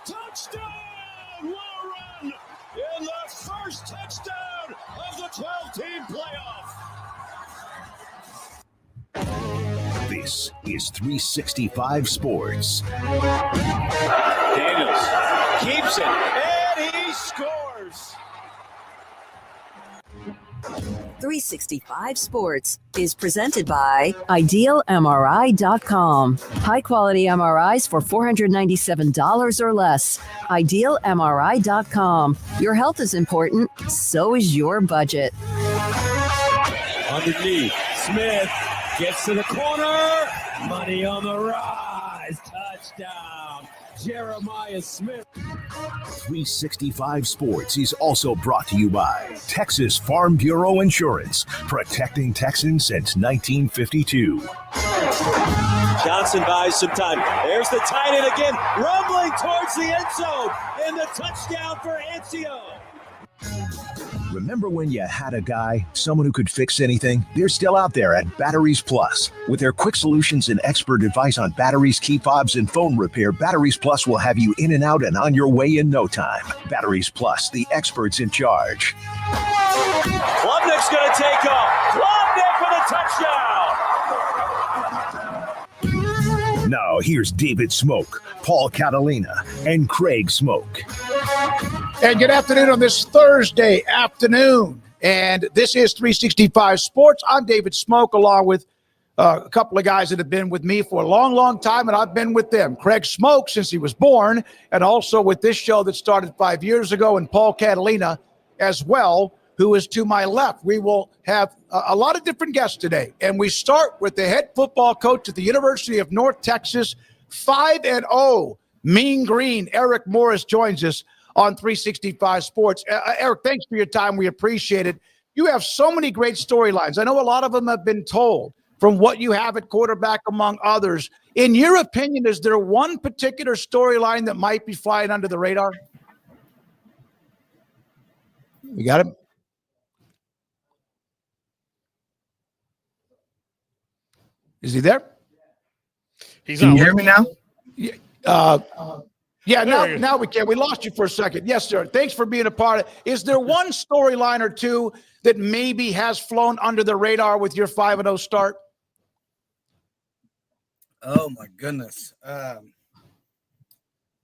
Touchdown! What a run! In the first touchdown of the 12-team playoff. This is 365 Sports. Daniels keeps it, and he scores. 365 Sports is presented by IdealMRI.com. High-quality MRIs for $497 or less. IdealMRI.com. Your health is important, so is your budget. Underneath, Smith gets to the corner. Money on the rise. Touchdown, Jeremiah Smith. 365 Sports is also brought to you by Texas Farm Bureau Insurance, protecting Texans since 1952. Johnson buys some time. There's the tight end again, rumbling towards the end zone, and the touchdown for Ancio. Remember when you had a guy, someone who could fix anything? They're still out there at Batteries Plus. With their quick solutions and expert advice on batteries, key fobs, and phone repair, Batteries Plus will have you in and out and on your way in no time. Batteries Plus, the experts in charge. Klubnik's going to take off. Klubnik for the touchdown. Now here's David Smoak, Paul Catalina, and Craig Smoak. And good afternoon on this Thursday afternoon. And this is 365 Sports. I'm David Smoak, along with a couple of guys that have been with me for a long, long time, and I've been with them. Craig Smoak since he was born, and also with this show that started 5 years ago, and Paul Catalina as well, who is to my left. We will have a lot of different guests today, and we start with the head football coach at the University of North Texas, 5-0, Mean Green. Eric Morris joins us on 365 Sports. Eric, thanks for your time. We appreciate it. You have so many great storylines. I know a lot of them have been told from what you have at quarterback, among others. In your opinion, is there one particular storyline that might be flying under the radar? You got him? Is he there? Can you hear me now? Yeah, now we can. We lost you for a second. Yes, sir. Thanks for being a part of it. Is there one storyline or two that maybe has flown under the radar with your 5-0 start? Oh my goodness.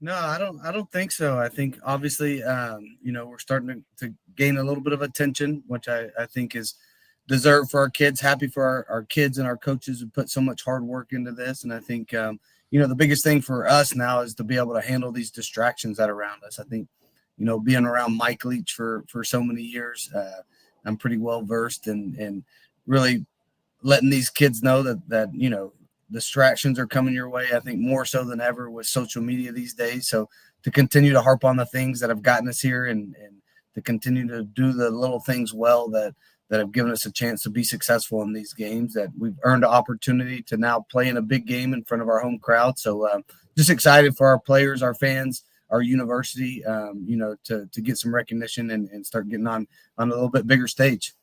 No, I don't think so. I think obviously, we're starting to gain a little bit of attention, which I think is deserved for our kids. Happy for our kids and our coaches who put so much hard work into this. And I think, the biggest thing for us now is to be able to handle these distractions that are around us. I think, being around Mike Leach for so many years, I'm pretty well versed and really letting these kids know that distractions are coming your way. I think more so than ever with social media these days. So to continue to harp on the things that have gotten us here and to continue to do the little things well that have given us a chance to be successful in these games, that we've earned an opportunity to now play in a big game in front of our home crowd. So just excited for our players, our fans, our university, to get some recognition and start getting on a little bit bigger stage.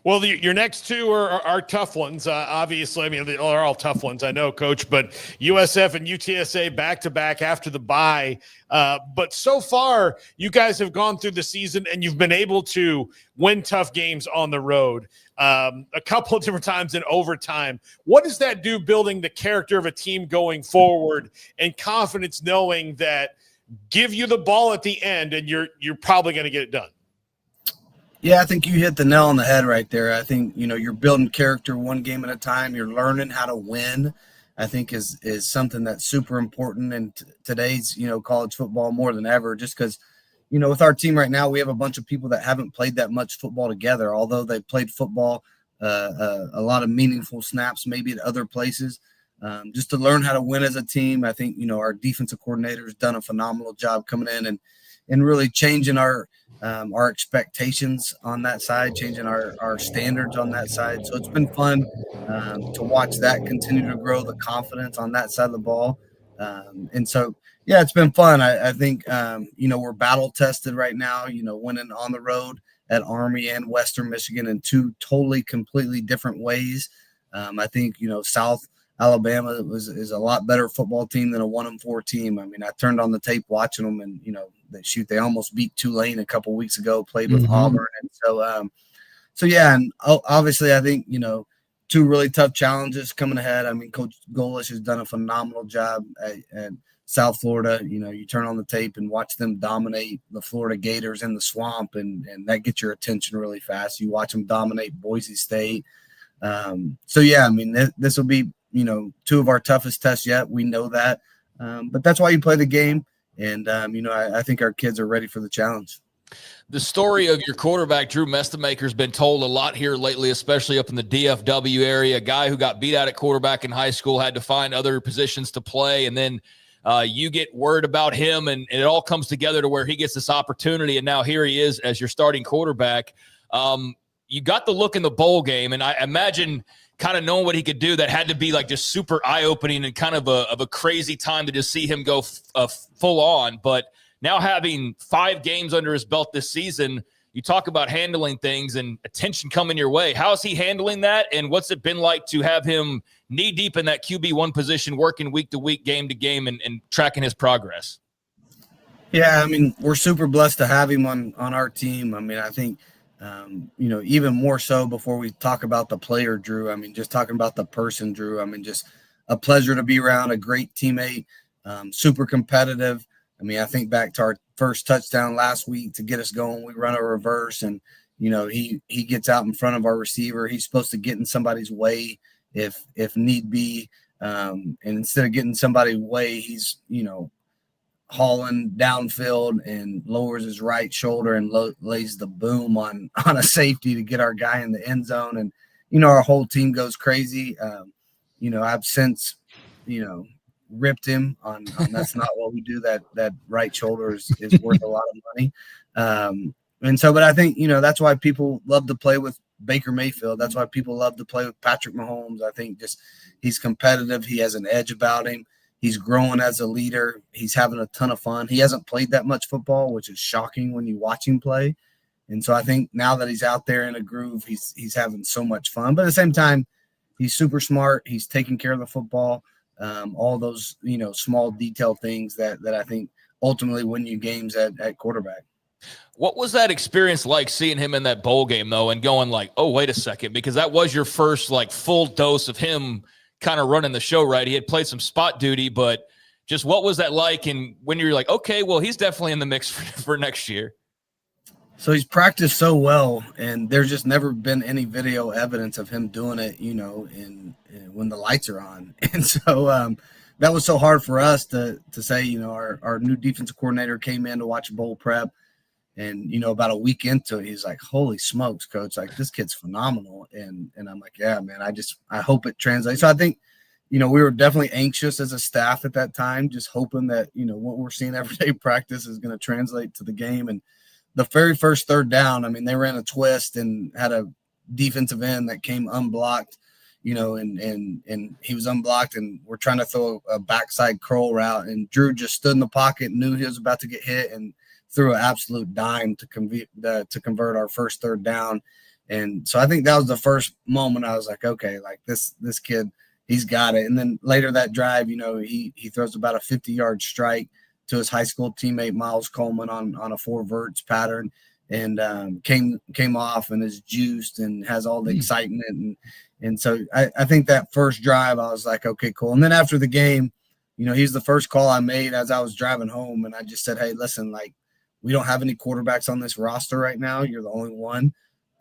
Well, your next two are tough ones. Obviously, I mean, they're all tough ones, I know, Coach, but USF and UTSA back-to-back after the bye. But so far, you guys have gone through the season and you've been able to win tough games on the road a couple of different times in overtime. What does that do building the character of a team going forward and confidence knowing that give you the ball at the end and you're probably going to get it done? Yeah, I think you hit the nail on the head right there. I think, you're building character one game at a time. You're learning how to win, I think is something that's super important in today's, college football more than ever, just because, with our team right now, we have a bunch of people that haven't played that much football together, although they played football a lot of meaningful snaps maybe at other places. Just to learn how to win as a team. I think, our defensive coordinator has done a phenomenal job coming in and really changing our expectations on that side, changing our standards on that side. So it's been fun to watch that continue to grow the confidence on that side of the ball. And so, yeah, it's been fun. I think, we're battle tested right now, winning on the road at Army and Western Michigan in two totally, completely different ways. I think, South Alabama is a lot better football team than a 1-4 team. I mean, I turned on the tape watching them, and they almost beat Tulane a couple weeks ago. Played with Auburn, and so yeah, and obviously I think two really tough challenges coming ahead. I mean, Coach Golish has done a phenomenal job at South Florida. You turn on the tape and watch them dominate the Florida Gators in the swamp, and that gets your attention really fast. You watch them dominate Boise State. So yeah, I mean, this will be two of our toughest tests yet. We know that, but that's why you play the game. And I think our kids are ready for the challenge. The story of your quarterback, Drew Mestamaker, has been told a lot here lately, especially up in the DFW area. A guy who got beat out at quarterback in high school, had to find other positions to play, and then you get word about him, and it all comes together to where he gets this opportunity, and now here he is as your starting quarterback. You got the look in the bowl game, and I imagine kind of knowing what he could do, that had to be like just super eye-opening and kind of a crazy time to just see him go full on. But now having 5 games under his belt this season, you talk about handling things and attention coming your way. How is he handling that, and what's it been like to have him knee-deep in that QB1 position, working week to week, game to game, and tracking his progress? Yeah, I mean, we're super blessed to have him on our team. I mean, I think even more so before we talk about the player, Drew. I mean, just talking about the person, Drew. I mean, just a pleasure to be around, a great teammate, super competitive. I mean, I think back to our first touchdown last week to get us going. We run a reverse, and he gets out in front of our receiver. He's supposed to get in somebody's way if need be, and instead of getting somebody's way, he's hauling downfield and lowers his right shoulder and lays the boom on a safety to get our guy in the end zone. And our whole team goes crazy. I've since ripped him on that's not what we do. That right shoulder is worth a lot of money. But I think that's why people love to play with Baker Mayfield. That's why people love to play with Patrick Mahomes. I think just he's competitive. He has an edge about him. He's growing as a leader. He's having a ton of fun. He hasn't played that much football, which is shocking when you watch him play. And so I think now that he's out there in a groove, he's having so much fun. But at the same time, he's super smart. He's taking care of the football. All those, small detail things that I think ultimately win you games at quarterback. What was that experience like, seeing him in that bowl game, though, and going like, oh, wait a second, because that was your first full dose of him kind of running the show, right? He had played some spot duty, but just what was that like? And when you're like, okay, well, he's definitely in the mix for next year. So he's practiced so well, and there's just never been any video evidence of him doing it, when the lights are on. And so that was so hard for us to say, our new defensive coordinator came in to watch bowl prep. And, about a week into it, he's like, holy smokes, coach, this kid's phenomenal. And I'm like, yeah, man, I hope it translates. So I think, we were definitely anxious as a staff at that time, just hoping that, what we're seeing every day practice is going to translate to the game. And the very first third down, I mean, they ran a twist and had a defensive end that came unblocked, and he was unblocked, and we're trying to throw a backside curl route. And Drew just stood in the pocket, knew he was about to get hit, and threw an absolute dime to convert our first third down. And so I think that was the first moment I was like, okay, this kid, he's got it. And then later that drive, he throws about a 50-yard strike to his high school teammate Miles Coleman on a 4 verts pattern, and came off and is juiced and has all the excitement. And so I think that first drive I was like, okay, cool. And then after the game, he's the first call I made as I was driving home, and I just said, hey, listen, we don't have any quarterbacks on this roster right now. You're the only one.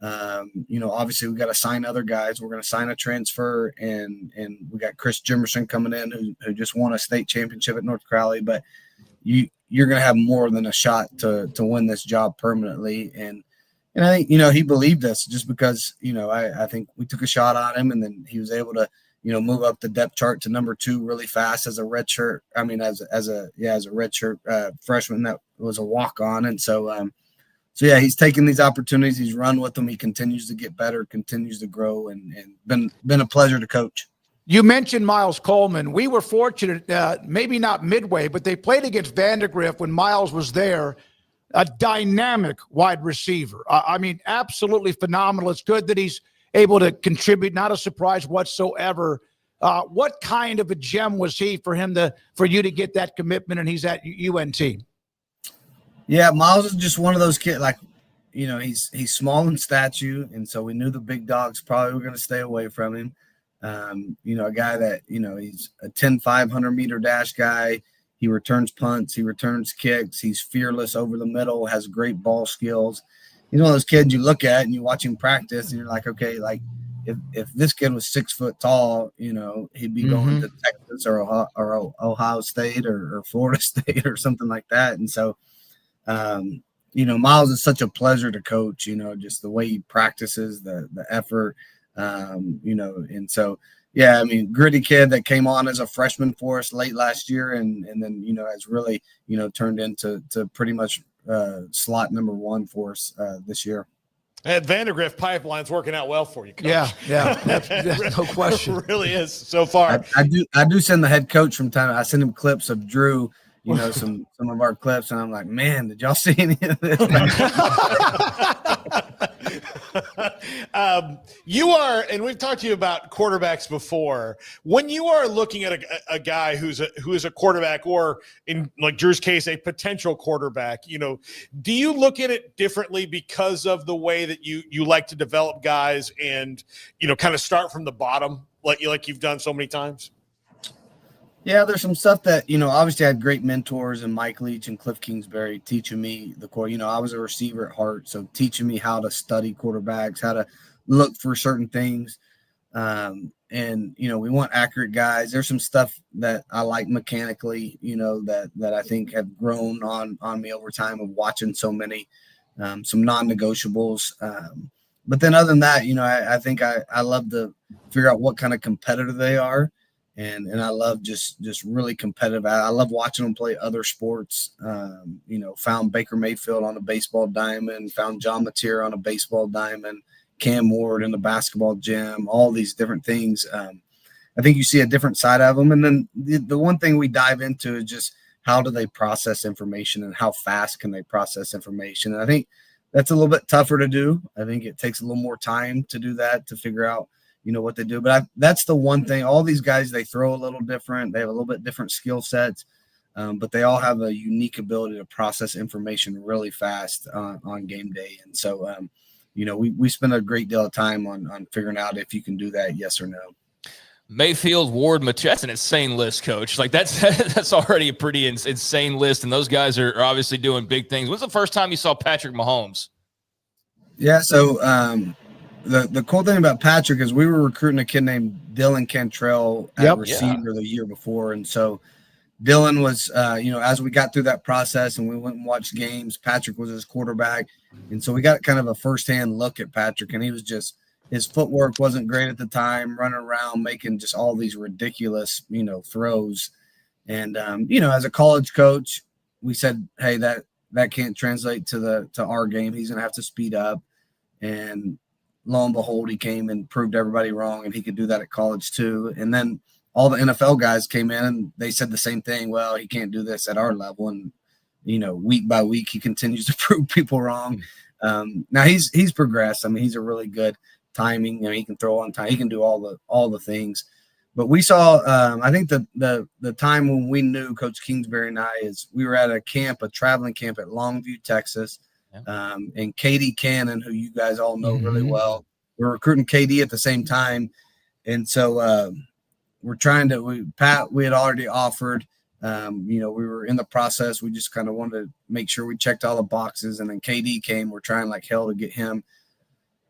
Obviously we got to sign other guys. We're going to sign a transfer, and we got Chris Jimerson coming in who just won a state championship at North Crowley, but you're going to have more than a shot to win this job permanently. And I think, he believed us just because, I think we took a shot on him, and then he was able to, move up the depth chart to number 2 really fast as a redshirt. I mean, as a redshirt freshman that was a walk-on. And so he's taking these opportunities. He's run with them. He continues to get better, continues to grow, and been a pleasure to coach. You mentioned Miles Coleman. We were fortunate, maybe not midway, but they played against Vandergrift when Miles was there. A dynamic wide receiver. I mean, absolutely phenomenal. It's good that he's able to contribute. Not a surprise whatsoever. What kind of a gem was he for you to get that commitment, and he's at UNT? Yeah, Miles is just one of those kids, like, he's small in stature, and so we knew the big dogs probably were going to stay away from him. A guy that, he's a 10-500 meter dash guy. He returns punts, he returns kicks, he's fearless over the middle, has great ball skills. He's one of those kids you look at and you watch him practice and you're like, okay, like if this kid was 6 foot tall, he'd be going to Texas or Ohio State or Florida State or something like that. And so, Miles is such a pleasure to coach, just the way he practices, the effort, and so, yeah, I mean, gritty kid that came on as a freshman for us late last year and then, has really, turned into pretty much slot number 1 for us this year. And Vandergrift pipeline's working out well for you, Coach. Yeah, that's no question. It really is so far. I do send the head coach from time. I send him clips of Drew, some of our clips, and I'm like, man, did y'all see any of this? You are, and we've talked to you about quarterbacks before. When you are looking at a guy who is a quarterback, or in like Drew's case, a potential quarterback, do you look at it differently because of the way that you like to develop guys and kind of start from the bottom, like you've done so many times? Yeah, there's some stuff that, obviously I had great mentors and Mike Leach and Cliff Kingsbury teaching me the core. I was a receiver at heart, so teaching me how to study quarterbacks, how to look for certain things. And, we want accurate guys. There's some stuff that I like mechanically, that I think have grown on me over time of watching so many, some non-negotiables. But then other than that, I think I love to figure out what kind of competitor they are. And I love just really competitive. I love watching them play other sports. Found Baker Mayfield on a baseball diamond, found John Mateer on a baseball diamond, Cam Ward in the basketball gym, all these different things. I think you see a different side of them. And then the one thing we dive into is just how do they process information and how fast can they process information. And I think that's a little bit tougher to do. I think it takes a little more time to do that, to figure out what they do. But that's the one thing. All these guys, they throw a little different. They have a little bit different skill sets, but they all have a unique ability to process information really fast on game day. And so, we spend a great deal of time on figuring out if you can do that, yes or no. Mayfield, Ward, Mateer, that's an insane list, Coach. Like that's already a pretty insane list, and those guys are obviously doing big things. When's the first time you saw Patrick Mahomes? Yeah, so the cool thing about Patrick is we were recruiting a kid named Dylan Cantrell at receiver the year before. And so Dylan was, as we got through that process and we went and watched games, Patrick was his quarterback. And so we got kind of a firsthand look at Patrick, and he was just, his footwork wasn't great at the time, running around, making just all these ridiculous, throws. And, as a college coach, we said, hey, that can't translate to our game. He's going to have to speed up. And lo and behold, he came and proved everybody wrong, and he could do that at college too. And then all the NFL guys came in and they said the same thing. Well, he can't do this at our level. And, week by week, he continues to prove people wrong. Now he's progressed. I mean, he's a really good timing. He can throw on time. He can do all the things. But we saw, I think the time when we knew Coach Kingsbury and I is we were at a traveling camp at Longview, Texas. And KD Cannon, who you guys all know really well, we're recruiting KD at the same time. And so we're trying to, we had already offered, we were in the process. We just kind of wanted to make sure we checked all the boxes. And then KD came, we're trying like hell to get him.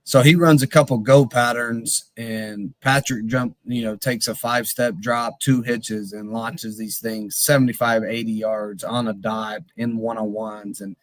So he runs a couple go patterns, and Patrick takes a 5-step drop, 2 hitches, and launches these things 75, 80 yards on a dot in one-on-ones. And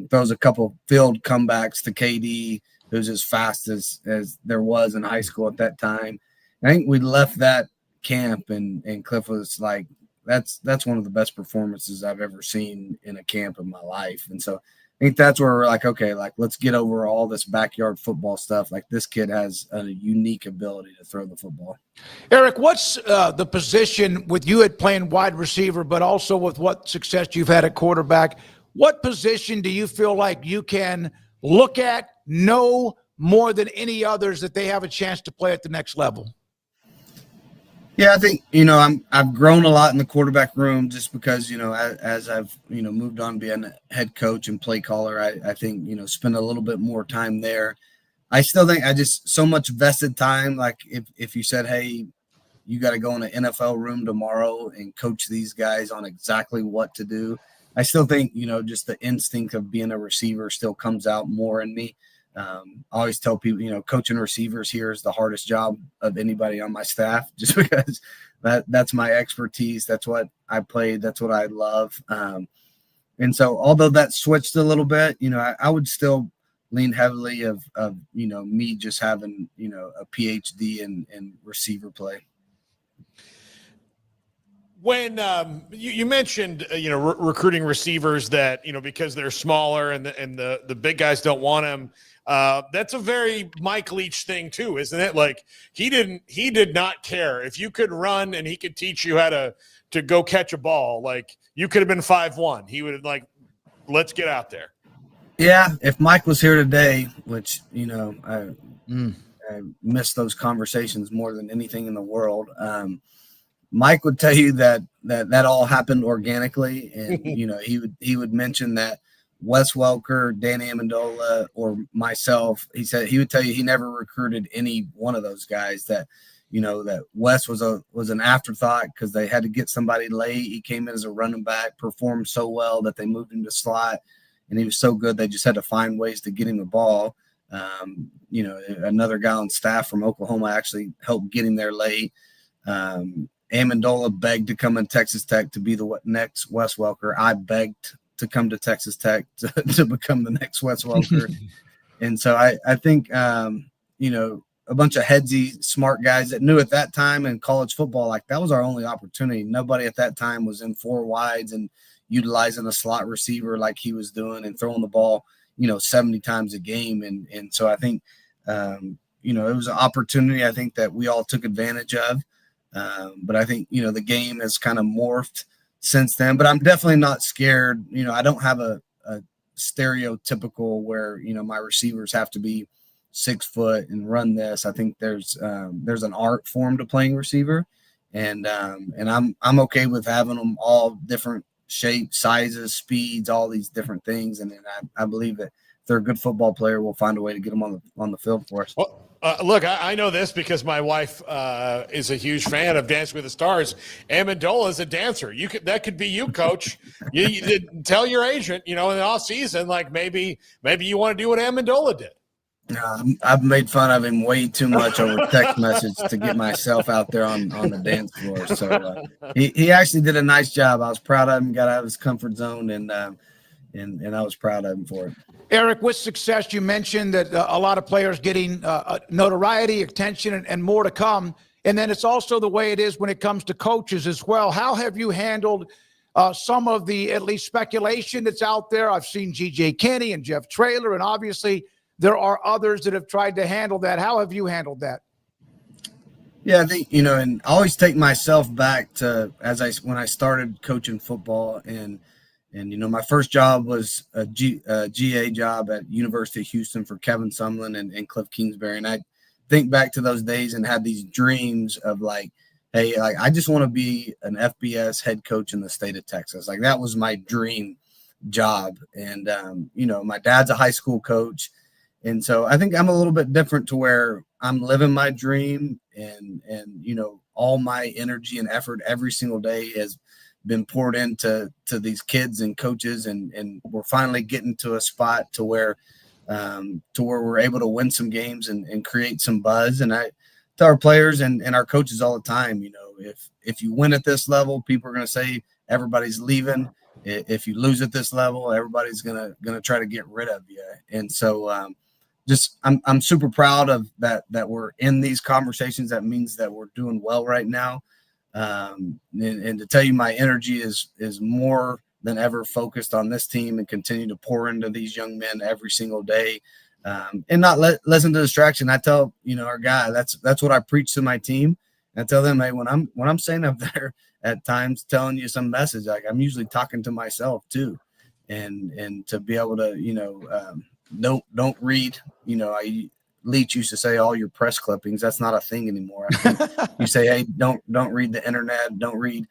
throws a couple field comebacks to KD, who's as fast as there was in high school at that time. I think we left that camp, and Cliff was like, that's one of the best performances I've ever seen in a camp in my life. And so I think that's where we're like, okay, like let's get over all this backyard football stuff. Like this kid has a unique ability to throw the football. Eric, what's the position with you at playing wide receiver, but also with what success you've had at quarterback? What position do you feel like you can look at, know more than any others that they have a chance to play at the next level? Yeah, I think, I've grown a lot in the quarterback room just because, as I've, moved on being a head coach and play caller, I think, spend a little bit more time there. I still think I just so much vested time. Like if you said, hey, you got to go in an NFL room tomorrow and coach these guys on exactly what to do. I still think, just the instinct of being a receiver still comes out more in me. I always tell people, coaching receivers here is the hardest job of anybody on my staff, just because that's my expertise. That's what I played. That's what I love. And so although that switched a little bit, I would still lean heavily of me just having, a PhD in receiver play. When you mentioned recruiting receivers that because they're smaller and the big guys don't want them, that's a very Mike Leach thing too, isn't it? Like he did not care if you could run and he could teach you how to go catch a ball. Like you could have been 5'1", he would have like, let's get out there. Yeah, if Mike was here today, which I miss those conversations more than anything in the world. Mike would tell you that all happened organically, and he would mention that Wes Welker, Dan Amendola, or myself. He would tell you he never recruited any one of those guys. That that Wes was an afterthought because they had to get somebody late. He came in as a running back, performed so well that they moved him to slot, and he was so good they just had to find ways to get him the ball. Another guy on staff from Oklahoma actually helped get him there late. Amendola begged to come in Texas Tech to be the next Wes Welker. I begged to come to Texas Tech to become the next Wes Welker. And so I think, a bunch of headsy, smart guys that knew at that time in college football, like that was our only opportunity. Nobody at that time was in four wides and utilizing a slot receiver like he was doing and throwing the ball, 70 times a game. And so I think, it was an opportunity I think that we all took advantage of. But I think, the game has kind of morphed since then, but I'm definitely not scared. I don't have a stereotypical where, my receivers have to be 6 foot and run this. I think there's an art form to playing receiver, and I'm okay with having them all different shapes, sizes, speeds, all these different things. And I believe that if they're a good football player, we'll find a way to get them on the field for us. Well, look, I know this because my wife is a huge fan of Dancing with the Stars. Amendola is a dancer. That could be you, Coach. you tell your agent, in the off season, like maybe you want to do what Amendola did. I've made fun of him way too much over text message to get myself out there on the dance floor. So he actually did a nice job. I was proud of him. Got out of his comfort zone, and I was proud of him for it. Eric, with success, you mentioned that a lot of players getting notoriety, attention, and more to come. And then it's also the way it is when it comes to coaches as well. How have you handled some of the, at least, speculation that's out there? I've seen G.J. Kinney and Jeff Traylor, and obviously there are others that have tried to handle that. How have you handled that? Yeah, I think, and I always take myself back to when I started coaching football, and my first job was a GA job at University of Houston for Kevin Sumlin and Cliff Kingsbury. And I think back to those days and had these dreams of like, hey, like I just want to be an FBS head coach in the state of Texas. Like that was my dream job. And, my dad's a high school coach. And so I think I'm a little bit different to where I'm living my dream and all my energy and effort every single day has been poured into these kids and coaches. And we're finally getting to a spot to where we're able to win some games and create some buzz. And I tell our players and our coaches all the time, if you win at this level, people are going to say everybody's leaving. If you lose at this level, everybody's going to try to get rid of you. And so, I'm super proud of that we're in these conversations. That means that we're doing well right now. And to tell you, my energy is more than ever focused on this team and continue to pour into these young men every single day, and not listen to distraction. I tell our guy that's what I preach to my team. I tell them, hey, when I'm saying up there at times telling you some message, like I'm usually talking to myself too, and to be able to don't read. Leach used to say, all your press clippings. That's not a thing anymore. I think you say, hey, don't read the internet, don't read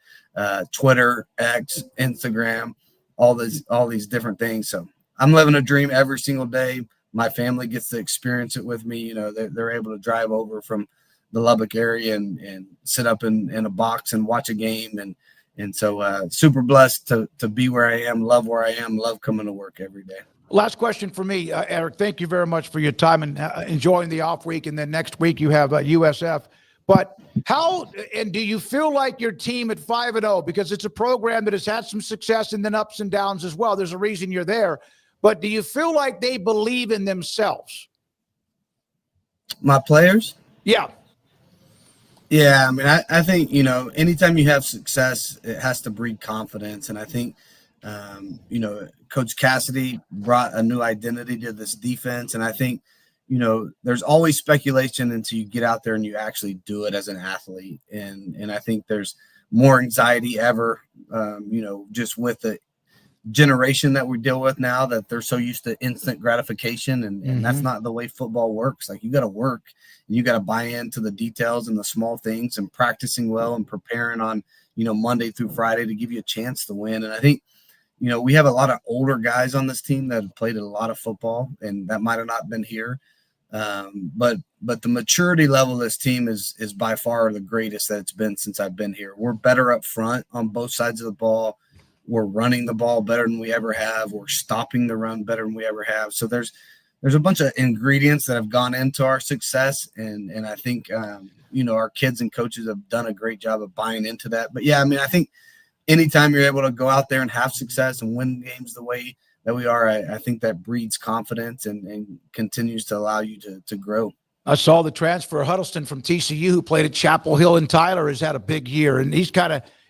Twitter, X, Instagram, all these different things. So I'm living a dream every single day. My family gets to experience it with me. You know, they're able to drive over from the Lubbock area and sit up in a box and watch a game. And so super blessed to be where I am, love where I am, love coming to work every day. Last question for me, Eric. Thank you very much for your time and enjoying the off week. And then next week you have USF. But do you feel like your team at 5-0, because it's a program that has had some success and then ups and downs as well. There's a reason you're there. But do you feel like they believe in themselves? My players? Yeah. Yeah, I mean, I think, you know, anytime you have success, it has to breed confidence. And I think, you know, Coach Cassidy brought a new identity to this defense. And I think, you know, there's always speculation until you get out there and you actually do it as an athlete. And I think there's more anxiety ever, you know, just with the generation that we deal with now, that they're so used to instant gratification. And that's not the way football works. Like, you got to work and you got to buy into the details and the small things and practicing well and preparing on, you know, Monday through Friday to give you a chance to win. And I think, you know, we have a lot of older guys on this team that have played a lot of football, and that might have not been here. But the maturity level of this team is by far the greatest that it's been since I've been here. We're better up front on both sides of the ball. We're running the ball better than we ever have. We're stopping the run better than we ever have. So there's a bunch of ingredients that have gone into our success. And I think, you know, our kids and coaches have done a great job of buying into that. But yeah, I mean, I think anytime you're able to go out there and have success and win games the way that we are, I think that breeds confidence and continues to allow you to grow. I saw the transfer Huddleston from TCU, who played at Chapel Hill, and Tyler has had a big year. And he's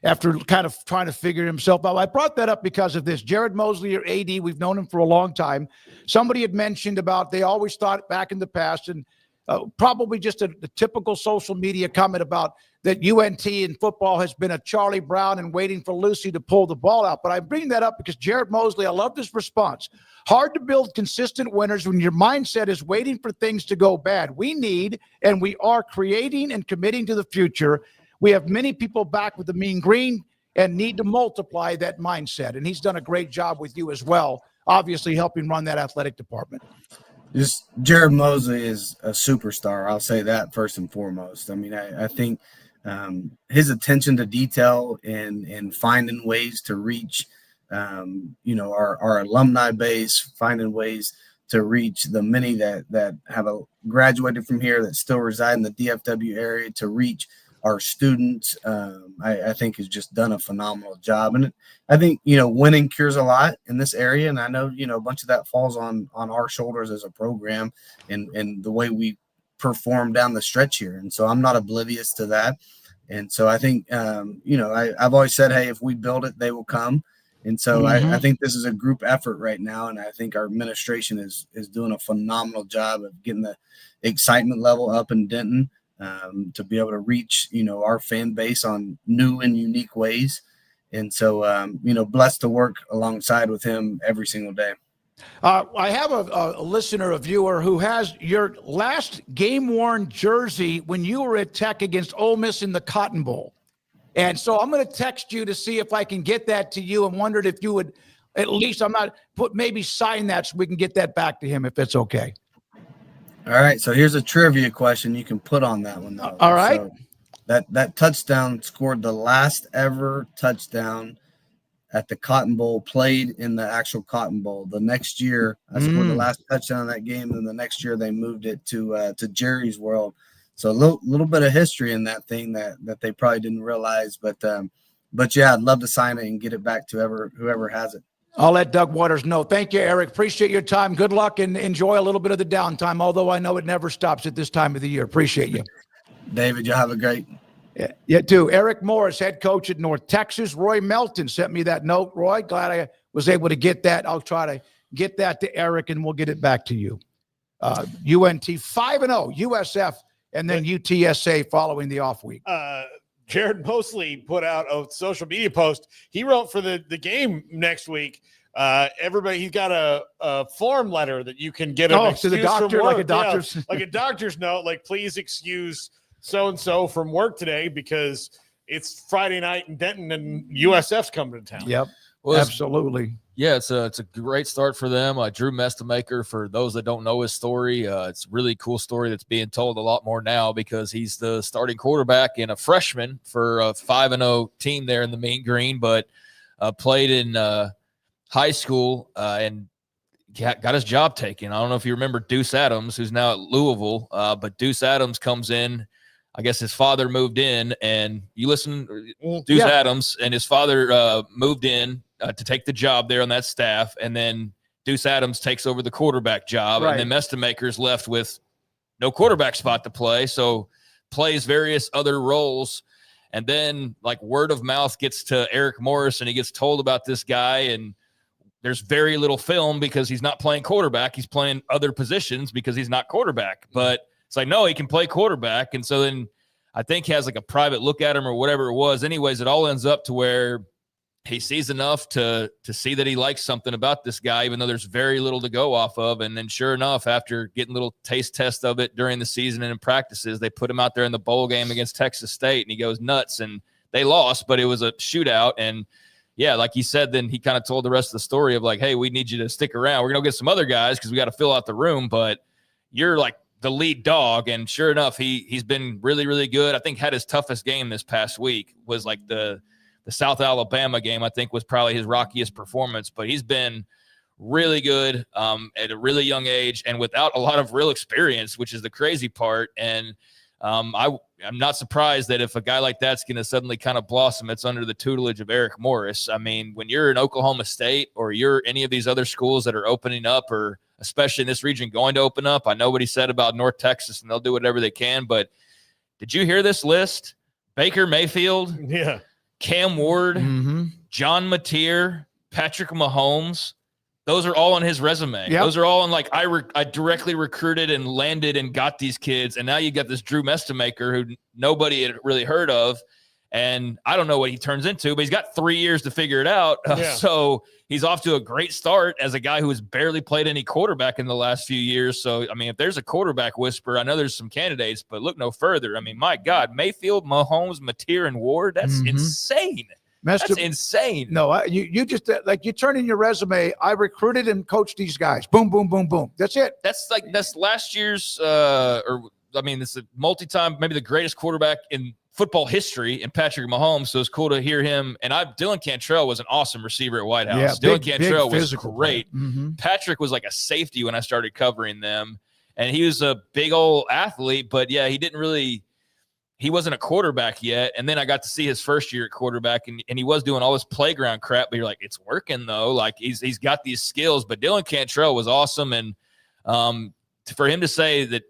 after trying to figure himself out. I brought that up because of this. Jared Mosley, your AD, we've known him for a long time. Somebody had mentioned about they always thought back in the past, and probably just a typical social media comment about that UNT in football has been a Charlie Brown and waiting for Lucy to pull the ball out. But I bring that up because Jared Mosley, I love this response. Hard to build consistent winners when your mindset is waiting for things to go bad. We need, and we are creating and committing to the future. We have many people back with the mean green and need to multiply that mindset. And he's done a great job with you as well, obviously helping run that athletic department. Just Jared Mosley is a superstar. I'll say that first and foremost. I mean, I think his attention to detail and finding ways to reach, you know, our alumni base, finding ways to reach the many that have graduated from here that still reside in the DFW area, to reach our students, I think has just done a phenomenal job. And I think, you know, winning cures a lot in this area. And I know, you know, a bunch of that falls on our shoulders as a program and the way we perform down the stretch here. And so I'm not oblivious to that. And so I think, you know, I've always said, hey, if we build it, they will come. And so I think this is a group effort right now. And I think our administration is doing a phenomenal job of getting the excitement level up in Denton, to be able to reach, you know, our fan base on new and unique ways. And so, you know, blessed to work alongside with him every single day. I have a listener, a viewer, who has your last game-worn jersey when you were at Tech against Ole Miss in the Cotton Bowl. And so I'm going to text you to see if I can get that to you, and wondered if you would at least, maybe sign that so we can get that back to him, if it's okay. All right. So here's a trivia question you can put on that one, though. All right. So that touchdown scored the last ever touchdown at the Cotton Bowl, played in the actual Cotton Bowl. The next year, I scored the last touchdown in that game, and the next year they moved it to Jerry's World. So a little bit of history in that thing that they probably didn't realize. But yeah, I'd love to sign it and get it back to whoever has it. I'll let Doug Waters know. Thank you, Eric. Appreciate your time. Good luck, and enjoy a little bit of the downtime, although I know it never stops at this time of the year. Appreciate you. David, you have a great. Yeah, too. Eric Morris, head coach at North Texas. Roy Melton sent me that note. Roy, glad I was able to get that. I'll try to get that to Eric, and we'll get it back to you. UNT 5-0, USF, and then UTSA following the off week. Jared Mosley put out a social media post. He wrote for the game next week. everybody, he's got a form letter that you can get to the doctor, like a doctor's like a doctor's note, like please excuse so-and-so from work today because it's Friday night in Denton and USF's coming to town. Yep. Well, absolutely. Yeah, it's a great start for them. Drew Mestamaker, for those that don't know his story, it's a really cool story that's being told a lot more now because he's the starting quarterback and a freshman for a 5-0 team there in the Mean Green, but played in high school and got his job taken. I don't know if you remember Deuce Adams, who's now at Louisville, but Deuce Adams comes in. I guess his father moved in, and you listen, Deuce Adams and his father moved in to take the job there on that staff, and then Deuce Adams takes over the quarterback job, and then Mestamaker's left with no quarterback spot to play, so plays various other roles, and then like word of mouth gets to Eric Morris, and he gets told about this guy, and there's very little film because he's not playing quarterback. He's playing other positions because he's not quarterback, but it's like, no, he can play quarterback. And so then I think he has like a private look at him or whatever it was. Anyways, it all ends up to where he sees enough to see that he likes something about this guy, even though there's very little to go off of. And then sure enough, after getting a little taste test of it during the season and in practices, they put him out there in the bowl game against Texas State, and he goes nuts. And they lost, but it was a shootout. And yeah, like he said, then he kind of told the rest of the story of like, hey, we need you to stick around. We're going to get some other guys because we got to fill out the room, but you're like the lead dog. And sure enough, he's been really, really good. I think had his toughest game this past week was like the South Alabama game, I think was probably his rockiest performance, but he's been really good at a really young age and without a lot of real experience, which is the crazy part. And I'm not surprised that if a guy like that's going to suddenly kind of blossom, it's under the tutelage of Eric Morris. I mean, when you're in Oklahoma State or you're any of these other schools that are opening up, or especially in this region going to open up, I know what he said about North Texas and they'll do whatever they can, but did you hear this list? Baker Mayfield, Cam Ward, John Mateer, Patrick Mahomes. Those are all on his resume. Those are all on like, I directly recruited and landed and got these kids. And now you got this Drew Mestamaker who nobody had really heard of. And I don't know what he turns into, but he's got 3 years to figure it out. So he's off to a great start as a guy who has barely played any quarterback in the last few years. So, I mean, if there's a quarterback whisperer, I know there's some candidates, but look no further. I mean, my God, Mayfield, Mahomes, Mateer, and Ward, that's insane. That's insane. No, you just like you turn in your resume. I recruited and coached these guys. Boom, boom, boom, boom. That's it. That's last year's, it's a multi-time, maybe the greatest quarterback in football history in Patrick Mahomes. So it's cool to hear him. And Dylan Cantrell was an awesome receiver at White House. Dylan Cantrell was great. Patrick was like a safety when I started covering them, and he was a big old athlete. But yeah, he wasn't a quarterback yet. And then I got to see his first year at quarterback, and he was doing all this playground crap, but you're like, it's working though. Like he's got these skills, but Dylan Cantrell was awesome. And for him to say that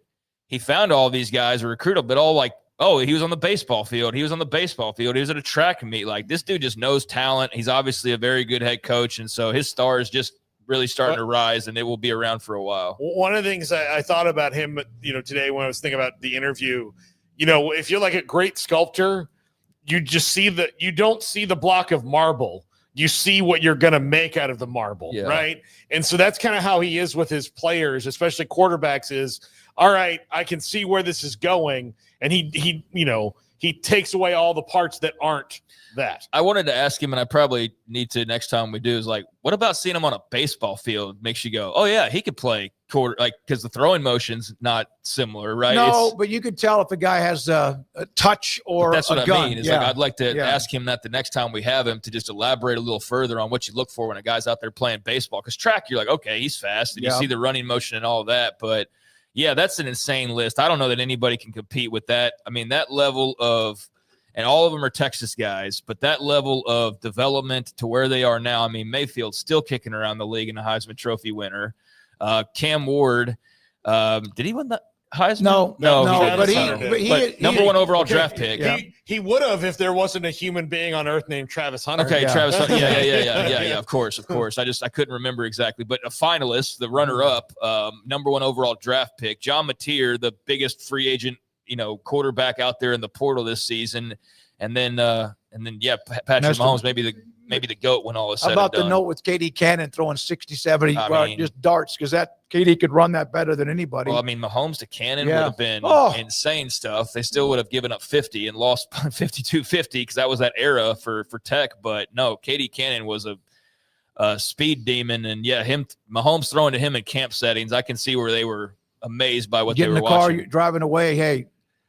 he found all these guys or recruited, but all like, oh, he was on the baseball field. He was on the baseball field. He was at a track meet. Like this dude just knows talent. He's obviously a very good head coach. And so his star is just really starting to rise, and it will be around for a while. One of the things I thought about him, today when I was thinking about the interview, if you're like a great sculptor, you just see you don't see the block of marble. You see what you're going to make out of the marble, right? And so that's kind of how he is with his players, especially quarterbacks, is, all right, I can see where this is going. And he takes away all the parts that aren't that. I wanted to ask him, and I probably need to next time we do, is like, what about seeing him on a baseball field makes you go, oh yeah, he could play quarter, like, because the throwing motion's not similar, right? No, but you could tell if a guy has a touch or that's what a gun. I mean. Is like, I'd like to ask him that the next time we have him, to just elaborate a little further on what you look for when a guy's out there playing baseball. Because track, you're like, okay, he's fast, and you see the running motion and all of that, but yeah, that's an insane list. I don't know that anybody can compete with that. I mean, that level of, and all of them are Texas guys, but that level of development to where they are now. I mean, Mayfield's still kicking around the league and a Heisman Trophy winner. Cam Ward, did he win the Heisman? No, but he number one overall draft pick. Yeah. He would have if there wasn't a human being on earth named Travis Hunter. Okay, Travis Hunter. Yeah. Of course. I couldn't remember exactly, but a finalist, the runner-up, number one overall draft pick, John Mateer, the biggest free agent, quarterback out there in the portal this season. and then Patrick Mahomes, maybe the GOAT when all is said How about and done. the note with KD Cannon throwing 60, 70, just darts, because that KD could run that better than anybody. Well, I mean, Mahomes to Cannon would have been insane stuff. They still would have given up 50 and lost 52-50 because that was that era for Tech. But no, KD Cannon was a speed demon, and Mahomes throwing to him in camp settings. I can see where they were amazed by what they were watching. Get in the car, driving away. Hey,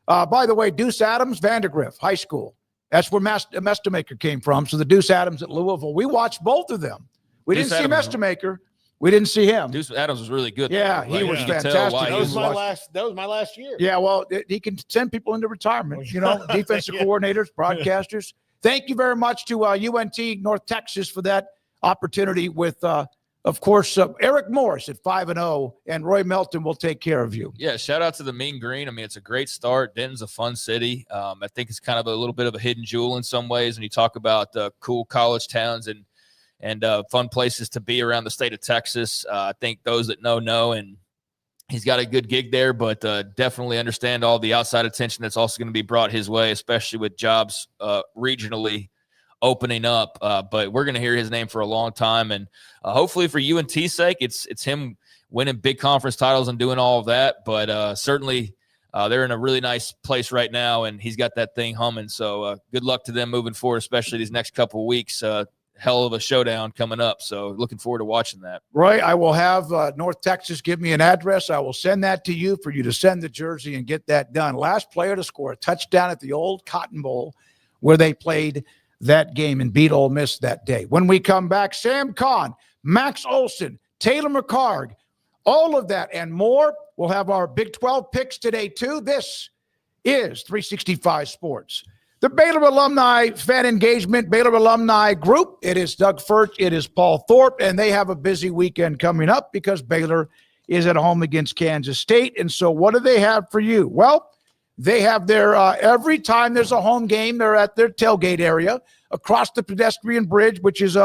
by the way, Deuce Adams, Vandergrift High School. That's where Mestamaker came from. So the Deuce Adams at Louisville. We watched both of them. We didn't see Mestamaker. We didn't see him. Deuce Adams was really good. Yeah, he was fantastic. That was my last year. Yeah, well, he can send people into retirement, defensive coordinators, broadcasters. Thank you very much to UNT North Texas for that opportunity with, of course, Eric Morris at 5-0, and Roy Melton will take care of you. Yeah, shout out to the Mean Green. I mean, it's a great start. Denton's a fun city. I think it's kind of a little bit of a hidden jewel in some ways when you talk about cool college towns and fun places to be around the state of Texas. I think those that know, and he's got a good gig there, but definitely understand all the outside attention that's also going to be brought his way, especially with jobs regionally opening up. But we're going to hear his name for a long time, and hopefully for UNT's sake, it's him winning big conference titles and doing all of that. But certainly they're in a really nice place right now, and he's got that thing humming. So good luck to them moving forward, especially these next couple of weeks. Hell of a showdown coming up. So looking forward to watching that. Roy, I will have North Texas give me an address. I will send that to you for you to send the jersey and get that done. Last player to score a touchdown at the old Cotton Bowl where they played that game and beat Ole Miss that day. When we come back, Sam Kahn, Max Olson, Taylor McCarg, all of that and more. We'll have our Big 12 picks today too. This is 365 Sports. The Baylor Alumni Fan Engagement, Baylor Alumni Group. It is Doug Furch. It is Paul Thorpe. And they have a busy weekend coming up because Baylor is at home against Kansas State. And so what do they have for you? Well, they have their every time there's a home game, they're at their tailgate area across the pedestrian bridge, which is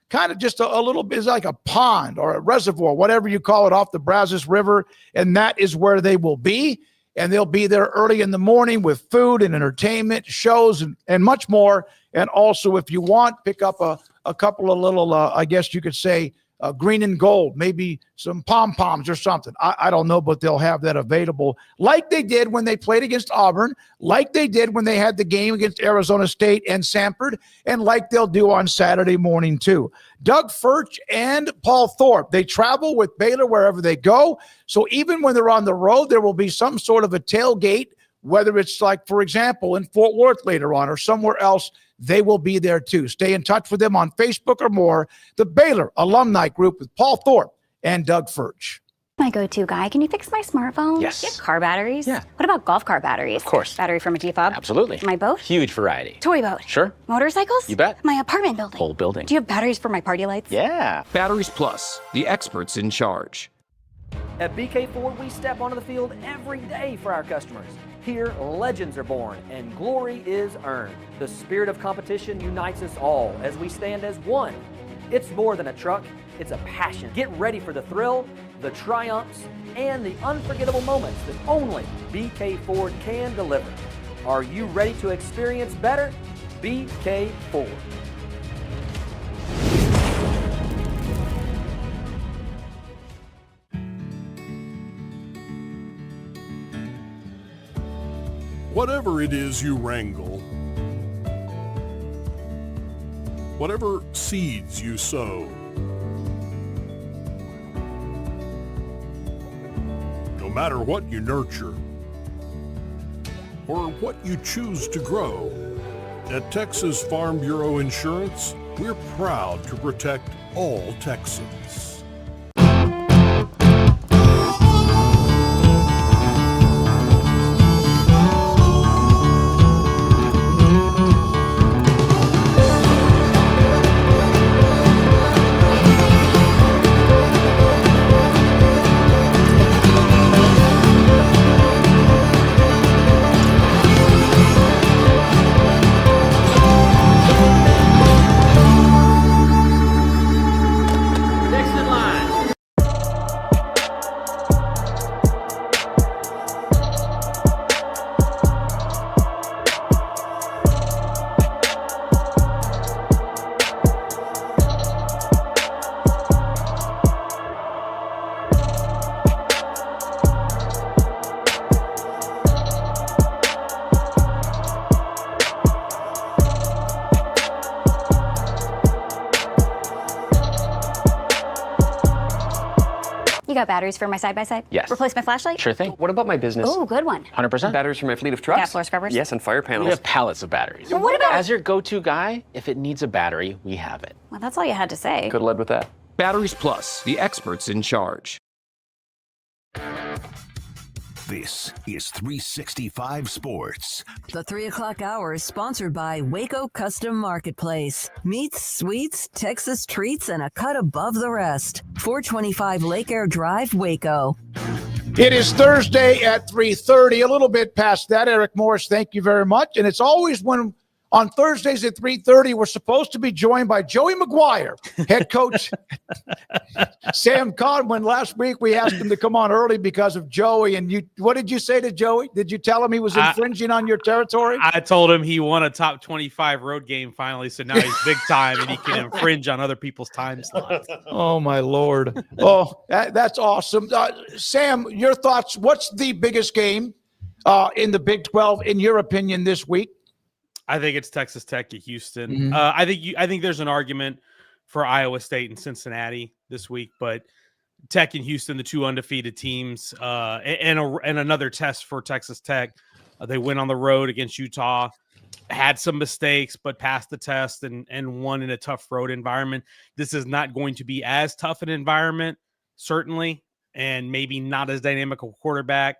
kind of just a little bit like a pond or a reservoir, whatever you call it, off the Brazos River. And that is where they will be. And they'll be there early in the morning with food and entertainment, shows, and much more. And also, if you want, pick up a couple of little, I guess you could say, green and gold, maybe some pom-poms or something. I don't know, but they'll have that available like they did when they played against Auburn, like they did when they had the game against Arizona State and Samford, and like they'll do on Saturday morning too. Doug Furch and Paul Thorpe, they travel with Baylor wherever they go. So even when they're on the road, there will be some sort of a tailgate, whether it's like, for example, in Fort Worth later on or somewhere else. They will be there too. Stay in touch with them on Facebook or more. The Baylor Alumni Group with Paul Thorpe and Doug Furch. My go-to guy. Can you fix my smartphone? Yes. Do you have car batteries? Yeah. What about golf cart batteries? Of course. Battery for my G-Fob? Absolutely. My boat? Huge variety. Toy boat? Sure. Motorcycles? You bet. My apartment building? Whole building. Do you have batteries for my party lights? Yeah. Batteries Plus, the experts in charge. At BK Ford, we step onto the field every day for our customers. Here, legends are born and glory is earned. The spirit of competition unites us all as we stand as one. It's more than a truck, it's a passion. Get ready for the thrill, the triumphs, and the unforgettable moments that only BK Ford can deliver. Are you ready to experience better? BK Ford. Whatever it is you wrangle, whatever seeds you sow, no matter what you nurture or what you choose to grow, at Texas Farm Bureau Insurance, we're proud to protect all Texans. You got batteries for my side-by-side? Yes. Replace my flashlight? Sure thing. What about my business? Oh, good one. 100%. Batteries for my fleet of trucks? Gas floor scrubbers? Yes, and fire panels. We have pallets of batteries. Well, what about... As your go-to guy, if it needs a battery, we have it. Well, that's all you had to say. Could have led with that. Batteries Plus, the experts in charge. This is 365 Sports. The 3 o'clock hour is sponsored by Waco Custom Marketplace. Meats, sweets, Texas treats, and a cut above the rest. 425 Lake Air Drive, Waco. It is Thursday at 3:30, a little bit past that. Eric Morris, thank you very much. And it's always when on Thursdays at 3:30, we're supposed to be joined by Joey McGuire, head coach Sam Conwin. Last week, we asked him to come on early because of Joey. And what did you say to Joey? Did you tell him he was infringing on your territory? I told him he won a top 25 road game finally, so now he's big time and he can infringe on other people's time slots. Oh, my Lord. Oh, that's awesome. Sam, your thoughts. What's the biggest game in the Big 12, in your opinion, this week? I think it's Texas Tech at Houston. Mm-hmm. I think there's an argument for Iowa State and Cincinnati this week, but Tech and Houston, the two undefeated teams, and another test for Texas Tech. They went on the road against Utah, had some mistakes, but passed the test and won in a tough road environment. This is not going to be as tough an environment, certainly, and maybe not as dynamic a quarterback.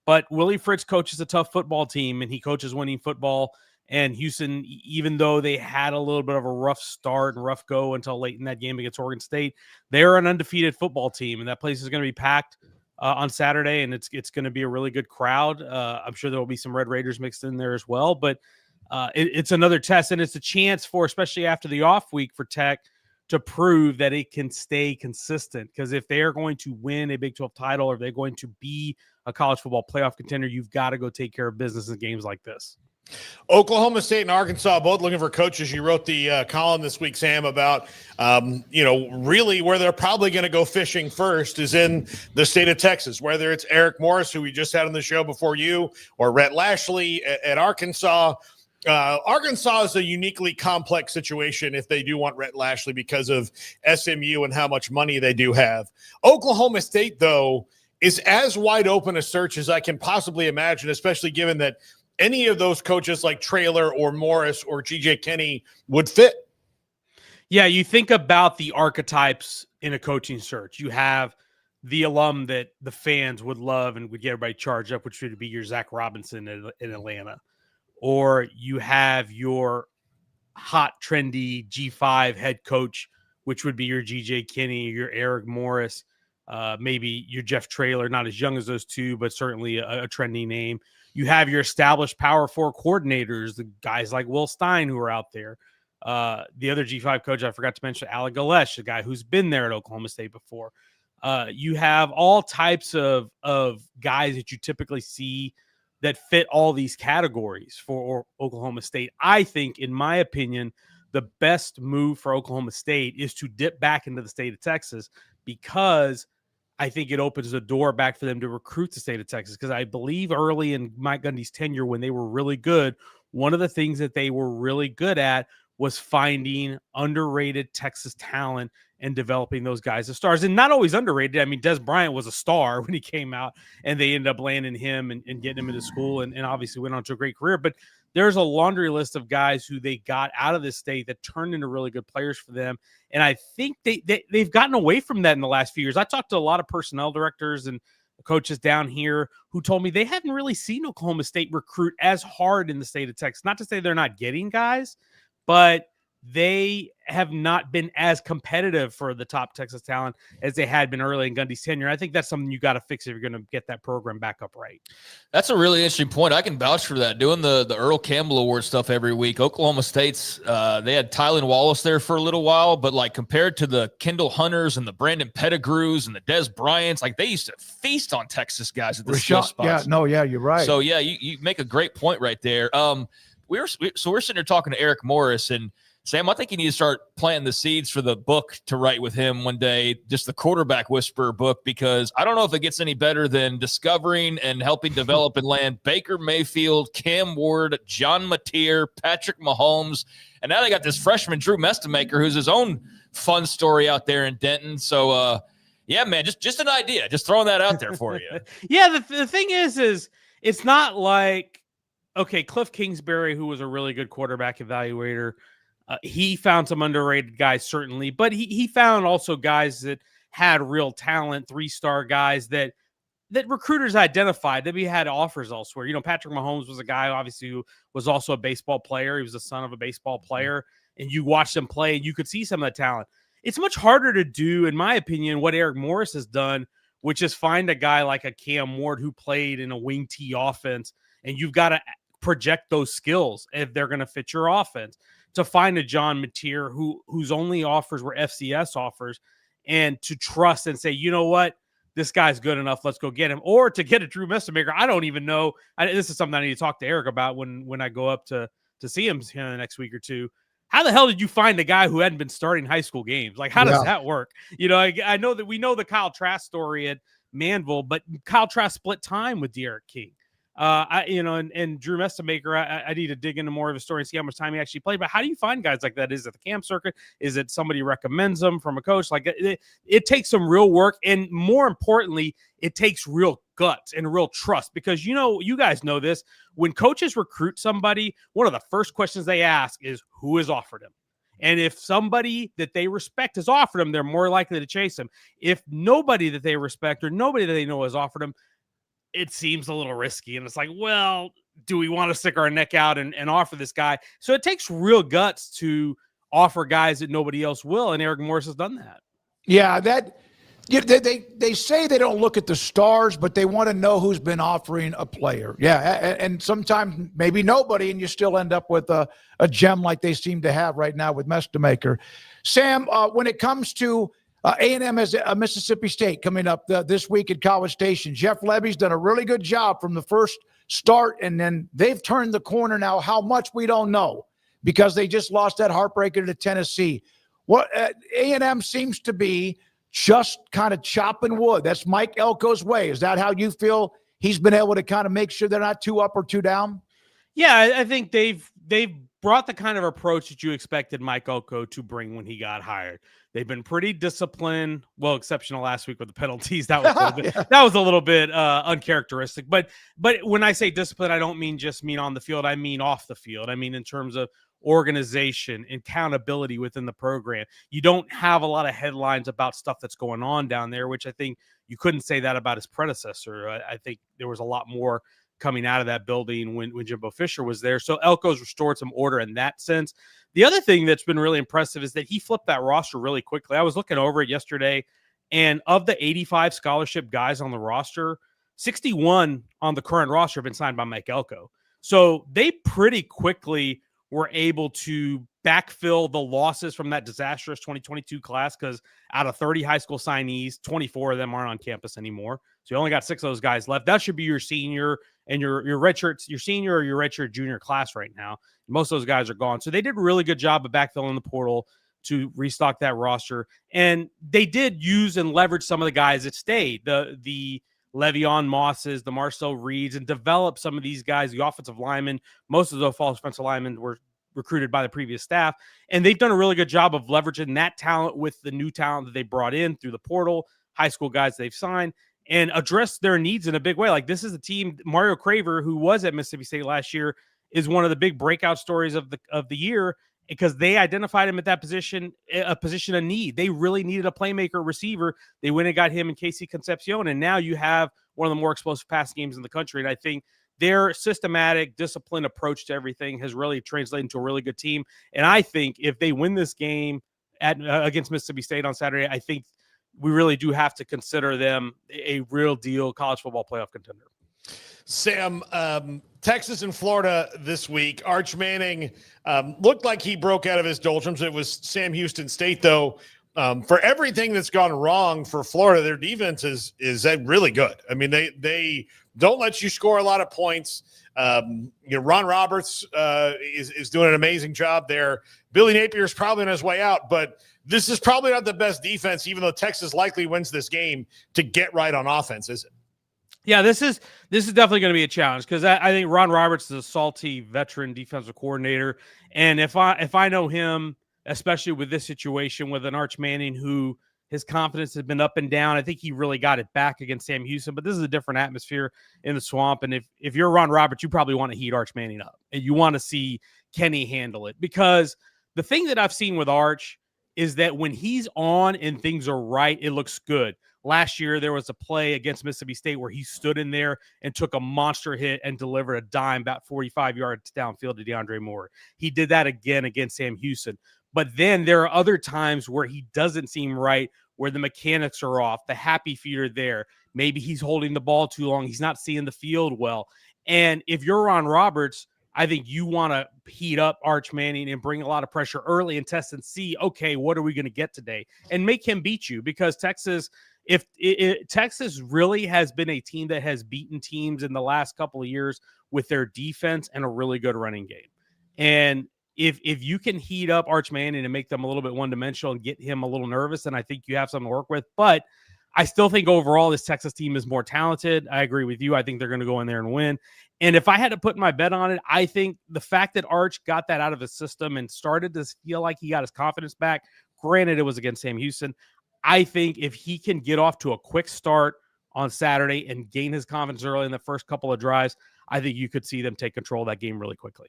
But Willie Fritz coaches a tough football team, and he coaches winning football. And Houston, even though they had a little bit of a rough start and rough go until late in that game against Oregon State, they're an undefeated football team, and that place is going to be packed on Saturday, and it's going to be a really good crowd. I'm sure there will be some Red Raiders mixed in there as well, but it's another test, and it's a chance for, especially after the off week, for Tech to prove that it can stay consistent. Because if they are going to win a Big 12 title, or if they're going to be a college football playoff contender, you've got to go take care of business in games like this. Oklahoma State and Arkansas both looking for coaches. You wrote the column this week, Sam, about, really where they're probably going to go fishing first is in the state of Texas, whether it's Eric Morris, who we just had on the show before you, or Rhett Lashley at Arkansas. Arkansas is a uniquely complex situation if they do want Rhett Lashley because of SMU and how much money they do have. Oklahoma State, though, is as wide open a search as I can possibly imagine, especially given that any of those coaches like Traylor or Morris or GJ Kenny would fit. Yeah, you think about the archetypes in a coaching search. You have the alum that the fans would love and would get everybody charged up, which would be your Zach Robinson in Atlanta. Or you have your hot, trendy G5 head coach, which would be your GJ Kenny, your Eric Morris, maybe your Jeff Traylor, not as young as those two, but certainly a trendy name. You have your established Power 4 coordinators, the guys like Will Stein who are out there. The other G5 coach, I forgot to mention, Alec Galesh, the guy who's been there at Oklahoma State before. You have all types of guys that you typically see that fit all these categories for Oklahoma State. I think, in my opinion, the best move for Oklahoma State is to dip back into the state of Texas, because I think it opens the door back for them to recruit the state of Texas. Because I believe early in Mike Gundy's tenure, when they were really good, one of the things that they were really good at was finding underrated Texas talent and developing those guys as stars. And not always underrated. I mean, Des Bryant was a star when he came out, and they ended up landing him and getting him into school, and obviously went on to a great career. But there's a laundry list of guys who they got out of this state that turned into really good players for them. And I think they've gotten away from that in the last few years. I talked to a lot of personnel directors and coaches down here who told me they hadn't really seen Oklahoma State recruit as hard in the state of Texas. Not to say they're not getting guys, but they have not been as competitive for the top Texas talent as they had been early in Gundy's tenure. I think that's something you got to fix if you're going to get that program back up right. That's a really interesting point. I can vouch for that. Doing the Earl Campbell Award stuff every week, Oklahoma State's, they had Tylen Wallace there for a little while, but like compared to the Kendall Hunters and the Brandon Pettigrews and the Des Bryants, like they used to feast on Texas guys at the skill spots. Yeah, you're right. So yeah, you make a great point right there. We're sitting here talking to Eric Morris, and Sam, I think you need to start planting the seeds for the book to write with him one day, just the Quarterback Whisperer book, because I don't know if it gets any better than discovering and helping develop and land Baker Mayfield, Cam Ward, John Mateer, Patrick Mahomes, and now they got this freshman Drew Mestamaker, who's his own fun story out there in Denton. So Yeah, man, just an idea. Just throwing that out there for you. Yeah, the thing is it's not like, okay, Cliff Kingsbury, who was a really good quarterback evaluator, he found some underrated guys, certainly, but he found also guys that had real talent, 3-star guys that recruiters identified that we had offers elsewhere. You know, Patrick Mahomes was a guy, obviously, who was also a baseball player. He was the son of a baseball player, and you watched him play, and you could see some of the talent. It's much harder to do, in my opinion, what Eric Morris has done, which is find a guy like a Cam Ward who played in a wing T offense, and you've got to project those skills if they're going to fit your offense. To find a John Mateer whose only offers were FCS offers, and to trust and say, you know what, this guy's good enough, let's go get him. Or to get a Drew Messamaker, I don't even know. This is something I need to talk to Eric about when I go up to see him in the next week or two. How the hell did you find a guy who hadn't been starting high school games? Like, how does that work? You know, I know that we know the Kyle Trask story at Manville, but Kyle Trask split time with De'Aaron King. And Drew Messamaker, I need to dig into more of his story and see how much time he actually played. But how do you find guys like that? Is it the camp circuit? Is it somebody recommends them from a coach? Like it takes some real work, and more importantly, it takes real guts and real trust, because you guys know this. When coaches recruit somebody, one of the first questions they ask is who has offered him. And if somebody that they respect has offered him, they're more likely to chase him. If nobody that they respect or nobody that they know has offered him, it seems a little risky. And it's like, well, do we want to stick our neck out and offer this guy? So it takes real guts to offer guys that nobody else will. And Eric Morris has done that. Yeah, they say they don't look at the stars, but they want to know who's been offering a player. Yeah, and sometimes maybe nobody, and you still end up with a gem like they seem to have right now with Mestamaker. Sam, when it comes to A&M as Mississippi State coming up this week at College Station, Jeff Levy's done a really good job from the first start, and then they've turned the corner now. How much, we don't know, because they just lost that heartbreaker to Tennessee. What A&M seems to be just kind of chopping wood. That's Mike Elko's way. Is that how you feel he's been able to kind of make sure they're not too up or too down? Yeah, I think they've brought the kind of approach that you expected Mike Elko to bring when he got hired. They've been pretty disciplined. Well, exceptional last week with the penalties. That was a little bit uncharacteristic. But when I say discipline, I don't mean on the field. I mean off the field. I mean in terms of organization, accountability within the program. You don't have a lot of headlines about stuff that's going on down there, which I think you couldn't say that about his predecessor. I think there was a lot more coming out of that building when Jimbo Fisher was there. So Elko's restored some order in that sense. The other thing that's been really impressive is that he flipped that roster really quickly. I was looking over it yesterday, and of the 85 scholarship guys on the roster, 61 on the current roster have been signed by Mike Elko. So they pretty quickly were able to backfill the losses from that disastrous 2022 class, because out of 30 high school signees, 24 of them aren't on campus anymore. So you only got 6 of those guys left. That should be your senior and your redshirt, your senior or your redshirt junior class right now. Most of those guys are gone. So they did a really good job of backfilling the portal to restock that roster. And they did use and leverage some of the guys that stayed, the Le'Veon Mosses, the Marcel Reeds, and develop some of these guys, the offensive linemen. Most of those false offensive linemen were recruited by the previous staff, and they've done a really good job of leveraging that talent with the new talent that they brought in through the portal, high school guys they've signed, and address their needs in a big way. Like, this is a team, Mario Craver, who was at Mississippi State last year, is one of the big breakout stories of the year, because they identified him at that position, a position of need. They really needed a playmaker receiver. They went and got him in Casey Concepcion, and now you have one of the more explosive pass games in the country. And I think their systematic, disciplined approach to everything has really translated into a really good team. And I think if they win this game against Mississippi State on Saturday, I think we really do have to consider them a real deal college football playoff contender. Sam, Texas and Florida this week. Arch Manning looked like he broke out of his doldrums. It was Sam Houston State, though. For everything that's gone wrong for Florida, their defense is really good. I mean, they don't let you score a lot of points. Ron Roberts is doing an amazing job there. Billy Napier is probably on his way out, but this is probably not the best defense, even though Texas likely wins this game, to get right on offense, is it? Yeah, this is definitely going to be a challenge, because I think Ron Roberts is a salty veteran defensive coordinator, and if I know him, especially with this situation with an Arch Manning who His confidence has been up and down. I think he really got it back against Sam Houston, but this is a different atmosphere in the Swamp. And if you're Ron Roberts, you probably want to heat Arch Manning up, and you want to see Kenny handle it, because the thing that I've seen with Arch is that when he's on and things are right, it looks good. Last year, there was a play against Mississippi State where he stood in there and took a monster hit and delivered a dime about 45 yards downfield to DeAndre Moore. He did that again against Sam Houston. But then there are other times where he doesn't seem right, where the mechanics are off, the happy feet are there. Maybe he's holding the ball too long. He's not seeing the field well. And if you're Ron Roberts, I think you want to heat up Arch Manning and bring a lot of pressure early and test and see, okay, what are we going to get today? And make him beat you, because Texas – Texas really has been a team that has beaten teams in the last couple of years with their defense and a really good running game. And if you can heat up Arch Manning and make them a little bit one-dimensional and get him a little nervous, then I think you have something to work with. But I still think overall this Texas team is more talented. I agree with you. I think they're going to go in there and win. And if I had to put my bet on it, I think the fact that Arch got that out of his system and started to feel like he got his confidence back, granted it was against Sam Houston, I think if he can get off to a quick start on Saturday and gain his confidence early in the first couple of drives, I think you could see them take control of that game really quickly.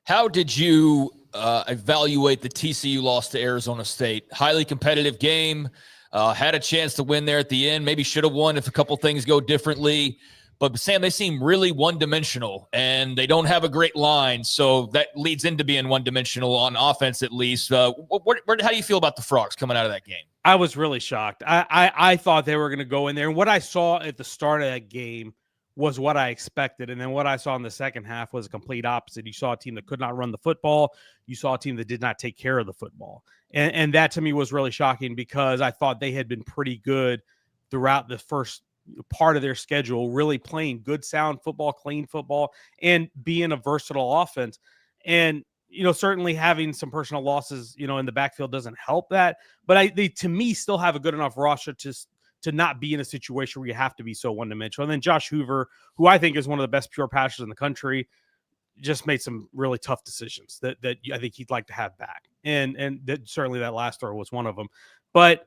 How did you evaluate the TCU loss to Arizona State? Highly competitive game, had a chance to win there at the end, maybe should have won if a couple things go differently. But, Sam, they seem really one-dimensional, and they don't have a great line, so that leads into being one-dimensional on offense at least. How do you feel about the Frogs coming out of that game? I was really shocked. I thought they were going to go in there, and what I saw at the start of that game was what I expected, and then what I saw in the second half was a complete opposite. You saw a team that could not run the football. You saw a team that did not take care of the football, and that to me was really shocking, because I thought they had been pretty good throughout the first part of their schedule, really playing good, sound football, clean football, and being a versatile offense. And, certainly having some personal losses, in the backfield doesn't help that. But they, to me, still have a good enough roster to not be in a situation where you have to be so one-dimensional. And then Josh Hoover, who I think is one of the best pure passers in the country, just made some really tough decisions that I think he'd like to have back. And that certainly that last throw was one of them. But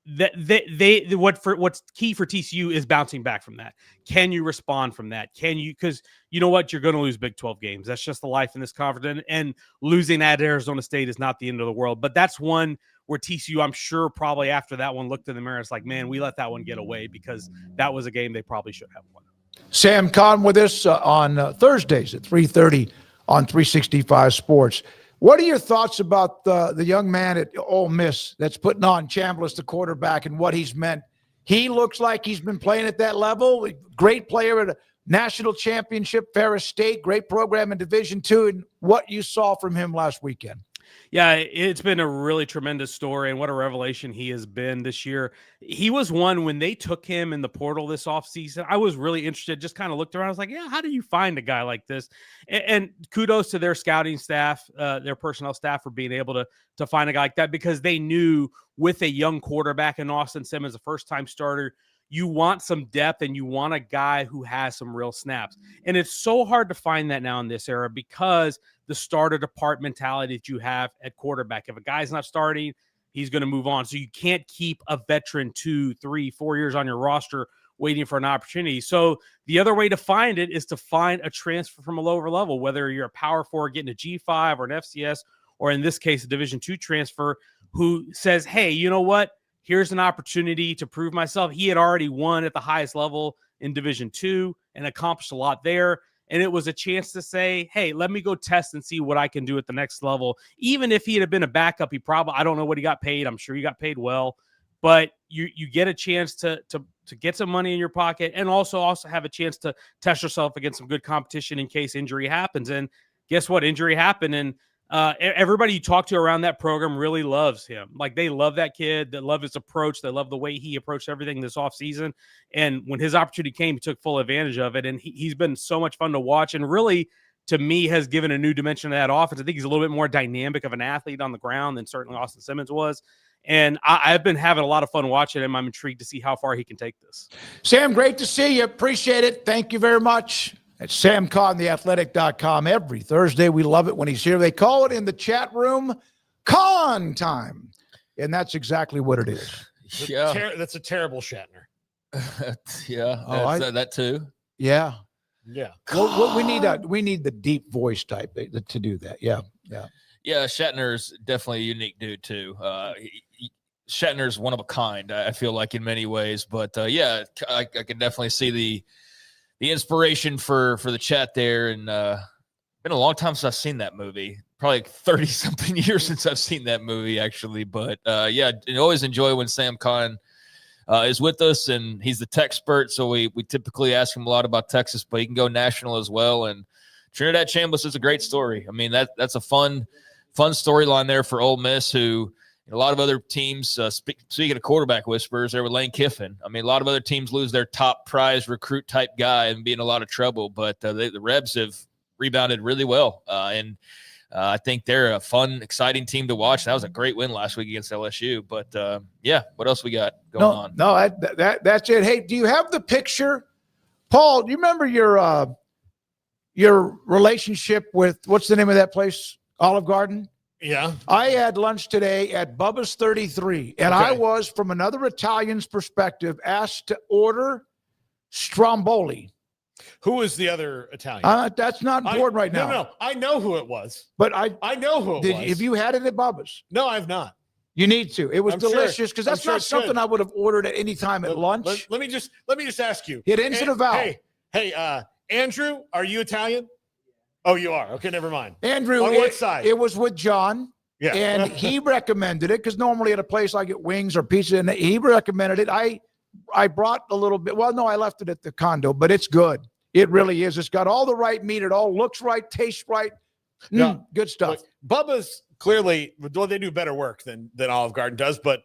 what's key for TCU is bouncing back from that. Can you respond from that? Because you know what, you're going to lose Big 12 games. That's just the life in this conference, and losing at Arizona State is not the end of the world. But that's one where TCU, I'm sure, probably after that one looked in the mirror. It's like, man, we let that one get away, because that was a game they probably should have won. Sam Conn with us on Thursdays at 3:30 on 365 Sports. What are your thoughts about the young man at Ole Miss that's putting on Chambliss, the quarterback, and what he's meant? He looks like he's been playing at that level. Great player at a national championship, Ferris State, great program in Division II, and what you saw from him last weekend. Yeah, it's been a really tremendous story, and what a revelation he has been this year. He was one when they took him in the portal this offseason. I was really interested, just kind of looked around. I was like, yeah, how do you find a guy like this? And kudos to their scouting staff, their personnel staff, for being able to find a guy like that, because they knew with a young quarterback in Austin Simmons, a first-time starter, you want some depth and you want a guy who has some real snaps. And it's so hard to find that now in this era, because the starter depart mentality that you have at quarterback. If a guy's not starting, he's going to move on. So you can't keep a veteran 2, 3, 4 years on your roster waiting for an opportunity. So the other way to find it is to find a transfer from a lower level, whether you're a power forward getting a G5 or an FCS, or in this case, a Division II transfer, who says, hey, you know what? Here's an opportunity to prove myself. He had already won at the highest level in Division II and accomplished a lot there. And it was a chance to say, hey, let me go test and see what I can do at the next level. Even if he had been a backup, I don't know what he got paid. I'm sure he got paid well. But you get a chance to get some money in your pocket, and also have a chance to test yourself against some good competition in case injury happens. And guess what? Injury happened. And everybody you talk to around that program really loves him. Like, they love that kid. They love his approach. They love the way he approached everything this offseason. And when his opportunity came, he took full advantage of it. And he's been so much fun to watch, and really, to me, has given a new dimension to that offense. I think he's a little bit more dynamic of an athlete on the ground than certainly Austin Simmons was. And I've been having a lot of fun watching him. I'm intrigued to see how far he can take this. Sam, great to see you. Appreciate it. Thank you very much. It's Sam Conn, theathletic.com. Every Thursday, we love it when he's here. They call it in the chat room Conn time. And that's exactly what it is. Yeah. That's a terrible Shatner. Yeah. Oh, that too. Yeah. Yeah. Well, we need the deep voice type to do that. Yeah. Yeah. Yeah. Shatner's definitely a unique dude too. Shatner's one of a kind, I feel like, in many ways. But yeah, I can definitely see the inspiration for the chat there. And been a long time since I've seen that movie. Probably 30 something years since I've seen that movie, actually. But yeah, I always enjoy when Sam Kahn is with us, and he's the Techspert. So we typically ask him a lot about Texas, but he can go national as well. And Trinidad Chambliss is a great story. I mean, that's a fun storyline there for Ole Miss, who a lot of other teams, speaking of quarterback whispers, there with Lane Kiffin. I mean, a lot of other teams lose their top prize recruit type guy and be in a lot of trouble, but the Rebs have rebounded really well. And I think they're a fun, exciting team to watch. That was a great win last week against LSU. But yeah, what else we got going on? No, that's it. Hey, do you have the picture, Paul? Do you remember your relationship with, what's the name of that place? Olive Garden? Yeah. I had lunch today at Bubba's 33, and I was, from another Italian's perspective, asked to order Stromboli. Who was the other Italian? That's not important right now. No, I know who it was. But I know who it was. Have you had it at Bubba's? No, I've not. You need to. It was I'm delicious, because sure. that's not something I would have ordered at any time at lunch. Let me just ask you. It ends in a vowel. Hey, Andrew, are you Italian? Oh, you are. Okay, never mind. Andrew, on what side? It was with John. Yeah. And he recommended it, because normally at a place I get wings or pizza, and he recommended it. I brought a little bit. Well, no, I left it at the condo, but it's good. It really is. It's got all the right meat. It all looks right, tastes right. Good stuff. Look, Bubba's clearly, well, they do better work than Olive Garden does, but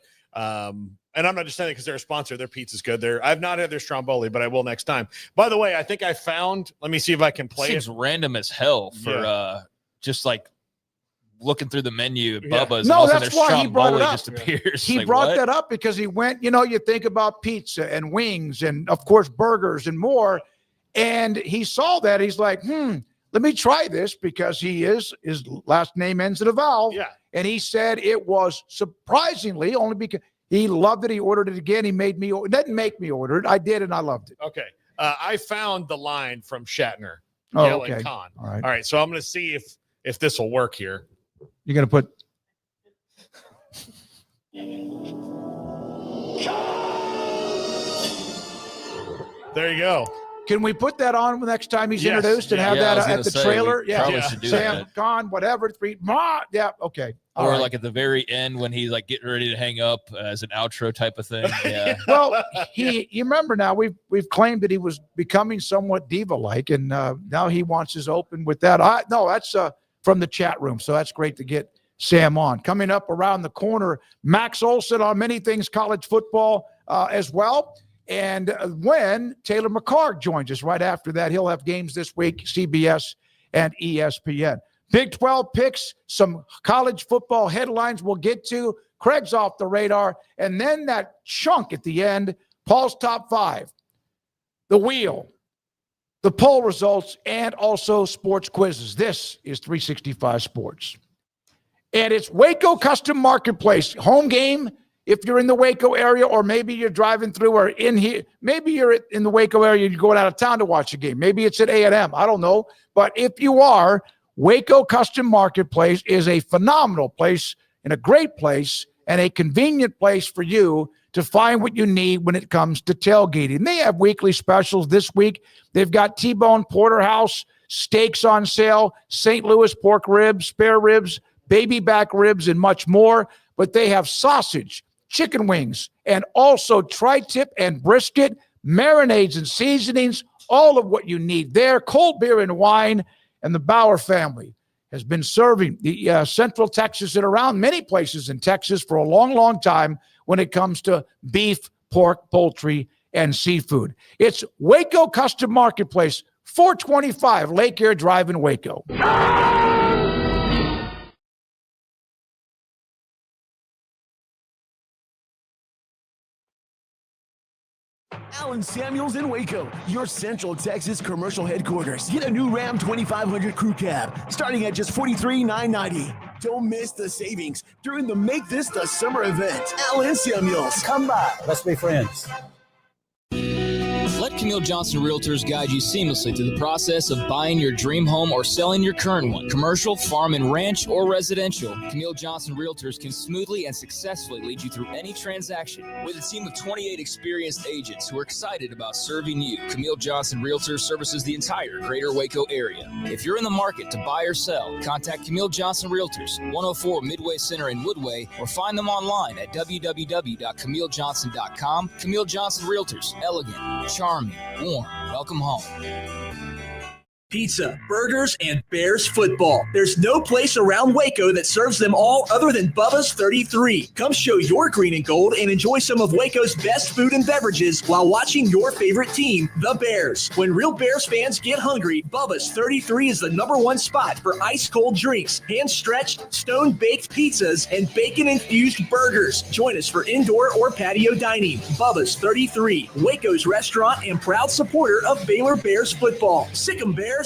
and I'm not just saying it because they're a sponsor. Their pizza's good. I've not had their Stromboli, but I will next time. By the way, I think I found. Let me see if I can play Seems it. random as hell for just like looking through the menu at Bubba's. No, and that's why he brought it up. Just appears. He like, brought what? that up because he went. You think about pizza and wings and, of course, burgers and more. And he saw that. He's like, let me try this, because his last name ends in a vowel. Yeah. And he said it was surprisingly, only because he loved it. He ordered it again. He made me. It didn't make me order it. I did, and I loved it. Okay. I found the line from Shatner. Oh, yelling okay. Khan. All right. All right. So I'm going to see if this will work here. You're going to put. There you go. Can we put that on the next time he's introduced and have that at the trailer? Sam Khan, whatever. Yeah. Okay. All right. Like at the very end when he's like getting ready to hang up as an outro type of thing. Yeah. Well, you remember now we've claimed that he was becoming somewhat diva-like, and now he wants his open with that. That's from the chat room, so that's great to get Sam on. Coming up around the corner, Max Olson on many things college football as well. And when Taylor McCarg joins us right after that, he'll have games this week, CBS and ESPN. Big 12 picks, some college football headlines we'll get to. Craig's off the radar. And then that chunk at the end, Paul's top 5, the wheel, the poll results, and also sports quizzes. This is 365 Sports. And it's Waco Custom Marketplace, home game. If you're in the Waco area, or maybe you're driving through or in here, maybe you're in the Waco area, you're going out of town to watch a game. Maybe it's at A&M. I don't know. But if you are, Waco Custom Marketplace is a phenomenal place and a great place and a convenient place for you to find what you need when it comes to tailgating. They have weekly specials this week. They've got T-bone porterhouse, steaks on sale, St. Louis pork ribs, spare ribs, baby back ribs, and much more. But they have sausage, chicken wings, and also tri-tip and brisket, marinades and seasonings, all of what you need there, cold beer and wine. And the Bauer family has been serving the Central Texas and around many places in Texas for a long, long time when it comes to beef, pork, poultry, and seafood. It's Waco Custom Marketplace, 425 Lake Air Drive in Waco. Alan Samuels in Waco, your Central Texas commercial headquarters. Get a new Ram 2500 Crew Cab starting at just $43,990. Don't miss the savings during the Make This the Summer event. Alan Samuels. Come by. Let's be friends. Let Camille Johnson Realtors guide you seamlessly through the process of buying your dream home or selling your current one. Commercial, farm and ranch, or residential, Camille Johnson Realtors can smoothly and successfully lead you through any transaction. With a team of 28 experienced agents who are excited about serving you, Camille Johnson Realtors services the entire greater Waco area. If you're in the market to buy or sell, contact Camille Johnson Realtors, 104 Midway Center in Woodway, or find them online at www.camillejohnson.com. Camille Johnson Realtors, elegant, charming, warm. Welcome home. Pizza, burgers, and Bears football. There's no place around Waco that serves them all other than Bubba's 33. Come show your green and gold and enjoy some of Waco's best food and beverages while watching your favorite team, the Bears. When real Bears fans get hungry, Bubba's 33 is the #1 spot for ice-cold drinks, hand-stretched, stone-baked pizzas, and bacon-infused burgers. Join us for indoor or patio dining. Bubba's 33, Waco's restaurant and proud supporter of Baylor Bears football. Sick 'em, Bears.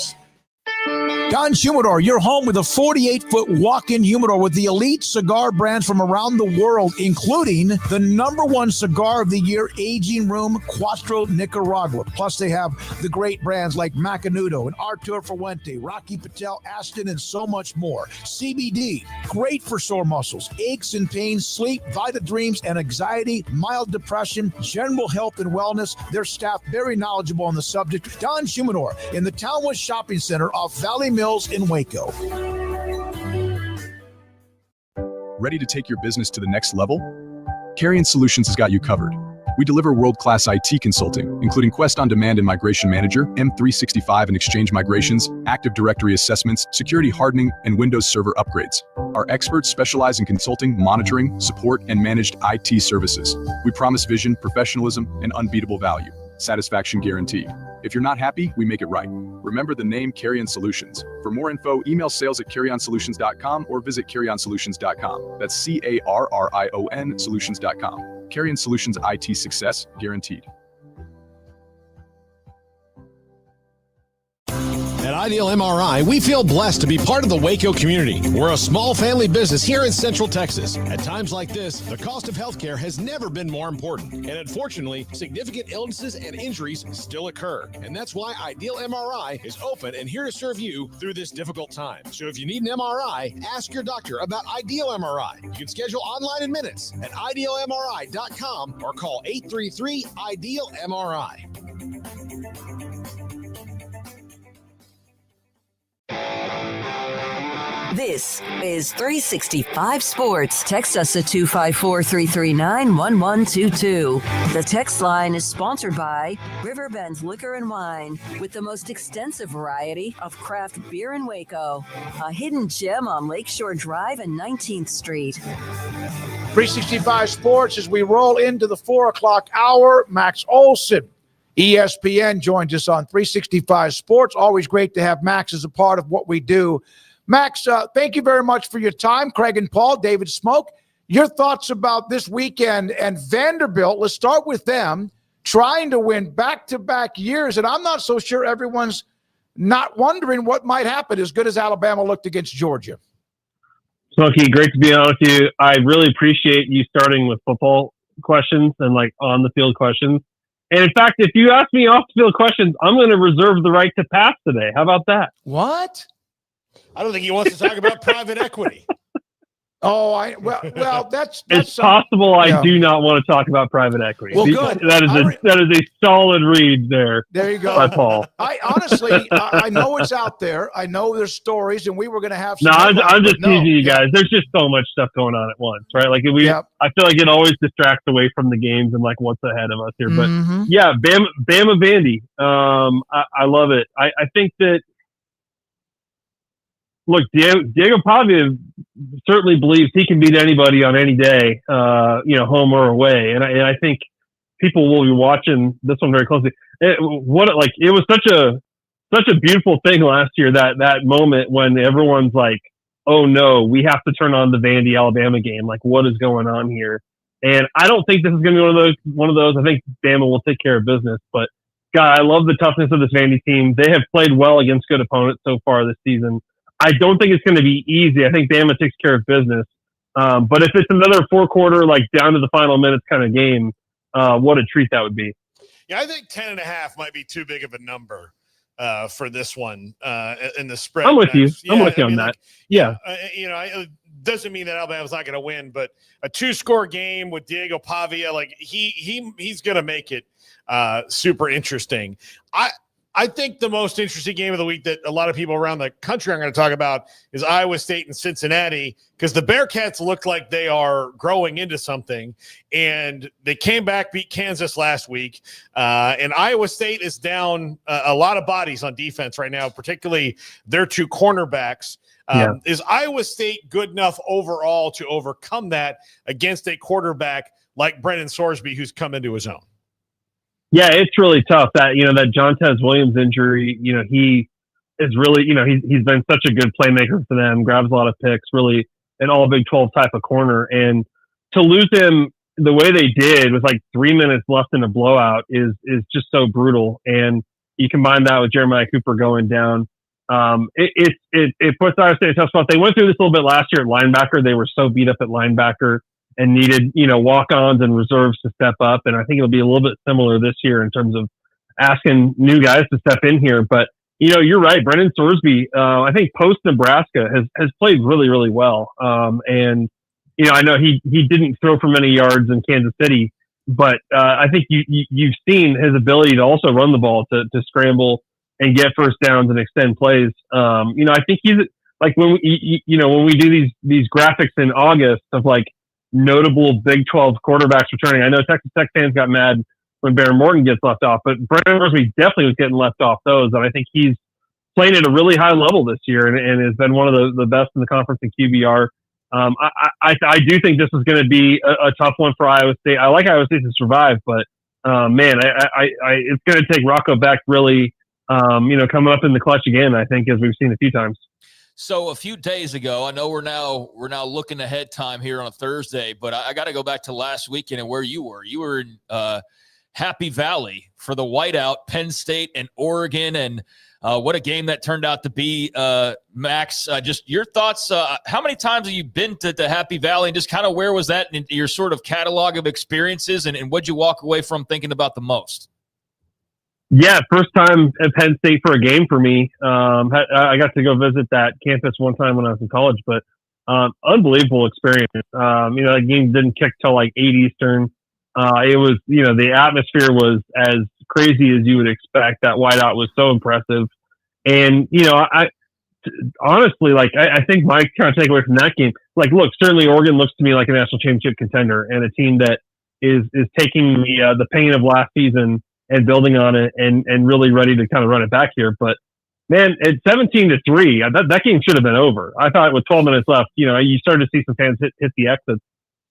Don's Humidor, your home with a 48-foot walk-in humidor with the elite cigar brands from around the world, including the #1 cigar of the year, Aging Room Cuatro Nicaragua. Plus, they have the great brands like Macanudo and Artur Fuente, Rocky Patel, Aston, and so much more. CBD, great for sore muscles, aches and pains, sleep, Vita Dreams, and anxiety, mild depression, general health and wellness. Their staff very knowledgeable on the subject. Don's Humidor in the Townwood Shopping Center off Valley Mills in Waco. Ready to take your business to the next level? Carrion Solutions has got you covered. We deliver world-class IT consulting, including Quest On Demand and Migration Manager, M365 and Exchange migrations, Active Directory assessments, security hardening, and Windows Server upgrades. Our experts specialize in consulting, monitoring, support, and managed IT services. We promise vision, professionalism, and unbeatable value. Satisfaction guaranteed. If you're not happy, we make it right. Remember the name Carrion Solutions. For more info, email sales@carrionsolutions.com or visit carrionsolutions.com. That's CARRION solutions.com. Carrion Solutions, IT success guaranteed. At Ideal MRI, we feel blessed to be part of the Waco community. We're a small family business here in Central Texas. At times like this, the cost of healthcare has never been more important. And unfortunately, significant illnesses and injuries still occur. And that's why Ideal MRI is open and here to serve you through this difficult time. So if you need an MRI, ask your doctor about Ideal MRI. You can schedule online in minutes at idealmri.com or call 833-IDEAL-MRI. This is 365 Sports. Text us at 254-339-1122. The text line is sponsored by Riverbend Liquor and Wine, with the most extensive variety of craft beer in Waco. A hidden gem on Lakeshore Drive and 19th Street. 365 Sports as we roll into the 4 o'clock hour. Max Olson, ESPN, joins us on 365 Sports. Always great to have Max as a part of what we do. Max, thank you very much for your time. Craig and Paul, David Smoak, your thoughts about this weekend and Vanderbilt. Let's start with them trying to win back-to-back years, and I'm not so sure everyone's not wondering what might happen as good as Alabama looked against Georgia. Smokey, great to be on with you. I really appreciate you starting with football questions and like on-the-field questions. And in fact, if you ask me off-the-field questions, I'm going to reserve the right to pass today. How about that? What? I don't think he wants to talk about private equity. Oh, well, that's it's possible. I do not want to talk about private equity. Well, good. That is a solid read there. There you go, by Paul. I honestly, I know it's out there. I know there's stories, and we were going to have. No, I'm just teasing you guys. There's just so much stuff going on at once, right? Like I feel like it always distracts away from the games and like what's ahead of us here. But yeah, Bama Vandy. I love it. I think that. Look, Diego Pavia certainly believes he can beat anybody on any day, home or away, and I think people will be watching this one very closely. It was such a beautiful thing last year, that moment when everyone's like, "Oh no, we have to turn on the Vandy Alabama game. Like, what is going on here?" And I don't think this is going to be one of those. I think Bama will take care of business, but God, I love the toughness of this Vandy team. They have played well against good opponents so far this season. I don't think it's going to be easy. I think Bama takes care of business. But if it's another 4-quarter, like down to the final minutes kind of game, what a treat that would be. Yeah, I think 10.5 might be too big of a number for this one in the spread. I'm with you. I'm with you on that. Yeah. It doesn't mean that Alabama's not going to win, but a 2-score game with Diego Pavia, like he's going to make it super interesting. I think the most interesting game of the week that a lot of people around the country are going to talk about is Iowa State and Cincinnati, because the Bearcats look like they are growing into something, and they came back, beat Kansas last week, and Iowa State is down a lot of bodies on defense right now, particularly their 2 cornerbacks. Is Iowa State good enough overall to overcome that against a quarterback like Brendan Sorsby, who's come into his own? Yeah, it's really tough that, that Jontez Williams injury, he is really, he's been such a good playmaker for them, grabs a lot of picks, really an all Big 12 type of corner. And to lose him the way they did with like 3 minutes left in a blowout is just so brutal. And you combine that with Jeremiah Cooper going down. It puts Iowa State in a tough spot. They went through this a little bit last year at linebacker. They were so beat up at linebacker and needed, walk-ons and reserves to step up. And I think it'll be a little bit similar this year in terms of asking new guys to step in here. But, you're right. Brendan Sorsby, I think post-Nebraska has played really, really well. And, I know he didn't throw for many yards in Kansas City, but I think you've seen his ability to also run the ball, to scramble and get first downs and extend plays. I think he's like when we do these graphics in August of like notable Big 12 quarterbacks returning. I know Texas Tech fans got mad when Baron Morton gets left off, but Brendan Sorsby definitely was getting left off those. And I think he's playing at a really high level this year and has been one of the best in the conference in QBR. I do think this is going to be a tough one for Iowa State. I like Iowa State to survive, but it's going to take Rocco Beck really, coming up in the clutch again, I think, as we've seen a few times. So a few days ago, I know we're now looking ahead time here on a Thursday, but I got to go back to last weekend and where you were. You were in Happy Valley for the whiteout, Penn State and Oregon, and what a game that turned out to be. Max, just your thoughts. How many times have you been to Happy Valley, and just kind of where was that in your sort of catalog of experiences, and what'd you walk away from thinking about the most? Yeah, first time at Penn State for a game for me. I got to go visit that campus one time when I was in college, but unbelievable experience. The game didn't kick till like 8 Eastern. It was, the atmosphere was as crazy as you would expect. That whiteout was so impressive. And, I honestly, I think my kind of takeaway from that game, look, certainly Oregon looks to me like a national championship contender and a team that is taking the pain of last season and building on it and really ready to kind of run it back here. But man, at 17-3, that game should have been over. I thought with 12 minutes left, you started to see some fans hit the exits.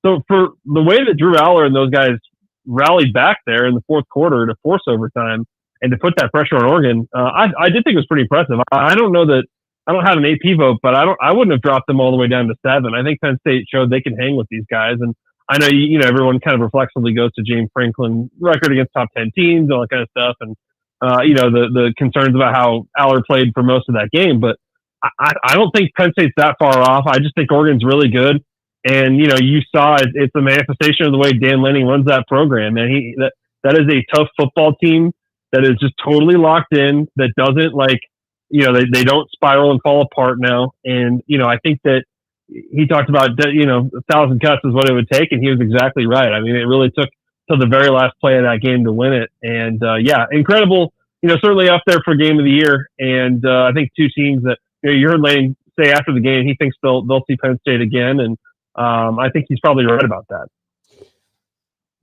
So for the way that Drew Aller and those guys rallied back there in the fourth quarter to force overtime and to put that pressure on Oregon, I did think it was pretty impressive. I don't know that I don't have an AP vote, but I wouldn't have dropped them all the way down to 7. I think Penn State showed they can hang with these guys. And I know, everyone kind of reflexively goes to James Franklin's record against top 10 teams, all that kind of stuff. And, the concerns about how Aller played for most of that game. But I don't think Penn State's that far off. I just think Oregon's really good. And, you saw it's a manifestation of the way Dan Lanning runs that program. And that is a tough football team that is just totally locked in, that doesn't they don't spiral and fall apart now. And, I think that he talked about, 1,000 cuts is what it would take. And he was exactly right. I mean, it really took till the very last play of that game to win it. And, incredible, certainly up there for game of the year. And I think two teams that, you heard Lane say after the game, he thinks they'll see Penn State again. And I think he's probably right about that.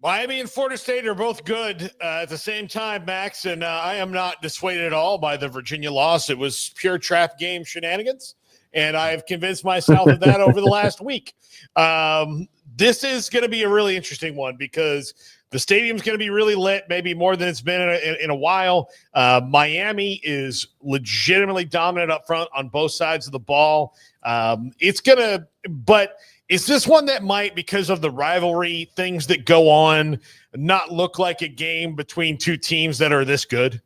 Miami and Florida State are both good at the same time, Max, and I am not dissuaded at all by the Virginia loss. It was pure trap game shenanigans, and I've convinced myself of that over the last week. This is going to be a really interesting one because the stadium's going to be really lit, maybe more than it's been in a while. Miami is legitimately dominant up front on both sides of the ball. But is this one that might, because of the rivalry, things that go on, not look like a game between two teams that are this good?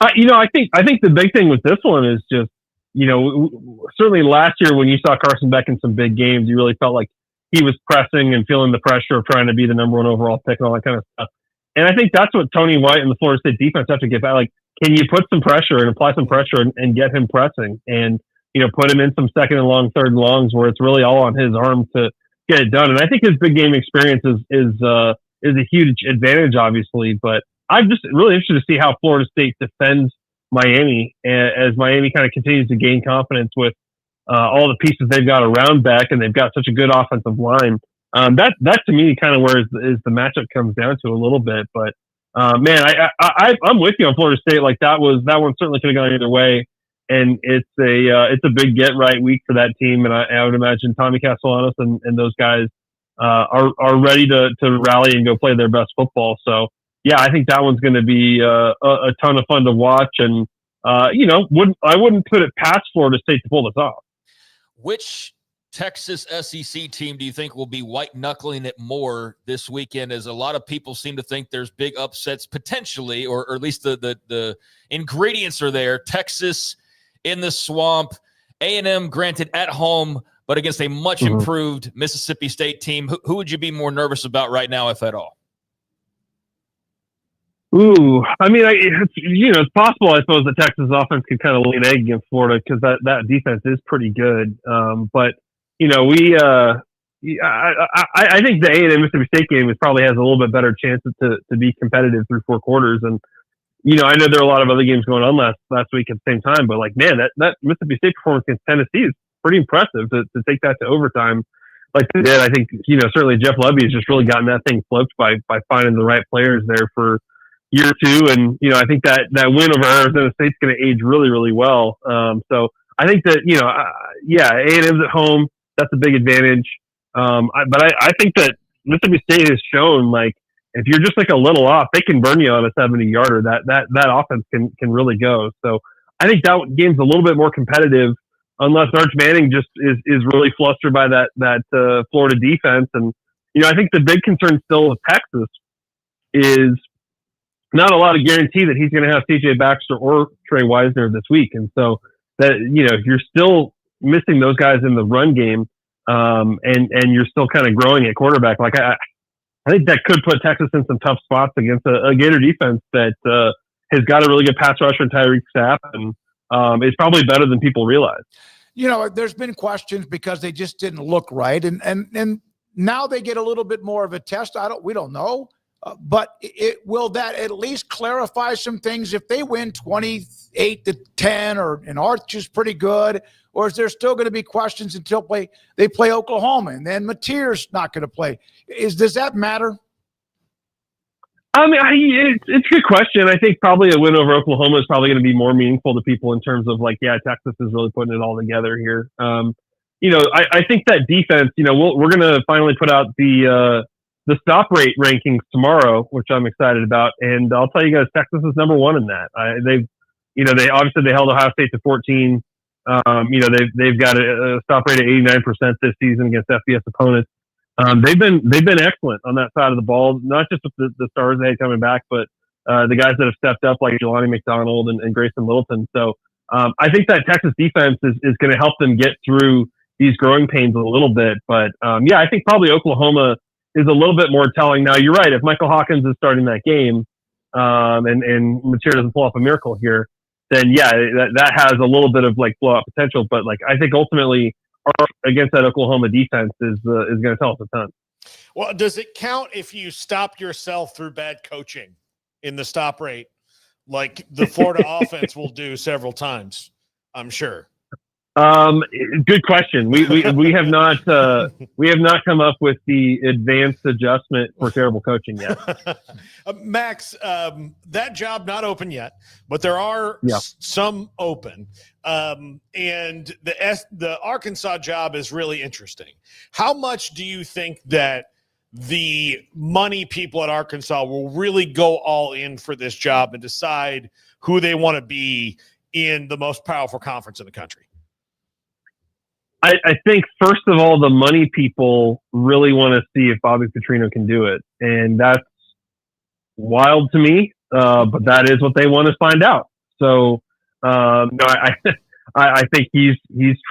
I think the big thing with this one is just certainly last year when you saw Carson Beck in some big games, you really felt like he was pressing and feeling the pressure of trying to be the number one overall pick and all that kind of stuff. And I think that's what Tony White and the Florida State defense have to get back. Like, can you put some pressure and apply some pressure and get him pressing and, put him in some second and long, third and longs where it's really all on his arm to get it done. And I think his big game experience is a huge advantage, obviously. But I'm just really interested to see how Florida State defends Miami as Miami kind of continues to gain confidence with all the pieces they've got around Beck, and they've got such a good offensive line. That to me kind of where is the matchup comes down to a little bit. But man, I'm with you on Florida State. Like that one certainly could have gone either way. And it's a big get right week for that team. And I would imagine Tommy Castellanos and those guys are ready to rally and go play their best football. So yeah, I think that one's going to be a ton of fun to watch. And I wouldn't put it past Florida State to pull this off. Which Texas SEC team do you think will be white knuckling it more this weekend? As a lot of people seem to think there's big upsets potentially, or at least the ingredients are there. Texas in the swamp, A&M granted at home, but against a much improved Mississippi State team. Who would you be more nervous about right now, if at all? Ooh, I mean, it's possible, I suppose, that Texas offense could kind of lay an egg against Florida because that defense is pretty good. But I think the A&M Mississippi State game probably has a little bit better chance to be competitive through four quarters. And I know there are a lot of other games going on last week at the same time, but like, man, that Mississippi State performance against Tennessee is pretty impressive to take that to overtime like they did. I think certainly Jeff Lebby has just really gotten that thing flipped by finding the right players there for year two. And, I think that win over Arizona State's going to age really, really well. So I think that, A&M's at home. That's a big advantage. But I think that Mississippi State has shown, like, if you're just like a little off, they can burn you on a 70-yarder. That offense can really go. So I think that game's a little bit more competitive unless Arch Manning just is really flustered by that Florida defense. And, I think the big concern still with Texas is not a lot of guarantee that he's going to have CJ Baxter or Trey Wisner this week. And so that, if you're still missing those guys in the run game, and you're still kind of growing at quarterback, like I think that could put Texas in some tough spots against a Gator defense that has got a really good pass rusher in Tyreek Sapp and is probably better than people realize. There's been questions because they just didn't look right, and now they get a little bit more of a test. We don't know, but will that at least clarify some things if they win 28-10 and Arch is pretty good, or is there still going to be questions until they play Oklahoma and then Mateer's not going to play? Does that matter? I mean, it's a good question. I think probably a win over Oklahoma is probably going to be more meaningful to people in terms of like, yeah, Texas is really putting it all together here. I think that defense, we're going to finally put out the stop rate rankings tomorrow, which I'm excited about. And I'll tell you guys, Texas is number one in that. They obviously held Ohio State to 14. They've got a stop rate of 89% this season against FBS opponents. They've been excellent on that side of the ball, not just with the stars they had coming back, but the guys that have stepped up like Jelani McDonald and Grayson Littleton. So I think that Texas defense is going to help them get through these growing pains a little bit. But I think probably Oklahoma is a little bit more telling. Now, you're right. If Michael Hawkins is starting that game and Mateer doesn't pull off a miracle here, then that has a little bit of like blowout potential. But like I think ultimately against that Oklahoma defense is going to tell us a ton. Well, does it count if you stopped yourself through bad coaching in the stop rate, like the Florida offense will do several times? I'm sure. Good question. We have not come up with the advanced adjustment for terrible coaching yet. Max, that job not open yet, but there are some open. And the Arkansas job is really interesting. How much do you think that the money people at Arkansas will really go all in for this job and decide who they want to be in the most powerful conference in the country? I think, first of all, the money people really want to see if Bobby Petrino can do it. And that's wild to me, but that is what they want to find out. So, I I think he's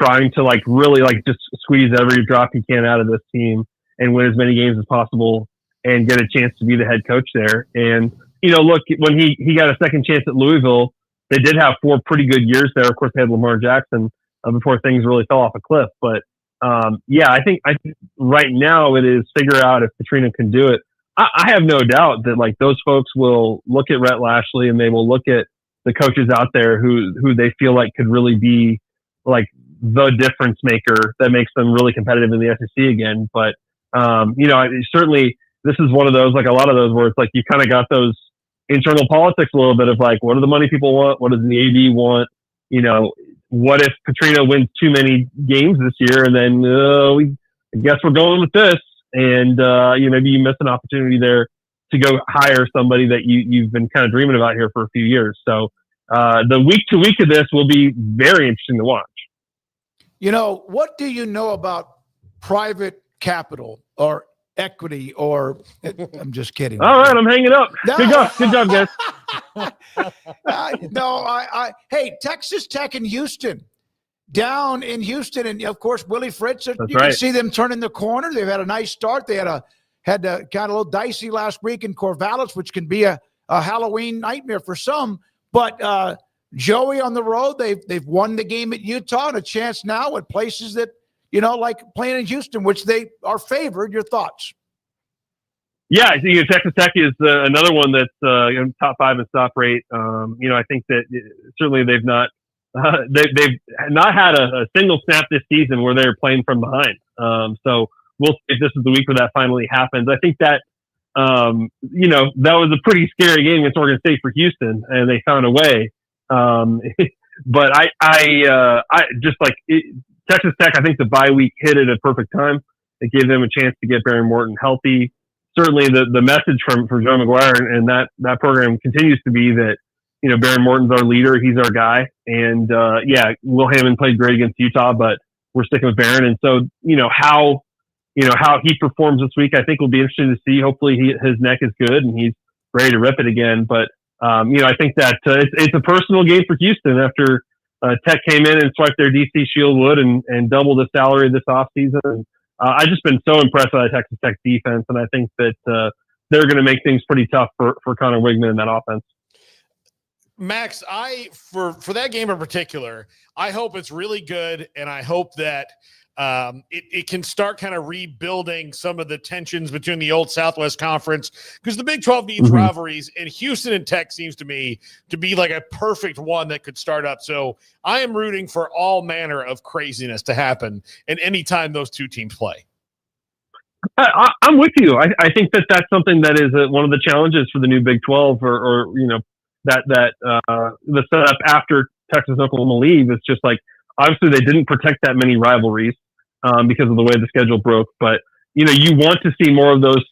trying to like really like just squeeze every drop he can out of this team and win as many games as possible and get a chance to be the head coach there. And, look, when he got a second chance at Louisville, they did have 4 pretty good years there. Of course, they had Lamar Jackson before things really fell off a cliff. But, I think right now it is figure out if Petrino can do it. I have no doubt that like those folks will look at Rhett Lashley and they will look at the coaches out there who they feel like could really be like the difference maker that makes them really competitive in the SEC again. But, certainly this is one of those, like a lot of those where it's like you kind of got those internal politics a little bit of like, what do the money people want? What does the AD want? What if Petrino wins too many games this year and then I guess we're going with this. And, maybe you miss an opportunity there to go hire somebody that you've been kind of dreaming about here for a few years. So the week to week of this will be very interesting to watch. What do you know about private capital or equity or I'm just kidding. All right, I'm hanging up. No. Good job, guys. Hey, Texas Tech and Houston. Down in Houston, and of course Willie Fritz. You can see them turning the corner. They've had a nice start. They had kind of a little dicey last week in Corvallis, which can be a Halloween nightmare for some. But Joey on the road, they've won the game at Utah and a chance now at places that like playing in Houston, which they are favored. Your thoughts? Yeah, I think Texas Tech is another one that's top 5 in stop rate. I think that certainly they've not. They've not had a single snap this season where they're playing from behind. So we'll see if this is the week where that finally happens. I think that, that was a pretty scary game against Oregon State for Houston, and they found a way. But I just like Texas Tech, I think the bye week hit at a perfect time. It gave them a chance to get Barry Morton healthy. Certainly the message from Joe McGuire and that program continues to be that, Barron Morton's our leader. He's our guy. And, Will Hammond played great against Utah, but we're sticking with Barron. And so, how he performs this week, I think will be interesting to see. Hopefully his neck is good and he's ready to rip it again. But, I think that it's a personal game for Houston after Tech came in and swiped their DC Shieldwood and doubled the salary this offseason. I've just been so impressed by the Texas Tech defense. And I think that they're going to make things pretty tough for Connor Wigman in that offense. Max, for that game in particular, I hope it's really good, and I hope that it can start kind of rebuilding some of the tensions between the old Southwest Conference, because the Big 12 needs rivalries, and Houston and Tech seems to me to be like a perfect one that could start up. So I am rooting for all manner of craziness to happen, and anytime those two teams play. I'm with you. I think that's something that is one of the challenges for the new Big 12, or that the setup after Texas and Oklahoma leave is just like, obviously they didn't protect that many rivalries because of the way the schedule broke, but you want to see more of those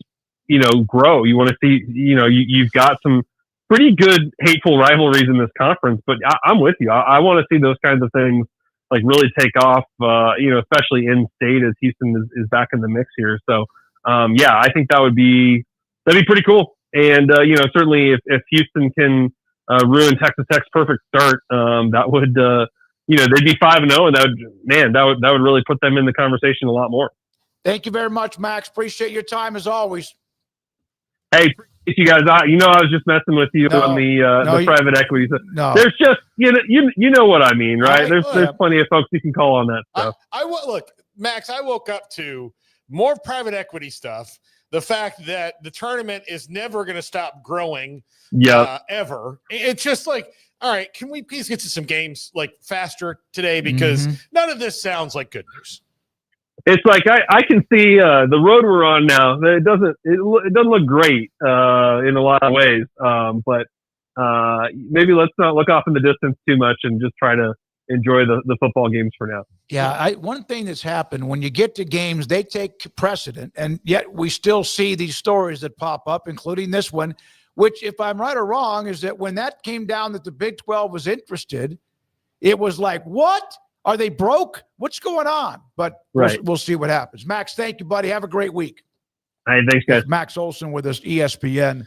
grow. You want to see you've got some pretty good hateful rivalries in this conference, but I'm with you. I want to see those kinds of things like really take off, especially in state as Houston is back in the mix here. So I think that'd be pretty cool. And certainly if Houston can ruin Texas Tech's perfect start, that would they'd be 5-0, and that would really put them in the conversation a lot more. Thank you very much, Max. Appreciate your time as always. Hey, you guys. I was just messing with you on the private equities. No, there's just you know what I mean, right? There's plenty of folks you can call on that stuff. Look, Max. I woke up to more private equity stuff. The fact that the tournament is never going to stop growing, ever. It's just like, all right, can we please get to some games like faster today? Because none of this sounds like good news. It's like I can see the road we're on now. It doesn't look great in a lot of ways, but maybe let's not look off in the distance too much and just try to enjoy the football games for now. Yeah, one thing that's happened when you get to games, they take precedent, and yet we still see these stories that pop up, including this one, which, if I'm right or wrong, is that when that came down that the Big 12 was interested, it was like, what? Are they broke? What's going on? But we'll see what happens. Max, thank you, buddy. Have a great week. All right, thanks, guys. Max Olson with us, ESPN.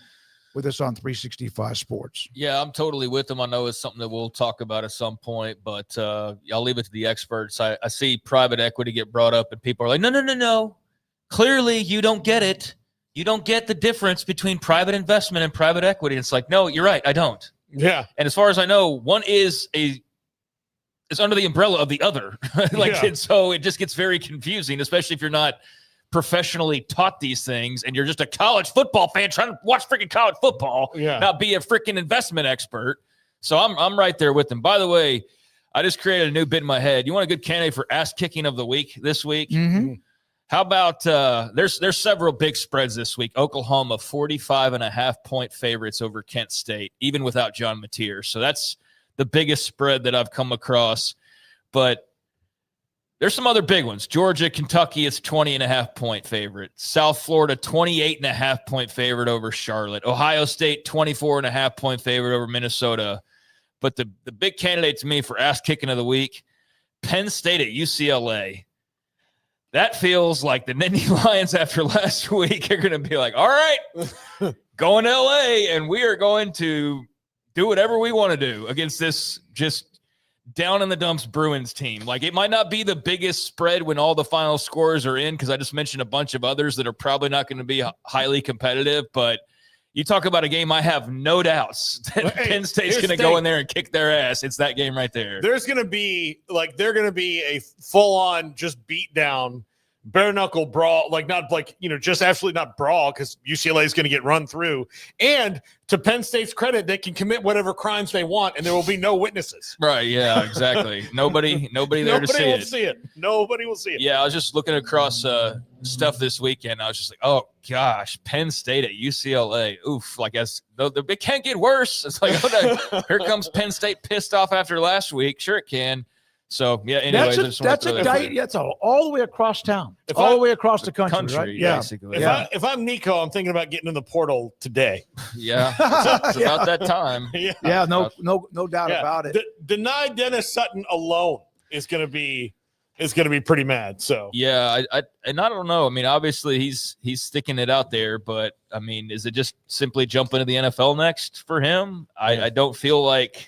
with us on 365 Sports. Yeah, I'm totally with them. I know it's something that we'll talk about at some point, but I'll leave it to the experts. I see private equity get brought up, and people are like, no. Clearly, you don't get it. You don't get the difference between private investment and private equity. It's like, no, you're right. I don't. Yeah. And as far as I know, one is under the umbrella of the other. And so it just gets very confusing, especially if you're not professionally taught these things and you're just a college football fan trying to watch freaking college football, not be a freaking investment expert. So I'm right there with them. By the way, I just created a new bit in my head. You want a good candidate for ass kicking of the week this week? Mm-hmm. How about there's several big spreads this week. Oklahoma 45.5-point favorites over Kent State, even without John Mateer. So that's the biggest spread that I've come across. But there's some other big ones. Georgia, Kentucky is 20.5-point favorite. South Florida 28.5-point favorite over Charlotte. Ohio State 24.5-point favorite over Minnesota. But the big candidate to me for ass kicking of the week, Penn State at UCLA. That feels like the Nittany Lions after last week are going to be like, all right, going to LA, and we are going to do whatever we want to do against this just down in the dumps Bruins team. Like, it might not be the biggest spread when all the final scores are in, because I just mentioned a bunch of others that are probably not going to be highly competitive, but you talk about a game I have no doubts that Penn State's going to go in there and kick their ass. It's that game right there. There's going to be a full-on just beat down, bare knuckle brawl, just absolutely not brawl, because UCLA is going to get run through. And to Penn State's credit, they can commit whatever crimes they want, and there will be no witnesses. Right? Yeah, exactly. Nobody there to see it. Nobody will see it. Yeah, I was just looking across stuff this weekend. I was just like, oh gosh, Penn State at UCLA. Oof! It can't get worse. It's like, here comes Penn State pissed off after last week. Sure, it can. So, yeah, anyways. That's all the way across town. All the way across the country, right? Yeah. Basically. If I'm Nico, I'm thinking about getting in the portal today. Yeah. It's about that time. Yeah, no doubt about it. Deny Dennis Sutton alone is going to be pretty mad. So, yeah, I don't know. I mean, obviously he's sticking it out there, but I mean, is it just simply jump into the NFL next for him? I don't feel like,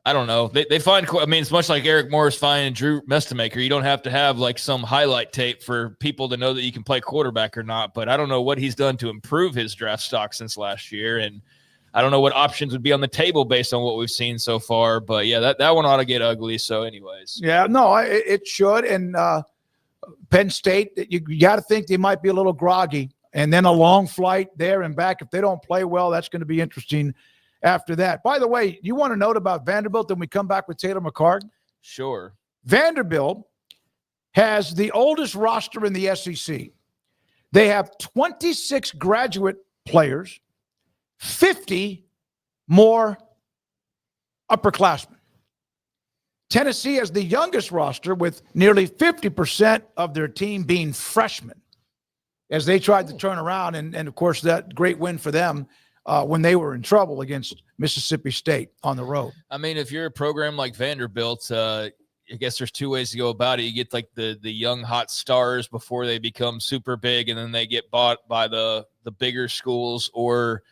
I don't know. They find, I mean, it's much like Eric Morris finding Drew Mestamaker. You don't have to have like some highlight tape for people to know that you can play quarterback or not, but I don't know what he's done to improve his draft stock since last year. And I don't know what options would be on the table based on what we've seen so far, but yeah, that one ought to get ugly. So anyways. Yeah, no, it should. And Penn State, you got to think they might be a little groggy, and then a long flight there and back. If they don't play well, that's going to be interesting after that. By the way, you want to note about Vanderbilt, then we come back with Taylor McCart? Sure. Vanderbilt has the oldest roster in the SEC. They have 26 graduate players, 50 more upperclassmen. Tennessee has the youngest roster with nearly 50% of their team being freshmen as they tried to turn around. And of course, that great win for them when they were in trouble against Mississippi State on the road. I mean, if you're a program like Vanderbilt, I guess there's two ways to go about it. You get like the young hot stars before they become super big, and then they get bought by the bigger schools, or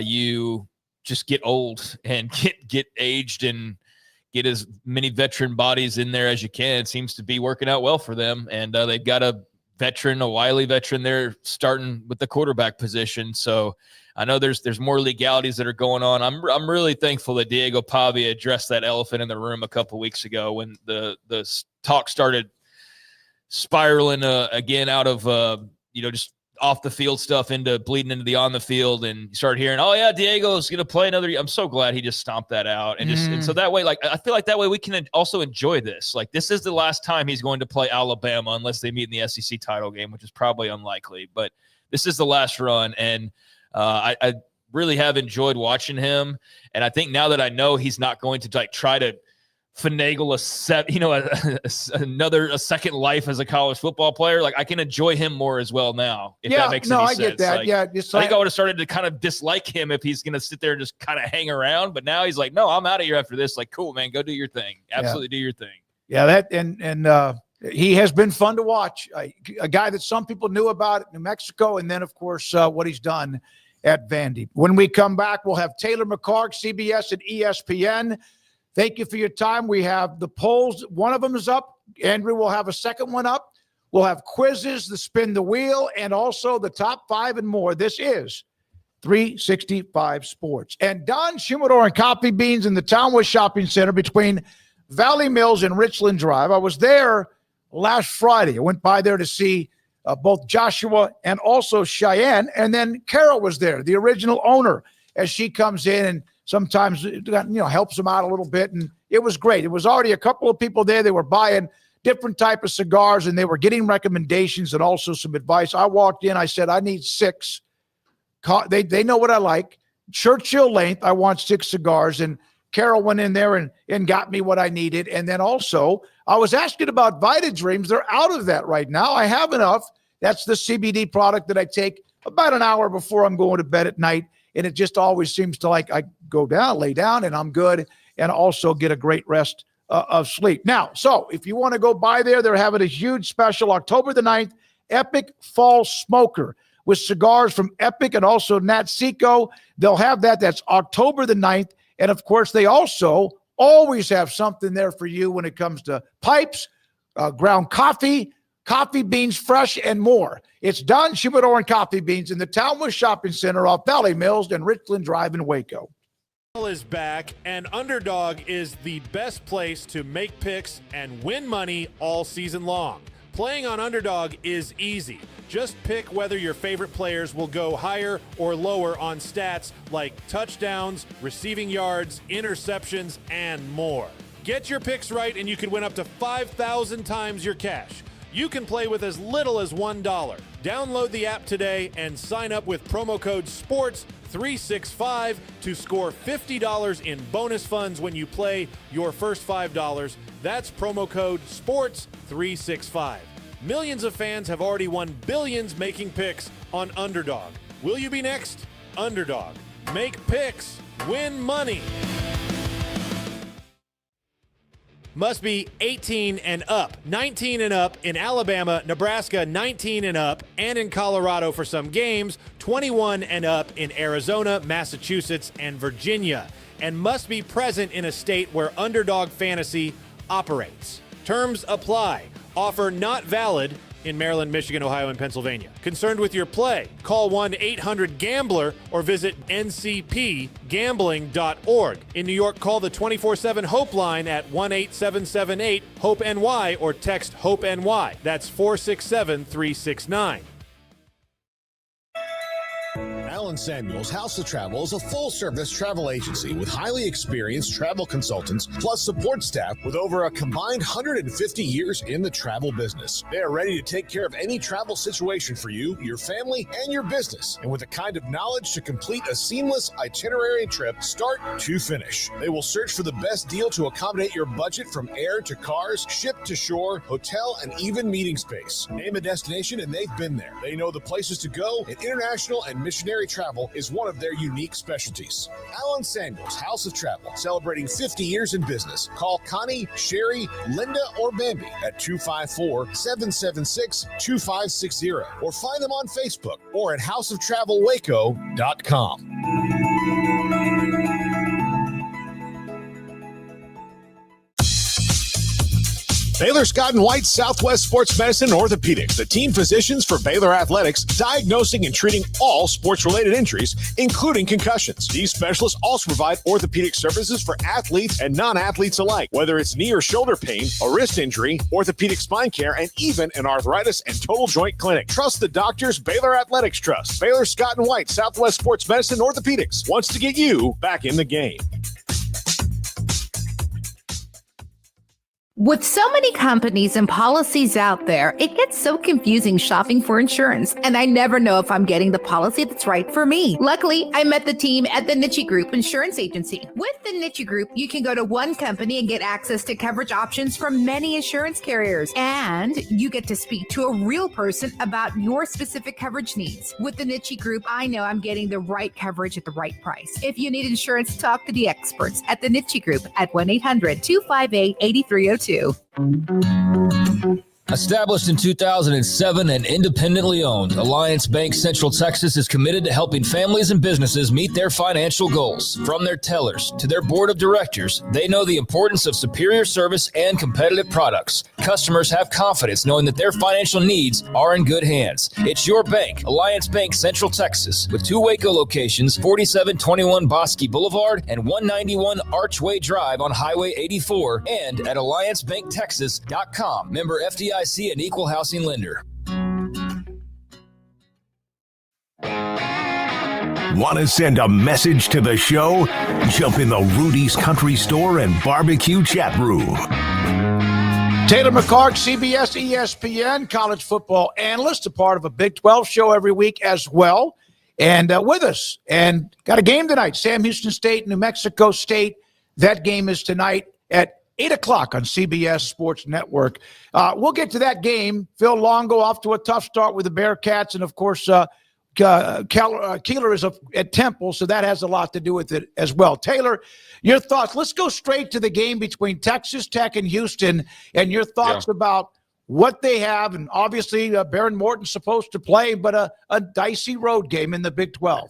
you just get old and get aged and get as many veteran bodies in there as you can. It seems to be working out well for them, and they've got a wily veteran there starting with the quarterback position. So I know there's more legalities that are going on. I'm really thankful that Diego Pavia addressed that elephant in the room a couple of weeks ago when the talk started spiraling again out of just off the field stuff into bleeding into the on the field, and you start hearing, oh yeah, Diego's gonna play another year. I'm so glad he just stomped that out, and so that way, like, I feel like that way we can also enjoy this. Like, this is the last time he's going to play Alabama unless they meet in the SEC title game, which is probably unlikely, but this is the last run, and I really have enjoyed watching him. And I think now that I know he's not going to like try to finagle a second life as a college football player, like, I can enjoy him more as well now. If that makes any sense. I get that. Like, yeah, I think I would have started to kind of dislike him if he's going to sit there and just kind of hang around. But now he's like, no, I'm out of here after this. Like, cool, man, go do your thing. Absolutely, do your thing. Yeah, that and he has been fun to watch. A guy that some people knew about at New Mexico, and then of course what he's done at Vandy. When we come back, we'll have Taylor McCark, CBS and ESPN. Thank you for your time. We have the polls. One of them is up. Andrew will have a second one up. We'll have quizzes, the spin the wheel, and also the top 5 and more. This is 365 Sports. And Don Shumador and Coffee Beans in the Townwood Shopping Center between Valley Mills and Richland Drive. I was there last Friday. I went by there to see both Joshua and also Cheyenne. And then Carol was there, the original owner, as she comes in and sometimes, helps them out a little bit. And it was great. It was already a couple of people there. They were buying different type of cigars and they were getting recommendations and also some advice. I walked in, I said, I need 6. They know what I like. Churchill length, I want 6 cigars. And Carol went in there and got me what I needed. And then also, I was asking about Vita Dreams. They're out of that right now. I have enough. That's the CBD product that I take about an hour before I'm going to bed at night. And it just always seems to I go down, lay down, and I'm good. And also get a great rest of sleep. Now, so if you want to go by there, they're having a huge special October the 9th, Epic Fall Smoker with cigars from Epic and also Nat Seco. They'll have that. That's October the 9th. And, of course, they also always have something there for you when it comes to pipes, ground coffee, coffee beans fresh, and more. It's Don Shumador and Coffee Beans in the Townwood Shopping Center off Valley Mills and Richland Drive in Waco. Is back, and Underdog is the best place to make picks and win money all season long. Playing on Underdog is easy. Just pick whether your favorite players will go higher or lower on stats like touchdowns, receiving yards, interceptions, and more. Get your picks right and you can win up to 5,000 times your cash. You can play with as little as $1. Download the app today and sign up with promo code SPORTS365 to score $50 in bonus funds when you play your first $5. That's promo code SPORTS365. Millions of fans have already won billions making picks on Underdog. Will you be next? Underdog. Make picks. Win money. Must be 18 and up, 19 and up in Alabama, Nebraska, 19 and up, and in Colorado for some games, 21 and up in Arizona, Massachusetts, and Virginia, and must be present in a state where Underdog Fantasy operates. Terms apply. Offer not valid in Maryland, Michigan, Ohio, and Pennsylvania. Concerned with your play? Call 1-800-GAMBLER or visit ncpgambling.org. In New York, call the 24/7 Hope line at 1-877-8-HOPE-NY or text HOPE-NY. That's 467-369. Allen Samuels House of Travel is a full-service travel agency with highly experienced travel consultants plus support staff with over a combined 150 years in the travel business. They are ready to take care of any travel situation for you, your family, and your business, and with the kind of knowledge to complete a seamless itinerary trip start to finish. They will search for the best deal to accommodate your budget from air to cars, ship to shore, hotel, and even meeting space. Name a destination and they've been there. They know the places to go, and international and missionary travel is one of their unique specialties. Allen Samuels House of Travel, celebrating 50 years in business. Call Connie, Sherry, Linda, or Bambi at 254-776-2560 or find them on Facebook or at houseoftravelwaco.com. Baylor Scott & White Southwest Sports Medicine and Orthopedics, the team physicians for Baylor Athletics, diagnosing and treating all sports-related injuries, including concussions. These specialists also provide orthopedic services for athletes and non-athletes alike, whether it's knee or shoulder pain, a wrist injury, orthopedic spine care, and even an arthritis and total joint clinic. Trust the doctors Baylor Athletics trust. Baylor Scott & White Southwest Sports Medicine and Orthopedics wants to get you back in the game. With so many companies and policies out there, it gets so confusing shopping for insurance, and I never know if I'm getting the policy that's right for me. Luckily, I met the team at the Niche Group Insurance Agency. With the Niche Group, you can go to one company and get access to coverage options from many insurance carriers, and you get to speak to a real person about your specific coverage needs. With the Niche Group, I know I'm getting the right coverage at the right price. If you need insurance, talk to the experts at the Niche Group at 1-800-258-8302. Established in 2007 and independently owned, Alliance Bank Central Texas is committed to helping families and businesses meet their financial goals. From their tellers to their board of directors, they know the importance of superior service and competitive products. Customers have confidence knowing that their financial needs are in good hands. It's your bank, Alliance Bank Central Texas, with 2 Waco locations, 4721 Bosque Boulevard and 191 Archway Drive on Highway 84, and at alliancebanktexas.com. Member FDIC and equal housing lender. Want to send a message to the show? Jump in the Rudy's Country Store and Barbecue chat room. Taylor McCark, CBS, ESPN, college football analyst, a part of a Big 12 show every week as well. And with us, and got a game tonight, Sam Houston State, New Mexico State. That game is tonight at 8 o'clock on CBS Sports Network. We'll get to that game. Phil Longo off to a tough start with the Bearcats. And, of course, Keeler is at Temple, so that has a lot to do with it as well. Taylor, your thoughts. Let's go straight to the game between Texas Tech and Houston and your thoughts about what they have. And, obviously, Baron Morton's supposed to play, but a dicey road game in the Big 12.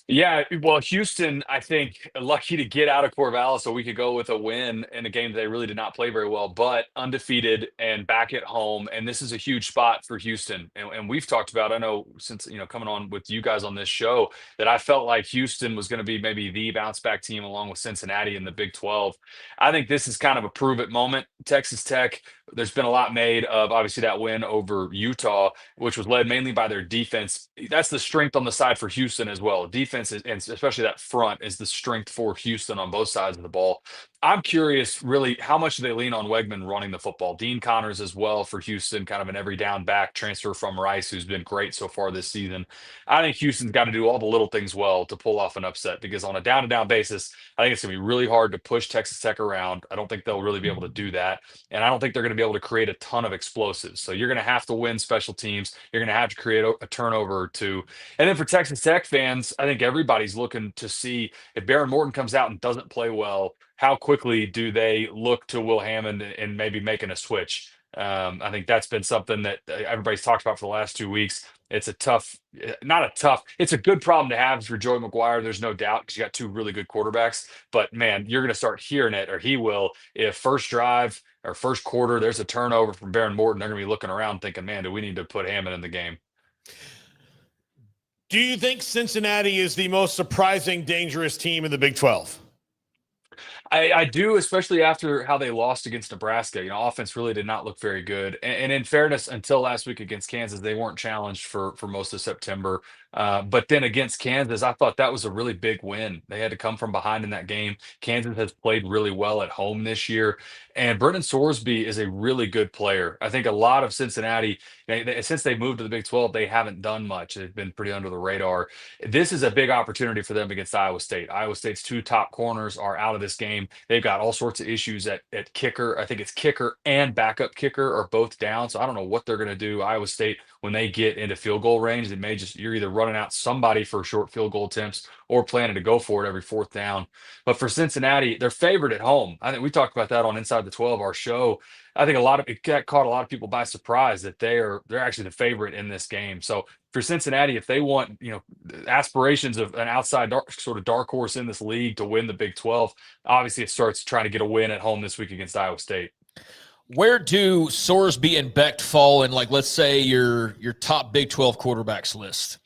Yeah, well, Houston, I think, lucky to get out of Corvallis so we could go with a win in a game that they really did not play very well, but undefeated and back at home. And this is a huge spot for Houston. And we've talked about, I know since, coming on with you guys on this show, that I felt like Houston was going to be maybe the bounce back team along with Cincinnati in the Big 12. I think this is kind of a prove it moment. Texas Tech, there's been a lot made of obviously that win over Utah, which was led mainly by their defense. That's the strength on the side for Houston as well. Defense is, and especially that front, is the strength for Houston on both sides of the ball. I'm curious, really, how much do they lean on Wegman running the football? Dean Connors as well for Houston, kind of an every down back transfer from Rice, who's been great so far this season. I think Houston's got to do all the little things well to pull off an upset, because on a down-to-down basis, I think it's going to be really hard to push Texas Tech around. I don't think they'll really be able to do that, and I don't think they're going to be able to create a ton of explosives. So you're going to have to win special teams. You're going to have to create a turnover or two. And then for Texas Tech fans, I think everybody's looking to see if Baron Morton comes out and doesn't play well, how quickly do they look to Will Hammond and maybe making a switch? I think that's been something that everybody's talked about for the last 2 weeks. It's it's a good problem to have for Joey McGuire. There's no doubt, because you got 2 really good quarterbacks. But man, you're going to start hearing it, or he will, if first drive or first quarter there's a turnover from Baron Morton. They're going to be looking around thinking, man, do we need to put Hammond in the game? Do you think Cincinnati is the most surprising, dangerous team in the Big 12? I do, especially after how they lost against Nebraska. Offense really did not look very good. And in fairness, until last week against Kansas, they weren't challenged for most of September. But then against Kansas, I thought that was a really big win. They had to come from behind in that game. Kansas has played really well at home this year. And Brennan Sorsby is a really good player. I think a lot of Cincinnati, since they moved to the Big 12, they haven't done much. They've been pretty under the radar. This is a big opportunity for them against Iowa State. Iowa State's 2 top corners are out of this game. They've got all sorts of issues at kicker. I think it's kicker and backup kicker are both down. So I don't know what they're going to do. Iowa State, when they get into field goal range, you're either running out somebody for short field goal attempts or planning to go for it every 4th down. But for Cincinnati, they're favored at home. I think we talked about that on Inside the 12, our show. I think it caught a lot of people by surprise that they're actually the favorite in this game. So for Cincinnati, if they want, aspirations of an outside dark horse in this league to win the Big 12, obviously it starts trying to get a win at home this week against Iowa State. Where do Sorsby and Becht fall in, let's say, your top Big 12 quarterbacks list?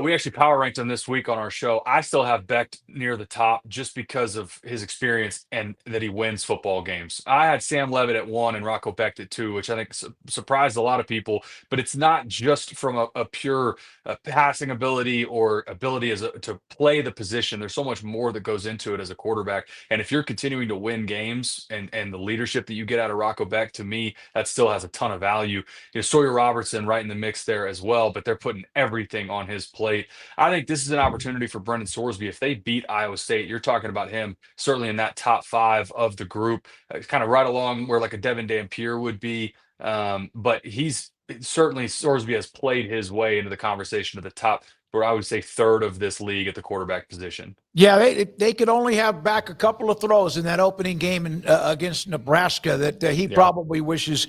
We actually power ranked him this week on our show. I still have Becht near the top just because of his experience and that he wins football games. I had Sam Levitt at 1 and Rocco Becht at 2, which I think surprised a lot of people. But it's not just from a pure passing ability or ability to play the position. There's so much more that goes into it as a quarterback. And if you're continuing to win games and the leadership that you get out of Rocco Becht, to me, that still has a ton of value. Sawyer Robertson right in the mix there as well, but they're putting everything on his plate. I think this is an opportunity for Brennan Sorsby. If they beat Iowa State, you're talking about him certainly in that top 5 of the group, kind of right along where like a Devin Dampier would be. But he's certainly, Sorsby has played his way into the conversation of the top, where I would say 3rd of this league at the quarterback position. Yeah, they could only have back a couple of throws in that opening game against Nebraska that he probably wishes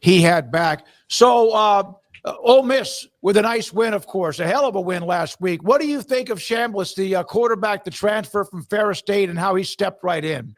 he had back. So Ole Miss with a nice win, of course, a hell of a win last week. What do you think of Chambliss, the quarterback, the transfer from Ferris State, and how he stepped right in?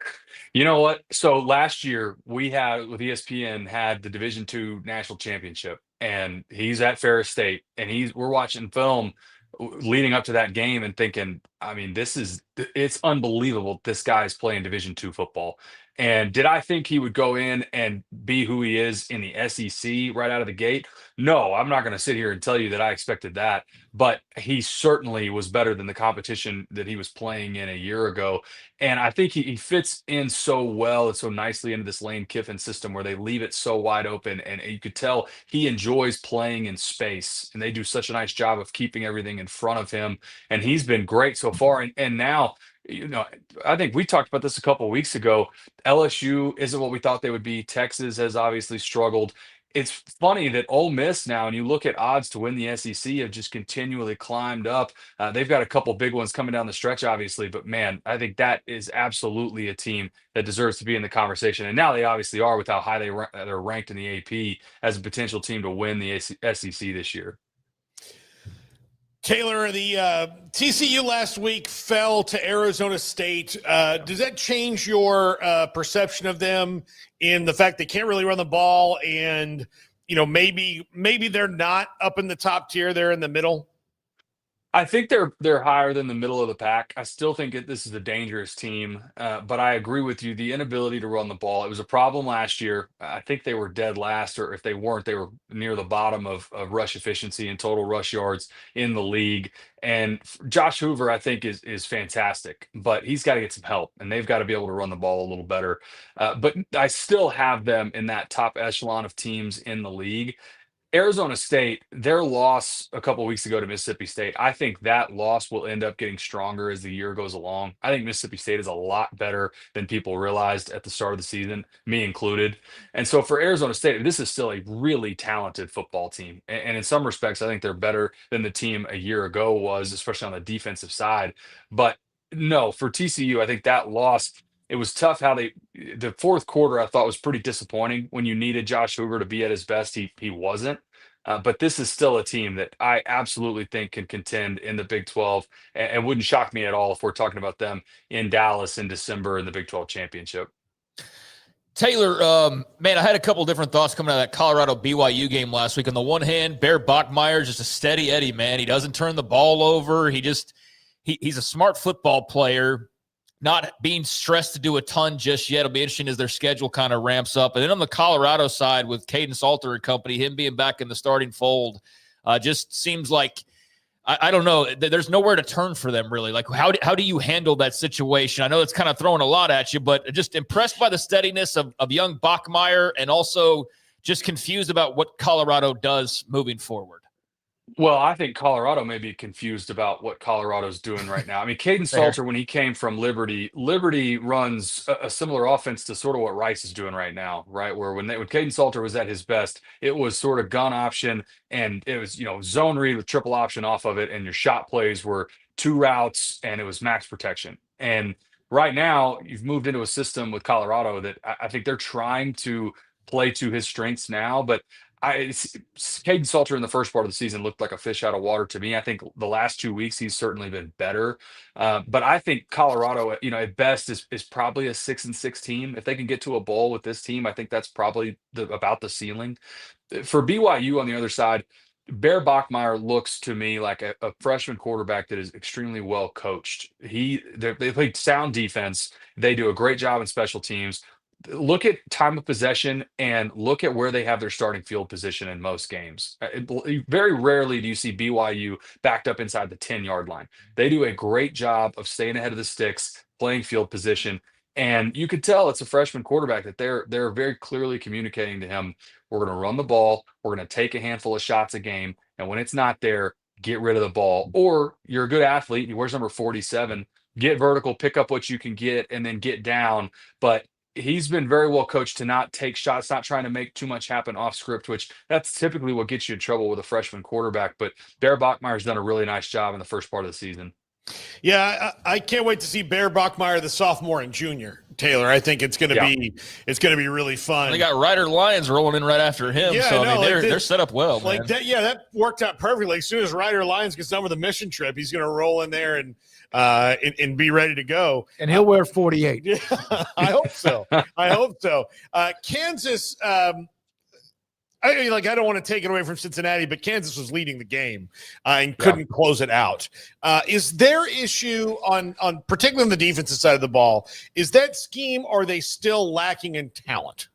You know what? So last year we had with ESPN had the Division II national championship, and he's at Ferris State, and we're watching film leading up to that game and thinking, I mean, it's unbelievable. This guy's playing Division II football. And did I think he would go in and be who he is in the SEC right out of the gate? No, I'm not going to sit here and tell you that I expected that, but he certainly was better than the competition that he was playing in a year ago. And I think he fits in so well and so nicely into this Lane Kiffin system where they leave it so wide open. And you could tell he enjoys playing in space. And they do such a nice job of keeping everything in front of him. And he's been great so far. And now, I think we talked about this a couple of weeks ago. LSU isn't what we thought they would be. Texas has obviously struggled. It's funny that Ole Miss now, and you look at odds to win the SEC, have just continually climbed up. They've got a couple big ones coming down the stretch, obviously, but man, I think that is absolutely a team that deserves to be in the conversation. And now they obviously are with how high they're ranked in the AP as a potential team to win the SEC this year. Taylor, the TCU last week fell to Arizona State. Does that change your perception of them in the fact they can't really run the ball, and maybe they're not up in the top tier, they're in the middle? I think they're higher than the middle of the pack. I still think this is a dangerous team, but I agree with you. The inability to run the ball, it was a problem last year. I think they were dead last, or if they weren't, they were near the bottom of rush efficiency and total rush yards in the league. And Josh Hoover, I think, is fantastic, but he's got to get some help, and they've got to be able to run the ball a little better. But I still have them in that top echelon of teams in the league. Arizona State, their loss a couple weeks ago to Mississippi State, I think that loss will end up getting stronger as the year goes along. I think Mississippi State is a lot better than people realized at the start of the season, me included. And so for Arizona State, this is still a really talented football team. And in some respects, I think they're better than the team a year ago was, especially on the defensive side. But no, for TCU, I think that loss, it was tough how the fourth quarter I thought was pretty disappointing when you needed Josh Hoover to be at his best. He wasn't. But this is still a team that I absolutely think can contend in the Big 12, and wouldn't shock me at all if we're talking about them in Dallas in December in the Big 12 championship. Taylor, man, I had a couple different thoughts coming out of that Colorado BYU game last week. On the one hand, Bear Bachmeier is just a steady Eddie, man. He doesn't turn the ball over. He's a smart football player, not being stressed to do a ton just yet. It'll be interesting as their schedule kind of ramps up. And then on the Colorado side with Caden Salter and company, him being back in the starting fold, just seems like, I don't know, there's nowhere to turn for them really. Like how do you handle that situation? I know it's kind of throwing a lot at you, but just impressed by the steadiness of young Bachmeier, and also just confused about what Colorado does moving forward. Well, I think Colorado may be confused about what Colorado's doing right now. I mean, Caden Salter, when he came from Liberty runs a similar offense to sort of what Rice is doing right now, right? Where when Caden Salter was at his best, it was sort of gun option, and it was, zone read with triple option off of it, and your shot plays were two routes, and it was max protection. And right now, you've moved into a system with Colorado that I think they're trying to play to his strengths now, but Caden Salter in the first part of the season looked like a fish out of water to me. I think the last 2 weeks he's certainly been better, but I think Colorado, at best is probably a 6-6 team. If they can get to a bowl with this team, I think that's probably about the ceiling. For BYU on the other side, Bear Bachmeier looks to me like a freshman quarterback that is extremely well coached. They play sound defense. They do a great job in special teams. Look at time of possession and look at where they have their starting field position in most games. Very rarely do you see BYU backed up inside the 10-yard line. They do a great job of staying ahead of the sticks, playing field position, and you could tell it's a freshman quarterback that they're very clearly communicating to him, we're going to run the ball, we're going to take a handful of shots a game, and when it's not there, get rid of the ball. Or you're a good athlete, and he wears number 47, get vertical, pick up what you can get, and then get down. But he's been very well coached to not take shots, not trying to make too much happen off script, which that's typically what gets you in trouble with a freshman quarterback. But Bear Bachmeier's done a really nice job in the first part of the season. Yeah, I can't wait to see Bear Bachmeier, the sophomore and junior, Taylor. I think it's going to be really fun. They got Ryder Lyons rolling in right after him, so I mean they're set up well. Like man. that, yeah, that worked out perfectly. As soon as Ryder Lyons gets done with the mission trip, he's going to roll in there and be ready to go. And he'll wear 48. Yeah, I hope so. I hope so. Kansas. I don't want to take it away from Cincinnati, but Kansas was leading the game and couldn't close it out. Is their issue on particularly on the defensive side of the ball? Is that scheme? Or are they still lacking in talent?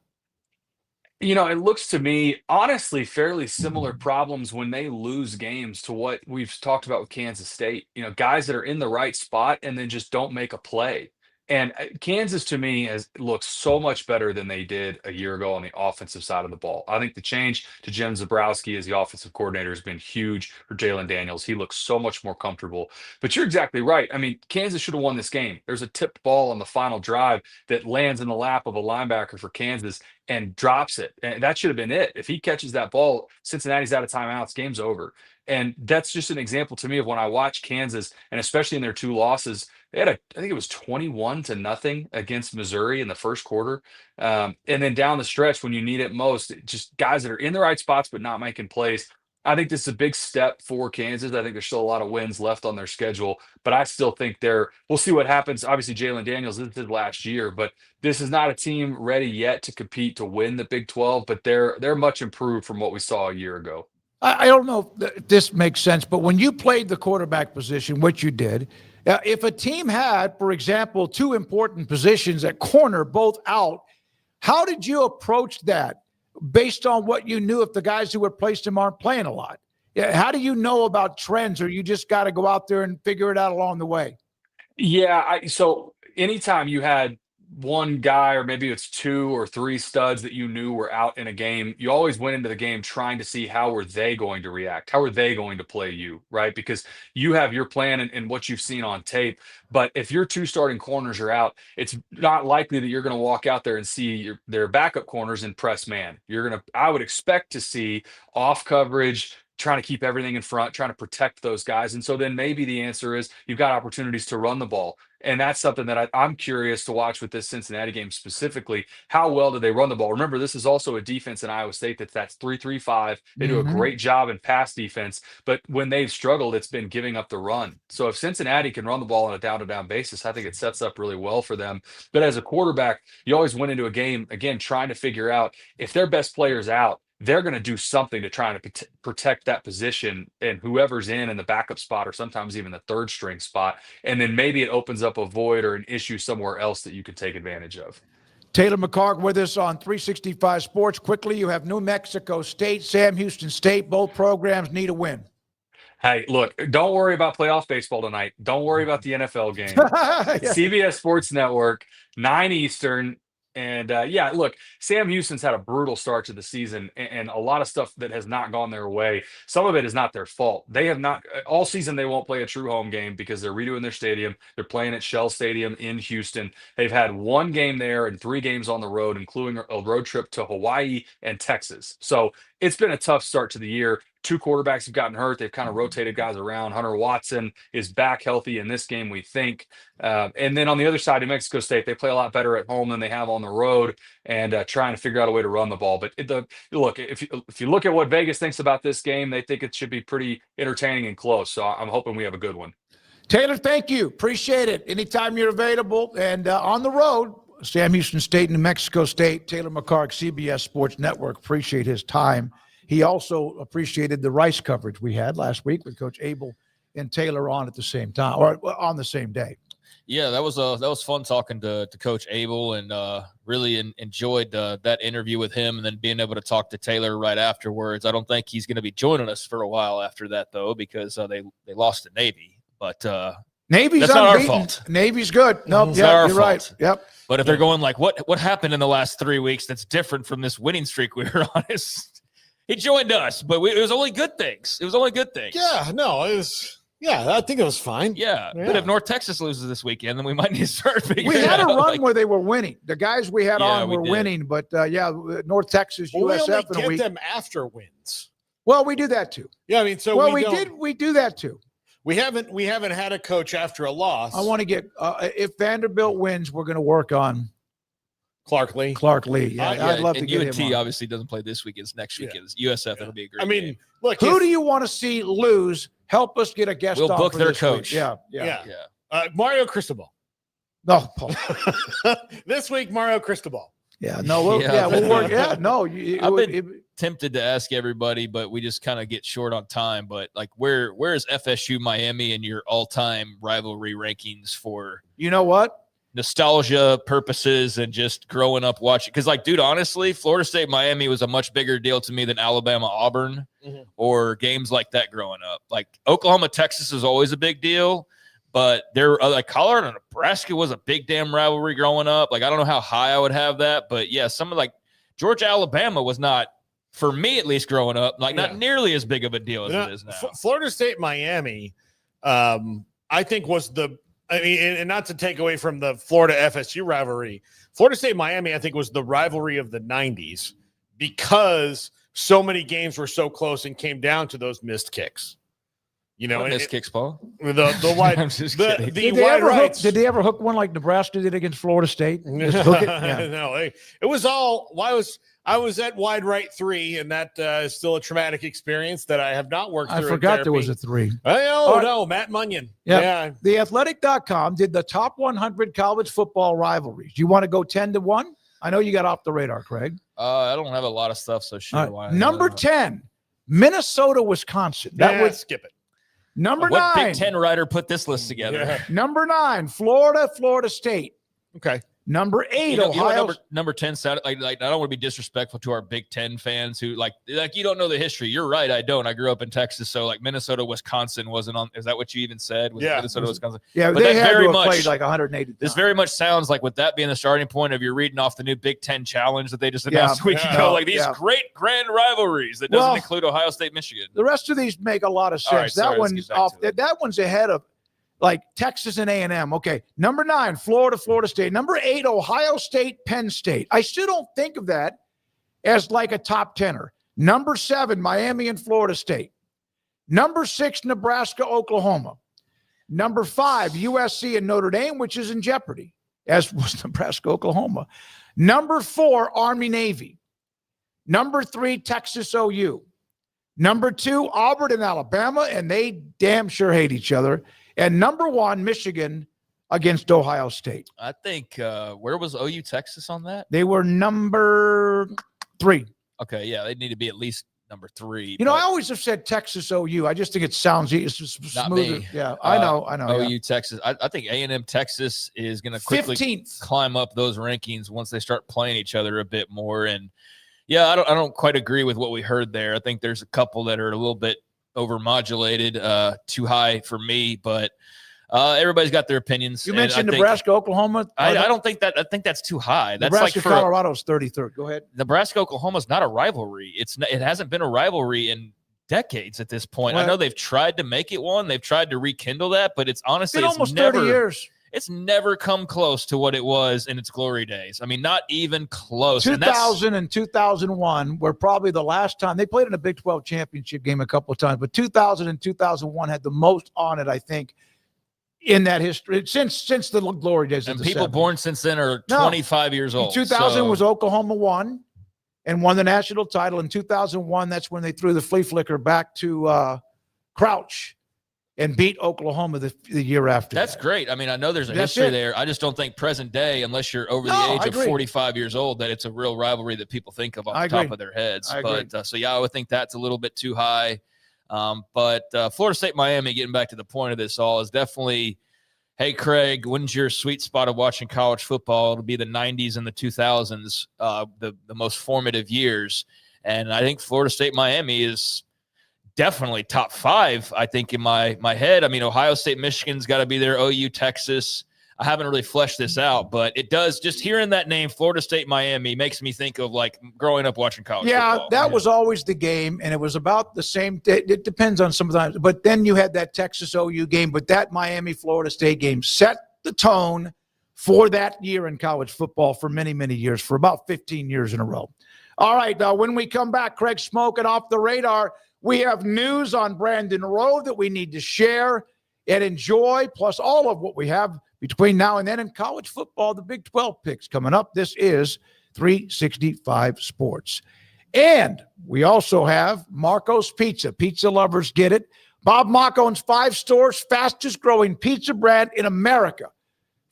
It looks to me, honestly, fairly similar problems when they lose games to what we've talked about with Kansas State. Guys that are in the right spot and then just don't make a play. And Kansas, to me, looks so much better than they did a year ago on the offensive side of the ball. I think the change to Jim Zabrowski as the offensive coordinator has been huge for Jalen Daniels. He looks so much more comfortable. But you're exactly right. I mean, Kansas should have won this game. There's a tipped ball on the final drive that lands in the lap of a linebacker for Kansas and drops it. And that should have been it. If he catches that ball, Cincinnati's out of timeouts, game's over. And that's just an example to me of when I watch Kansas, and especially in their 2 losses, they had I think it was 21-0 against Missouri in the first quarter. And then down the stretch, when you need it most, just guys that are in the right spots but not making plays. I think this is a big step for Kansas. I think there's still a lot of wins left on their schedule, but I still think we'll see what happens. Obviously, Jalen Daniels, this is his last year, but this is not a team ready yet to compete to win the Big 12, but they're much improved from what we saw a year ago. I don't know if this makes sense, but when you played the quarterback position, which you did, if a team had, for example, 2 important positions at corner, both out, how did you approach that based on what you knew if the guys who replaced him aren't playing a lot? How do you know about trends, or you just got to go out there and figure it out along the way? Yeah, so anytime you had one guy, or maybe it's 2 or 3 studs that you knew were out in a game, you always went into the game trying to see how were they going to react, how are they going to play you, right? Because you have your plan and what you've seen on tape, but if your 2 starting corners are out, it's not likely that you're going to walk out there and see their backup corners in press man. I would expect to see off coverage, trying to keep everything in front, trying to protect those guys. And so then maybe the answer is you've got opportunities to run the ball. And that's something that I'm curious to watch with this Cincinnati game specifically. How well do they run the ball? Remember, this is also a defense in Iowa State that's 3-3-5. They do a great job in pass defense, but when they've struggled, it's been giving up the run. So if Cincinnati can run the ball on a down-to-down basis, I think it sets up really well for them. But as a quarterback, you always went into a game, again, trying to figure out if their best player's out, they're going to do something to try to protect that position and whoever's in the backup spot, or sometimes even the 3rd string spot. And then maybe it opens up a void or an issue somewhere else that you could take advantage of. Taylor McCarg with us on 365 Sports. Quickly, you have New Mexico State, Sam Houston State. Both programs need a win. Hey, look, don't worry about playoff baseball tonight. Don't worry about the NFL game. CBS Sports Network, 9 Eastern. And look, Sam Houston's had a brutal start to the season and a lot of stuff that has not gone their way. Some of it is not their fault. They have not all season. They won't play a true home game because they're redoing their stadium. They're playing at Shell Stadium in Houston. They've had 1 game there and 3 games on the road, including a road trip to Hawaii and Texas. So it's been a tough start to the year. 2 quarterbacks have gotten hurt. They've kind of rotated guys around. Hunter Watson is back healthy in this game, we think. And then on the other side, New Mexico State, they play a lot better at home than they have on the road, and trying to figure out a way to run the ball. But look, if you look at what Vegas thinks about this game, they think it should be pretty entertaining and close. So I'm hoping we have a good one. Taylor, thank you. Appreciate it. Anytime you're available. And on the road, Sam Houston State, New Mexico State, Taylor McCarg, CBS Sports Network. Appreciate his time. He also appreciated the Rice coverage we had last week with Coach Abel and Taylor on at the same time, or on the same day. Yeah, that was fun talking to Coach Abel, and really enjoyed that interview with him, and then being able to talk to Taylor right afterwards. I don't think he's going to be joining us for a while after that, though, because they lost to Navy. But Navy's that's unbeaten. not our fault. Navy's good. No, It's yeah, not our you're fault. right. Yep. But if they're going like, what happened in the last 3 weeks that's different from this winning streak we were on? He joined us, but it was only good things. It was only good things. Yeah, no, it was. Yeah, I think it was fine. Yeah, but if North Texas loses this weekend, then we might need to start figuring We had it a out. run where they were winning. The guys we had on we were did. winning, but North Texas, Well, we USF only in a get week. them after wins. Well, we do that too. Yeah, I mean, so well, we we do that too. We haven't had a coach after a loss. I want to get if Vanderbilt wins, we're going to work on Clark Lee. Yeah, I'd love to get UNT him on. obviously doesn't play this weekend. It's next weekend. It's USF. It'll be a great game. Look, who do you want to see lose? Help us get a guest. We'll on book for their this coach. week. Yeah. Mario Cristobal. No, Paul. This week, Mario Cristobal. Yeah, no, we'll work. Yeah, no. I've been tempted to ask everybody, but we just kind of get short on time. But like, where is FSU Miami in your all-time rivalry rankings for? You know what? Nostalgia purposes and just growing up watching. Because, like, dude, honestly, Florida State Miami was a much bigger deal to me than Alabama Auburn or games like that growing up. Like Oklahoma Texas is always a big deal. But there, like Colorado and Nebraska was a big damn rivalry growing up. Like, I don't know how high I would have that, but yeah, some of like Georgia, Alabama was not, for me at least growing up, like not nearly as big of a deal as it is now. Florida State, Miami, I think was and not to take away from the Florida FSU rivalry, Florida State, Miami, I think was the rivalry of the 90s because so many games were so close and came down to those missed kicks. You know, missed kicks, Paul. The wide, I'm just kidding. the wide rights. Did they ever hook one like Nebraska did against Florida State? Just hook it? Yeah. No, it was all. I was at wide right 3, and that is still a traumatic experience that I have not worked through. I forgot there was a 3. Oh, no, Matt Munyon. Yeah. TheAthletic.com did the top 100 college football rivalries. You want to go 10-1? I know you got off the radar, Craig. I don't have a lot of stuff, so sure. Right. Number 10, Minnesota, Wisconsin. Skip it. Number what 9. Big Ten writer put this list together? Yeah. Number 9, Florida State. Okay. Number 8, Ohio. Number 10 sounded like I don't want to be disrespectful to our Big Ten fans who like you don't know the history. You're right, I don't. I grew up in Texas, so like Minnesota, Wisconsin wasn't on. Is that what you even said? Was Minnesota, Wisconsin. Yeah, but they had to have played like 180 times. This very much sounds like with that being the starting point of you're reading off the new Big Ten challenge that they just announced a week ago. Like these great grand rivalries that doesn't include Ohio State, Michigan. The rest of these make a lot of sense. Right, that one's ahead of like Texas and A&M. Okay. Number 9, Florida State. Number 8, Ohio State, Penn State. I still don't think of that as like a top 10er. Number 7, Miami and Florida State. Number 6, Nebraska, Oklahoma. Number 5, USC and Notre Dame, which is in jeopardy, as was Nebraska, Oklahoma. Number 4, Army, Navy. Number 3, Texas, OU. Number 2, Auburn and Alabama, and they damn sure hate each other. And number 1, Michigan against Ohio State. I think where was OU Texas on that? They were number 3. Okay, yeah, they need to be at least number 3. You know, I always have said Texas OU. I just think it sounds it's just not smoother. me. Yeah, I know. OU Texas. I think A&M Texas is going to quickly 15th. Climb up those rankings once they start playing each other a bit more. And yeah, I don't quite agree with what we heard there. I think there's a couple that are a little bit overmodulated, too high for me, but everybody's got their opinions. You mentioned Nebraska, Oklahoma. I don't think that. I think that's too high. That's Nebraska, like Colorado's 33rd. Go ahead. Nebraska, Oklahoma's not a rivalry. It hasn't been a rivalry in decades at this point. Well, I know they've tried to make it one. They've tried to rekindle that, but it's honestly almost 30 years. It's never come close to what it was in its glory days. I mean, not even close. 2000 and 2001 were probably the last time they played in a Big 12 championship game a couple of times, but 2000 and 2001 had the most on it, I think, in that history since the glory days. And of the people 70s. born since then are 25 years old. 2000 was Oklahoma won and won the national title. In 2001, that's when they threw the flea flicker back to Crouch and beat Oklahoma the year after. That's great. I mean, I know there's a history there. I just don't think present day, unless you're over the age of 45 years old, that it's a real rivalry that people think of off the top of their heads. But so, yeah, I would think that's a little bit too high. But Florida State, Miami, getting back to the point of this all, is definitely, hey, Craig, when's your sweet spot of watching college football? It'll be the 90s and the 2000s, the most formative years. And I think Florida State, Miami is definitely top 5, I think, in my head. I mean, Ohio State, Michigan's got to be there. OU, Texas. I haven't really fleshed this out, but it does. Just hearing that name, Florida State, Miami, makes me think of like growing up watching college football. That was always the game, and it was about the same. It depends on sometimes, but then you had that Texas OU game, but that Miami Florida State game set the tone for that year in college football for many, many years, for about 15 years in a row. All right, when we come back, Craig Smoak and Off the Radar. We have news on Brandon Rowe that we need to share. and enjoy, plus all of what we have between now and then in college football, the Big 12 picks coming up. This is 365 Sports. And we also have Marco's Pizza. Pizza lovers get it. Bob Mock owns 5 stores, fastest growing pizza brand in America.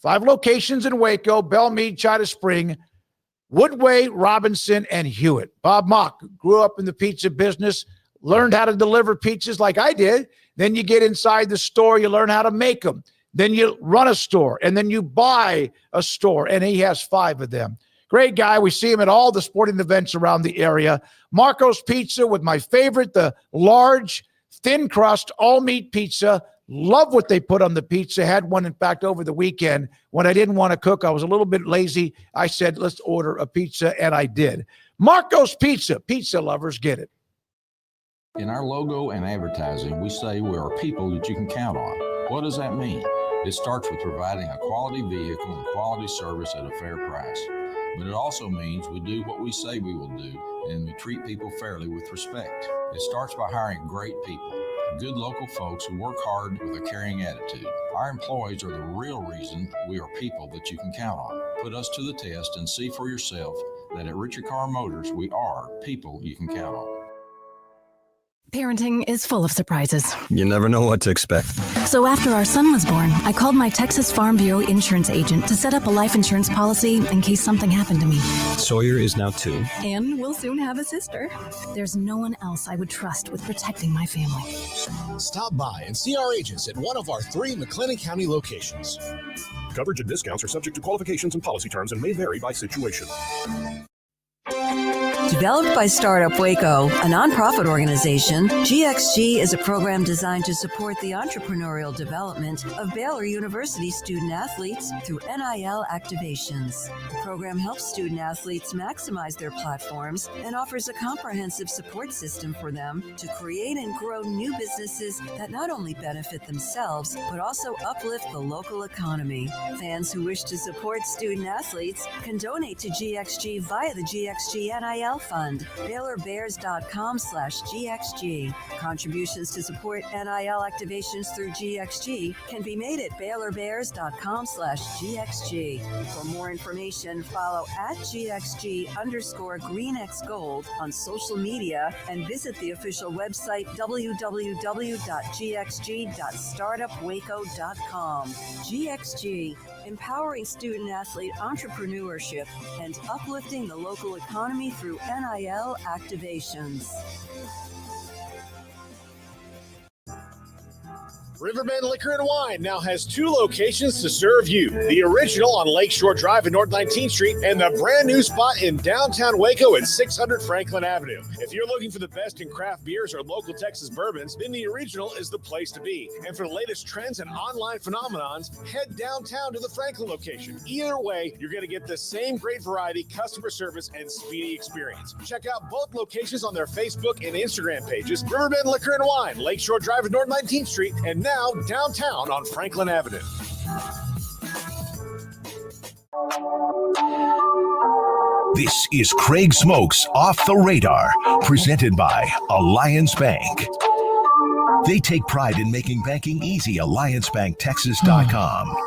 5 locations in Waco, Belmead, China Spring, Woodway, Robinson, and Hewitt. Bob Mock grew up in the pizza business, learned how to deliver pizzas like I did. Then you get inside the store, you learn how to make them. Then you run a store, and then you buy a store, and he has 5 of them. Great guy. We see him at all the sporting events around the area. Marco's Pizza with my favorite, the large, thin crust, all-meat pizza. Love what they put on the pizza. Had one, in fact, over the weekend. When I didn't want to cook, I was a little bit lazy. I said, let's order a pizza, and I did. Marco's Pizza. Pizza lovers get it. In our logo and advertising, we say we are people that you can count on. What does that mean? It starts with providing a quality vehicle and quality service at a fair price. But it also means we do what we say we will do, and we treat people fairly with respect. It starts by hiring great people, good local folks who work hard with a caring attitude. Our employees are the real reason we are people that you can count on. Put us to the test and see for yourself that at Richard Carr Motors, we are people you can count on. Parenting is full of surprises. You never know what to expect. So after our son was born, I called my Texas Farm Bureau insurance agent to set up a life insurance policy in case something happened to me. Sawyer is now 2. And we'll soon have a sister. There's no one else I would trust with protecting my family. Stop by and see our agents at one of our 3 McLennan County locations. Coverage and discounts are subject to qualifications and policy terms and may vary by situation. Developed by Startup Waco, a nonprofit organization, GXG is a program designed to support the entrepreneurial development of Baylor University student athletes through NIL activations. The program helps student athletes maximize their platforms and offers a comprehensive support system for them to create and grow new businesses that not only benefit themselves, but also uplift the local economy. Fans who wish to support student athletes can donate to GXG via the GXG NIL Fund, BaylorBears.com/GXG. Contributions to support NIL activations through GXG can be made at BaylorBears.com/GXG. For more information, follow at GXG_GreenXGold on social media and visit the official website www.gxg.startupwaco.com. GXG, empowering student athlete entrepreneurship and uplifting the local economy through NIL activations. Riverbend Liquor and Wine now has 2 locations to serve you. The original on Lakeshore Drive at North 19th Street and the brand new spot in downtown Waco at 600 Franklin Avenue. If you're looking for the best in craft beers or local Texas bourbons, then the original is the place to be. And for the latest trends and online phenomenons, head downtown to the Franklin location. Either way, you're going to get the same great variety, customer service, and speedy experience. Check out both locations on their Facebook and Instagram pages. Riverbend Liquor and Wine, Lakeshore Drive at North 19th Street, and now downtown on Franklin Avenue. This is Craig Smoak's Off the Radar, presented by Alliance Bank. They take pride in making banking easy. AllianceBankTexas.com.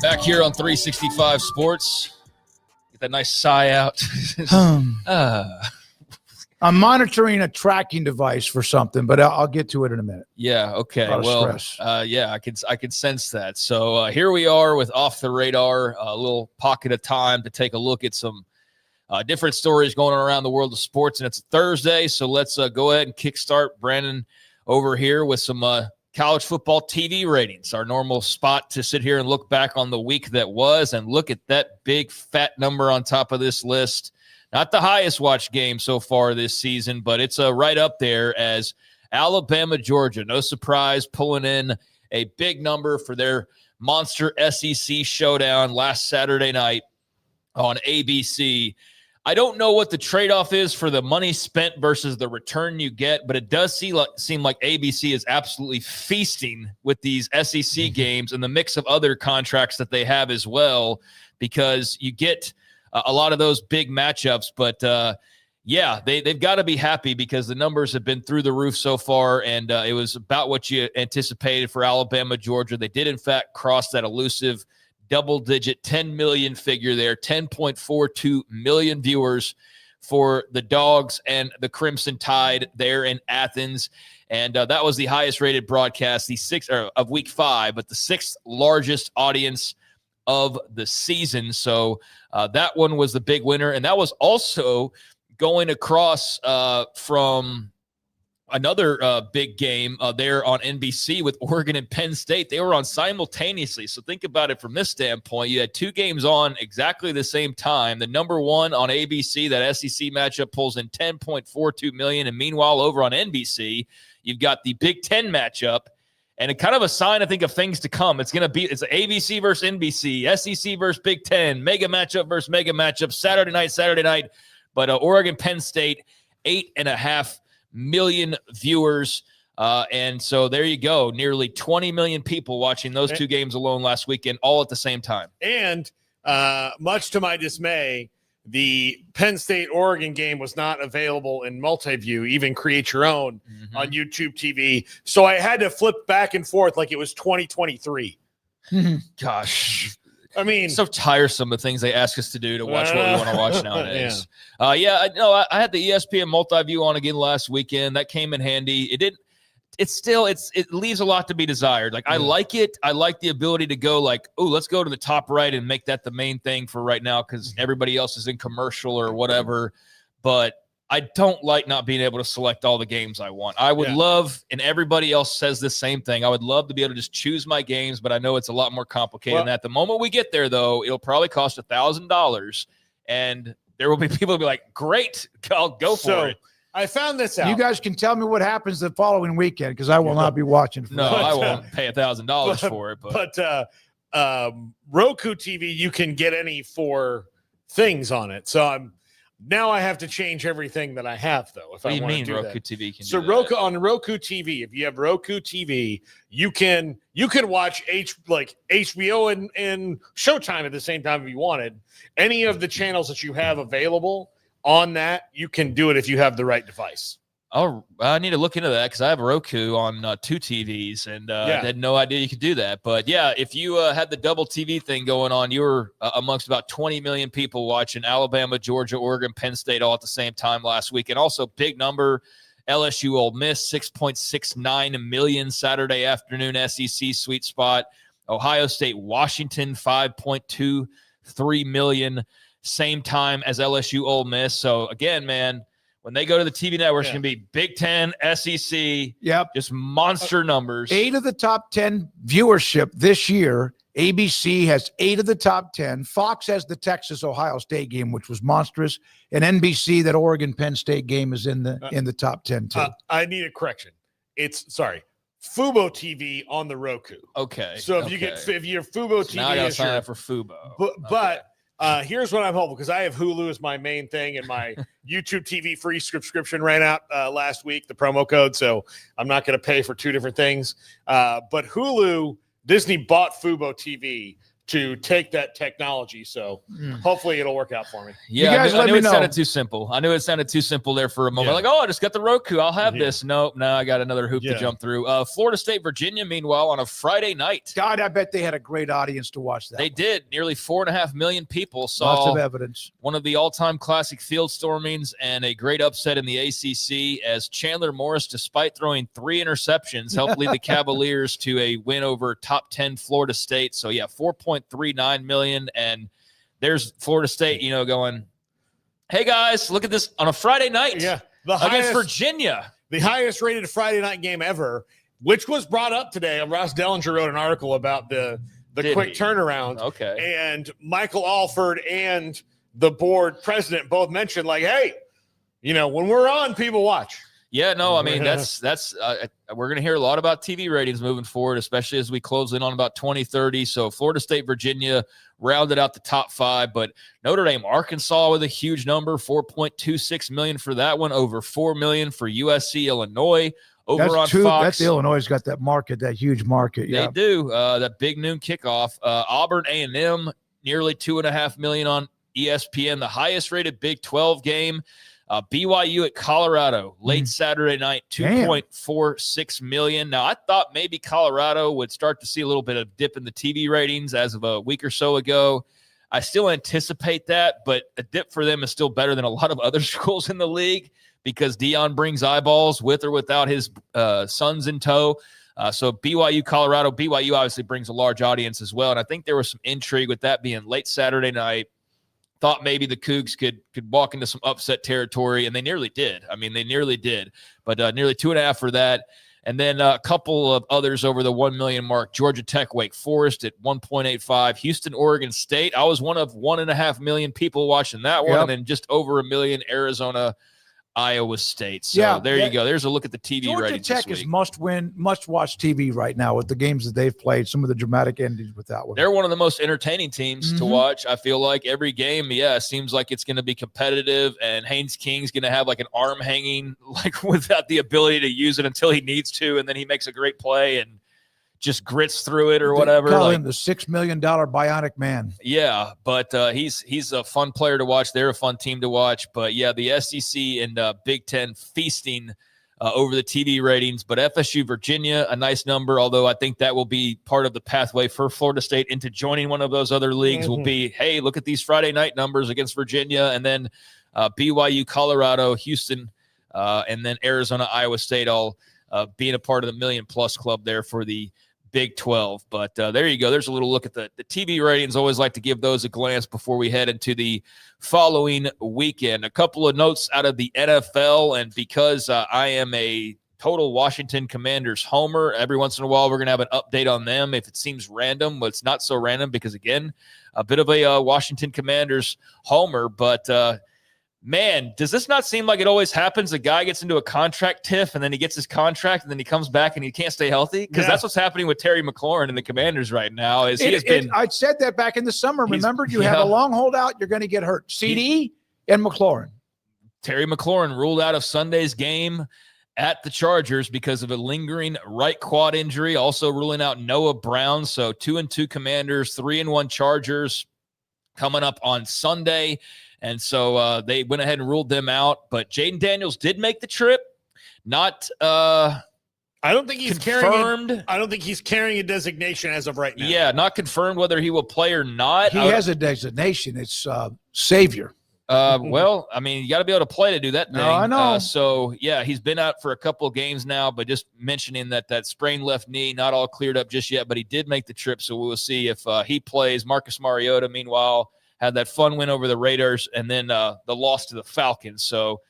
Back here on 365 Sports. Get that nice sigh out. I'm monitoring a tracking device for something, but I'll get to it in a minute. Yeah. Okay. Well, yeah, I could sense that. So here we are with Off the Radar, a little pocket of time to take a look at some different stories going on around the world of sports. And it's a Thursday, so let's go ahead and kickstart Brandon over here with some college football TV ratings, our normal spot to sit here and look back on the week that was and look at that big fat number on top of this list. Not the highest watched game so far this season, but it's right up there as Alabama, Georgia. No surprise, pulling in a big number for their monster SEC showdown last Saturday night on ABC. I don't know what the trade-off is for the money spent versus the return you get, but it does seem like ABC is absolutely feasting with these SEC games and the mix of other contracts that they have as well, because you get a lot of those big matchups, but Yeah, they've got to be happy because the numbers have been through the roof so far, and it was about what you anticipated for Alabama, Georgia. They did, in fact, cross that elusive double-digit 10 million figure there, 10.42 million viewers for the Dogs and the Crimson Tide there in Athens. And that was the highest-rated broadcast, of Week 5, but the 6th largest audience of the season. So that one was the big winner, and that was also going across from another big game there on NBC with Oregon and Penn State. They were on simultaneously. So think about it from this standpoint. You had two games on exactly the same time. The number one on ABC, that SEC matchup, pulls in 10.42 million. And meanwhile, over on NBC, you've got the Big Ten matchup. And it's kind of a sign, I think, of things to come. It's it's ABC versus NBC, SEC versus Big Ten, mega matchup versus mega matchup, Saturday night. But Oregon, Penn State, 8.5 million viewers. And so there you go. Nearly 20 million people watching those two games alone last weekend, all at the same time. And much to my dismay, the Penn State-Oregon game was not available in multi-view, even create your own on YouTube TV. So I had to flip back and forth like it was 2023. Gosh. I mean, so tiresome the things they ask us to do to watch what we want to watch nowadays. I had the ESPN multi-view on again last weekend. That came in handy. It leaves a lot to be desired. Like, I like it. I like the ability to go like, oh, let's go to the top right and make that the main thing for right now because everybody else is in commercial or whatever. But I don't like not being able to select all the games I want. I would love, and everybody else says the same thing, I would love to be able to just choose my games, but I know it's a lot more complicated than that. The moment we get there, though, it'll probably cost $1,000, and there will be people who be like, great, I'll go for it. I found this out. You guys can tell me what happens the following weekend because I will not be watching. I won't pay $1,000 for it. But Roku TV, you can get any 4 things on it. So now I have to change everything that I have, though. If what I do you want mean to do Roku that. TV can So do Roku that? On Roku TV, if you have Roku TV, you can watch HBO and Showtime at the same time if you wanted. Any of the channels that you have available on that, you can do it if you have the right device. Oh, I need to look into that because I have Roku on 2 TVs, and I had no idea you could do that. But yeah, if you had the double TV thing going on, you were amongst about 20 million people watching Alabama, Georgia, Oregon, Penn State all at the same time last week. And also big number, LSU Ole Miss, 6.69 million Saturday afternoon SEC sweet spot. Ohio State, Washington, 5.23 million, same time as LSU Ole Miss. So again, man, when they go to the TV network, it's going to be Big Ten, SEC, just monster numbers. 8 of the top 10 viewership this year. ABC has 8 of the top 10. Fox has the Texas-Ohio State game, which was monstrous. And NBC, that Oregon-Penn State game, is in the top 10 too. I need a correction. It's Fubo TV on the Roku. Okay. So if you have Fubo TV, now I got to sign up for Fubo. But here's what I'm hoping, because I have Hulu as my main thing, and my YouTube TV free subscription ran out last week, the promo code. So I'm not going to pay for 2 different things. But Hulu, Disney bought Fubo TV to take that technology. So hopefully it'll work out for me. Yeah, I knew it sounded too simple. I knew it sounded too simple there for a moment. Like, I just got the Roku. I'll have this. Nope. No, I got another hoop to jump through. Florida State, Virginia, meanwhile, on a Friday night. God, I bet they had a great audience to watch that. They did. Nearly 4.5 million people saw lots of evidence. One of the all-time classic field stormings and a great upset in the ACC as Chandler Morris, despite throwing 3 interceptions, helped lead the Cavaliers to a win over top 10 Florida State. So, 4.39 million, and there's Florida State, going, hey guys, look at this on a Friday night. Against Virginia, the highest rated Friday night game ever, which was brought up today. Ross Dellinger wrote an article about the quick turnaround. Okay, and Michael Alford and the board president both mentioned, like, hey, when we're on, people watch. Yeah, no, I mean, that's we're going to hear a lot about TV ratings moving forward, especially as we close in on about 2030. So Florida State, Virginia rounded out the top 5, but Notre Dame, Arkansas with a huge number, 4.26 million for that one, over 4 million for USC, Illinois. Fox. That's Illinois got that market, that huge market. They do. That big noon kickoff. Auburn A&M, nearly 2.5 million on ESPN, the highest rated Big 12 game. BYU at Colorado, late Saturday night, Damn. $2.46 million. Now, I thought maybe Colorado would start to see a little bit of dip in the TV ratings as of a week or so ago. I still anticipate that, but a dip for them is still better than a lot of other schools in the league because Dion brings eyeballs with or without his sons in tow. So BYU, Colorado, BYU obviously brings a large audience as well. And I think there was some intrigue with that being late Saturday night. Thought maybe the Cougs could walk into some upset territory, and they nearly did. I mean, they nearly did, but nearly 2.5 for that. And then a couple of others over the 1 million mark. Georgia Tech, Wake Forest at 1.85. Houston, Oregon State. I was one of 1.5 million people watching that one, and then just over 1 million Arizona, Iowa State. So there you go. There's a look at the TV Georgia ratings Tech this is week. must-win, must-watch TV right now with the games that they've played, some of the dramatic endings with that one. They're one of the most entertaining teams to watch. I feel like every game, seems like it's going to be competitive, and Haynes King's going to have like an arm hanging, like without the ability to use it until he needs to, and then he makes a great play and just grits through it or whatever. They call him the $6 million bionic man. Yeah, but he's a fun player to watch. They're a fun team to watch. But, yeah, the SEC and Big Ten feasting over the TV ratings. But FSU, Virginia, a nice number, although I think that will be part of the pathway for Florida State into joining one of those other leagues will be, hey, look at these Friday night numbers against Virginia. And then BYU, Colorado, Houston, and then Arizona, Iowa State all being a part of the million-plus club there for the Big 12. But there you go. There's a little look at the TV ratings. Always like to give those a glance before we head into the following weekend. A couple of notes out of the NFL, and because I am a total Washington Commanders homer, every once in a while we're going to have an update on them if it seems random. But it's not so random because, again, a bit of a Washington Commanders homer. But man, does this not seem like it always happens? A guy gets into a contract tiff, and then he gets his contract, and then he comes back and he can't stay healthy? Because that's what's happening with Terry McLaurin and the Commanders right now. I said that back in the summer. Remember, you have a long holdout, you're going to get hurt. CD and McLaurin. Terry McLaurin ruled out of Sunday's game at the Chargers because of a lingering right quad injury. Also ruling out Noah Brown. So 2-2 Commanders, 3-1 Chargers coming up on Sunday. And so they went ahead and ruled them out. But Jaden Daniels did make the trip. Not I don't think he's confirmed. I don't think he's carrying a designation as of right now. Yeah, not confirmed whether he will play or not. He has a designation. It's savior. Well, I mean, you got to be able to play to do that thing. No, I know. So, yeah, he's been out for a couple of games now, but just mentioning that sprained left knee, not all cleared up just yet, but he did make the trip. So we'll see if he plays. Marcus Mariota, meanwhile, had that fun win over the Raiders and then the loss to the Falcons. So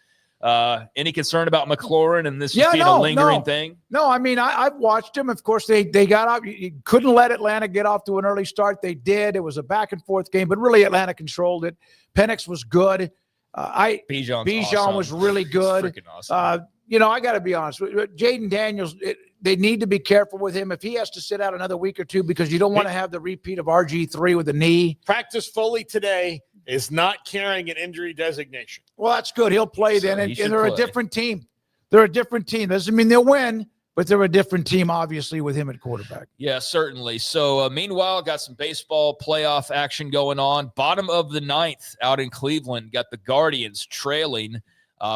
any concern about McLaurin and this being a lingering thing? No, I mean, I've watched him. Of course, they got out. You couldn't let Atlanta get off to an early start. They did. It was a back-and-forth game, but really Atlanta controlled it. Penix was good. Bijan awesome. was really good. Freaking awesome. I got to be honest with you. Jaden Daniels, they need to be careful with him if he has to sit out another week or two because you don't want to have the repeat of RG3 with a knee. Practice fully today is not carrying an injury designation. Well, that's good. He'll play then, and they're a different team. They're a different team. Doesn't mean they'll win, but they're a different team, obviously, with him at quarterback. Yeah, certainly. So, meanwhile, got some baseball playoff action going on. Bottom of the ninth out in Cleveland, got the Guardians trailing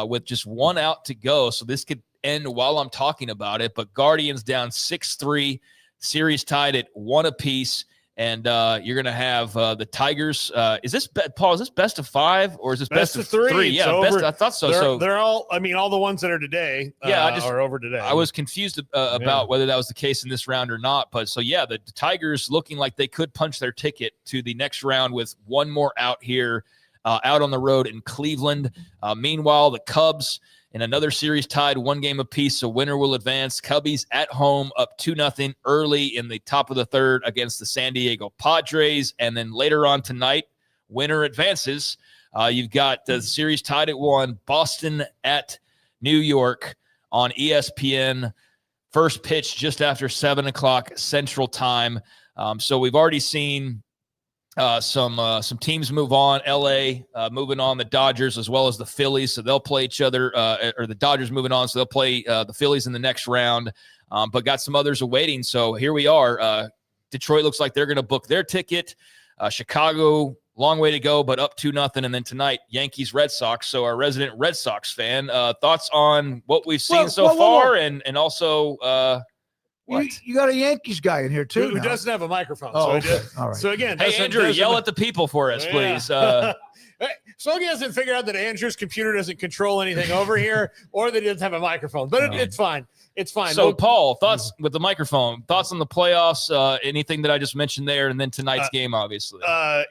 with just one out to go. So this could end while I'm talking about it. But Guardians down 6-3, series tied at 1 apiece. And you're going to have the Tigers. Is this, Paul, is this best of 5 or is this best of 3? Yeah, I thought so. They're all, I mean, all the ones that are today are over today. I was confused about whether that was the case in this round or not. But so, yeah, the Tigers looking like they could punch their ticket to the next round with one more out here, out on the road in Cleveland. Meanwhile, the Cubs in another series tied 1 game apiece, so winner will advance. Cubbies at home up 2-0 early in the top of the third against the San Diego Padres. And then later on tonight, winner advances. You've got the series tied at 1, Boston at New York on ESPN. First pitch just after 7 o'clock Central Time. So we've already seen some teams move on. LA moving on, the Dodgers as well as the Phillies. So they'll play each other, or the Dodgers moving on. So they'll play the Phillies in the next round, but got some others awaiting. So here we are. Detroit looks like they're going to book their ticket. Chicago long way to go, but up 2-0. And then tonight, Yankees, Red Sox. So our resident Red Sox fan, thoughts on what we've seen so far, and also what? You got a Yankees guy in here too, who doesn't have a microphone. Oh, so, okay. All right. So again, hey Andrew, yell at the people for us, please. Smokey hasn't figured out that Andrew's computer doesn't control anything over here, or that he doesn't have a microphone. But it's fine. It's fine. So, Paul, thoughts with the microphone? Thoughts on the playoffs? Anything that I just mentioned there, and then tonight's game, obviously.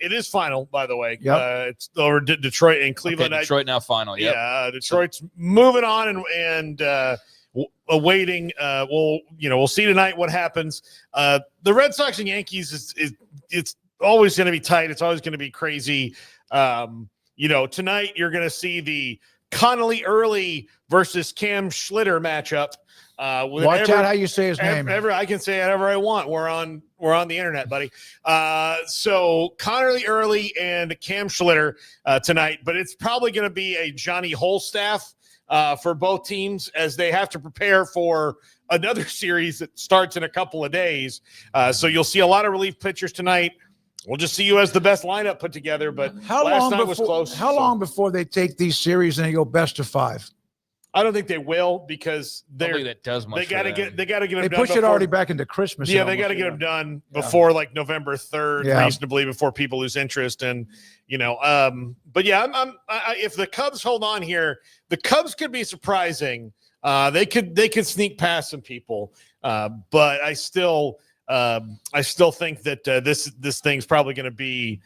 It is final, by the way. Yep. It's over Detroit and Cleveland. Okay, Detroit now final. Yep. Yeah, Detroit's moving on and awaiting. We'll see tonight what happens. The Red Sox and Yankees it's always going to be tight. It's always going to be crazy. Tonight you're going to see the Connolly Early versus Cam Schlitter matchup. Watch out how you say his name. I can say whatever I want. We're on the internet, buddy. So Connolly Early and Cam Schlitter tonight, but it's probably going to be a Johnny Holstaff for both teams as they have to prepare for another series that starts in a couple of days. So you'll see a lot of relief pitchers tonight. We'll just see you as the best lineup put together. But last night was close. How long before they take these series and they go best of 5? I don't think they will because I don't think that does much. They got to get them done. They push it already back into Christmas. Yeah, they got to get them done before like November 3rd, reasonably, before people lose interest. And but yeah, if the Cubs hold on here, the Cubs could be surprising. They could sneak past some people, but I still think that this thing's probably going to be,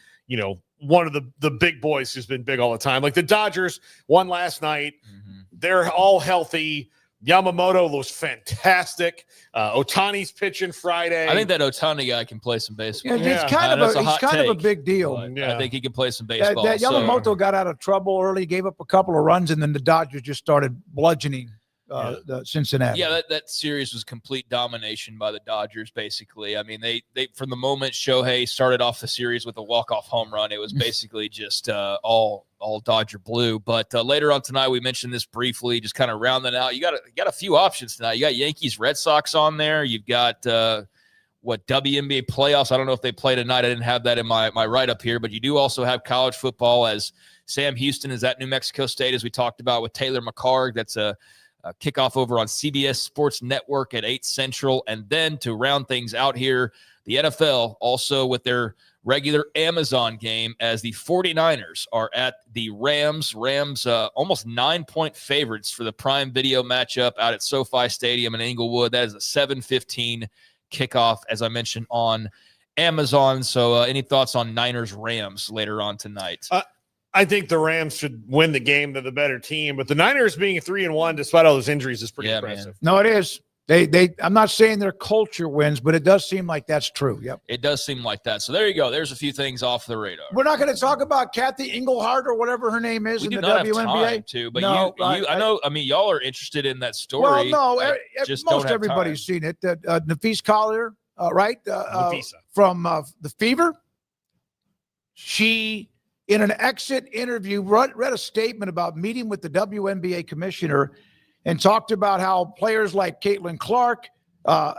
one of the big boys who's been big all the time. Like the Dodgers won last night. Mm-hmm. They're all healthy. Yamamoto was fantastic. Ohtani's pitching Friday. I think that Ohtani guy can play some baseball. Yeah, it's kind of a big deal. I think he can play some baseball. That Yamamoto got out of trouble early, gave up a couple of runs, and then the Dodgers just started bludgeoning the Cincinnati. Yeah, that series was complete domination by the Dodgers, basically. I mean, they from the moment Shohei started off the series with a walk-off home run, it was basically just all Dodger blue. But later on tonight, we mentioned this briefly, just kind of rounding out. You got a few options tonight. You got Yankees, Red Sox on there. You've got WNBA playoffs. I don't know if they play tonight. I didn't have that in my write-up here, but you do also have college football as Sam Houston is at New Mexico State, as we talked about with Taylor McCarg. That's a kickoff over on CBS Sports Network at 8 Central. And then to round things out here, the NFL also with their regular Amazon game as the 49ers are at the Rams. Rams almost 9-point favorites for the Prime Video matchup out at SoFi Stadium in Inglewood. That is a 7:15 kickoff, as I mentioned, on Amazon. So any thoughts on Niners-Rams later on tonight? I think the Rams should win the game. They're the better team, but the Niners being 3-1 despite all those injuries is pretty impressive. Man. No, it is. I'm not saying their culture wins, but it does seem like that's true. Yep. It does seem like that. So there you go. There's a few things off the radar. We're not going to talk about Kathy Engelhardt or whatever her name is in the WNBA. Have time but no, I know. I mean, y'all are interested in that story. Well, no, just most everybody's seen it. Nafise Collier, right? From the Fever. She, in an exit interview, read a statement about meeting with the WNBA commissioner and talked about how players like Caitlin Clark,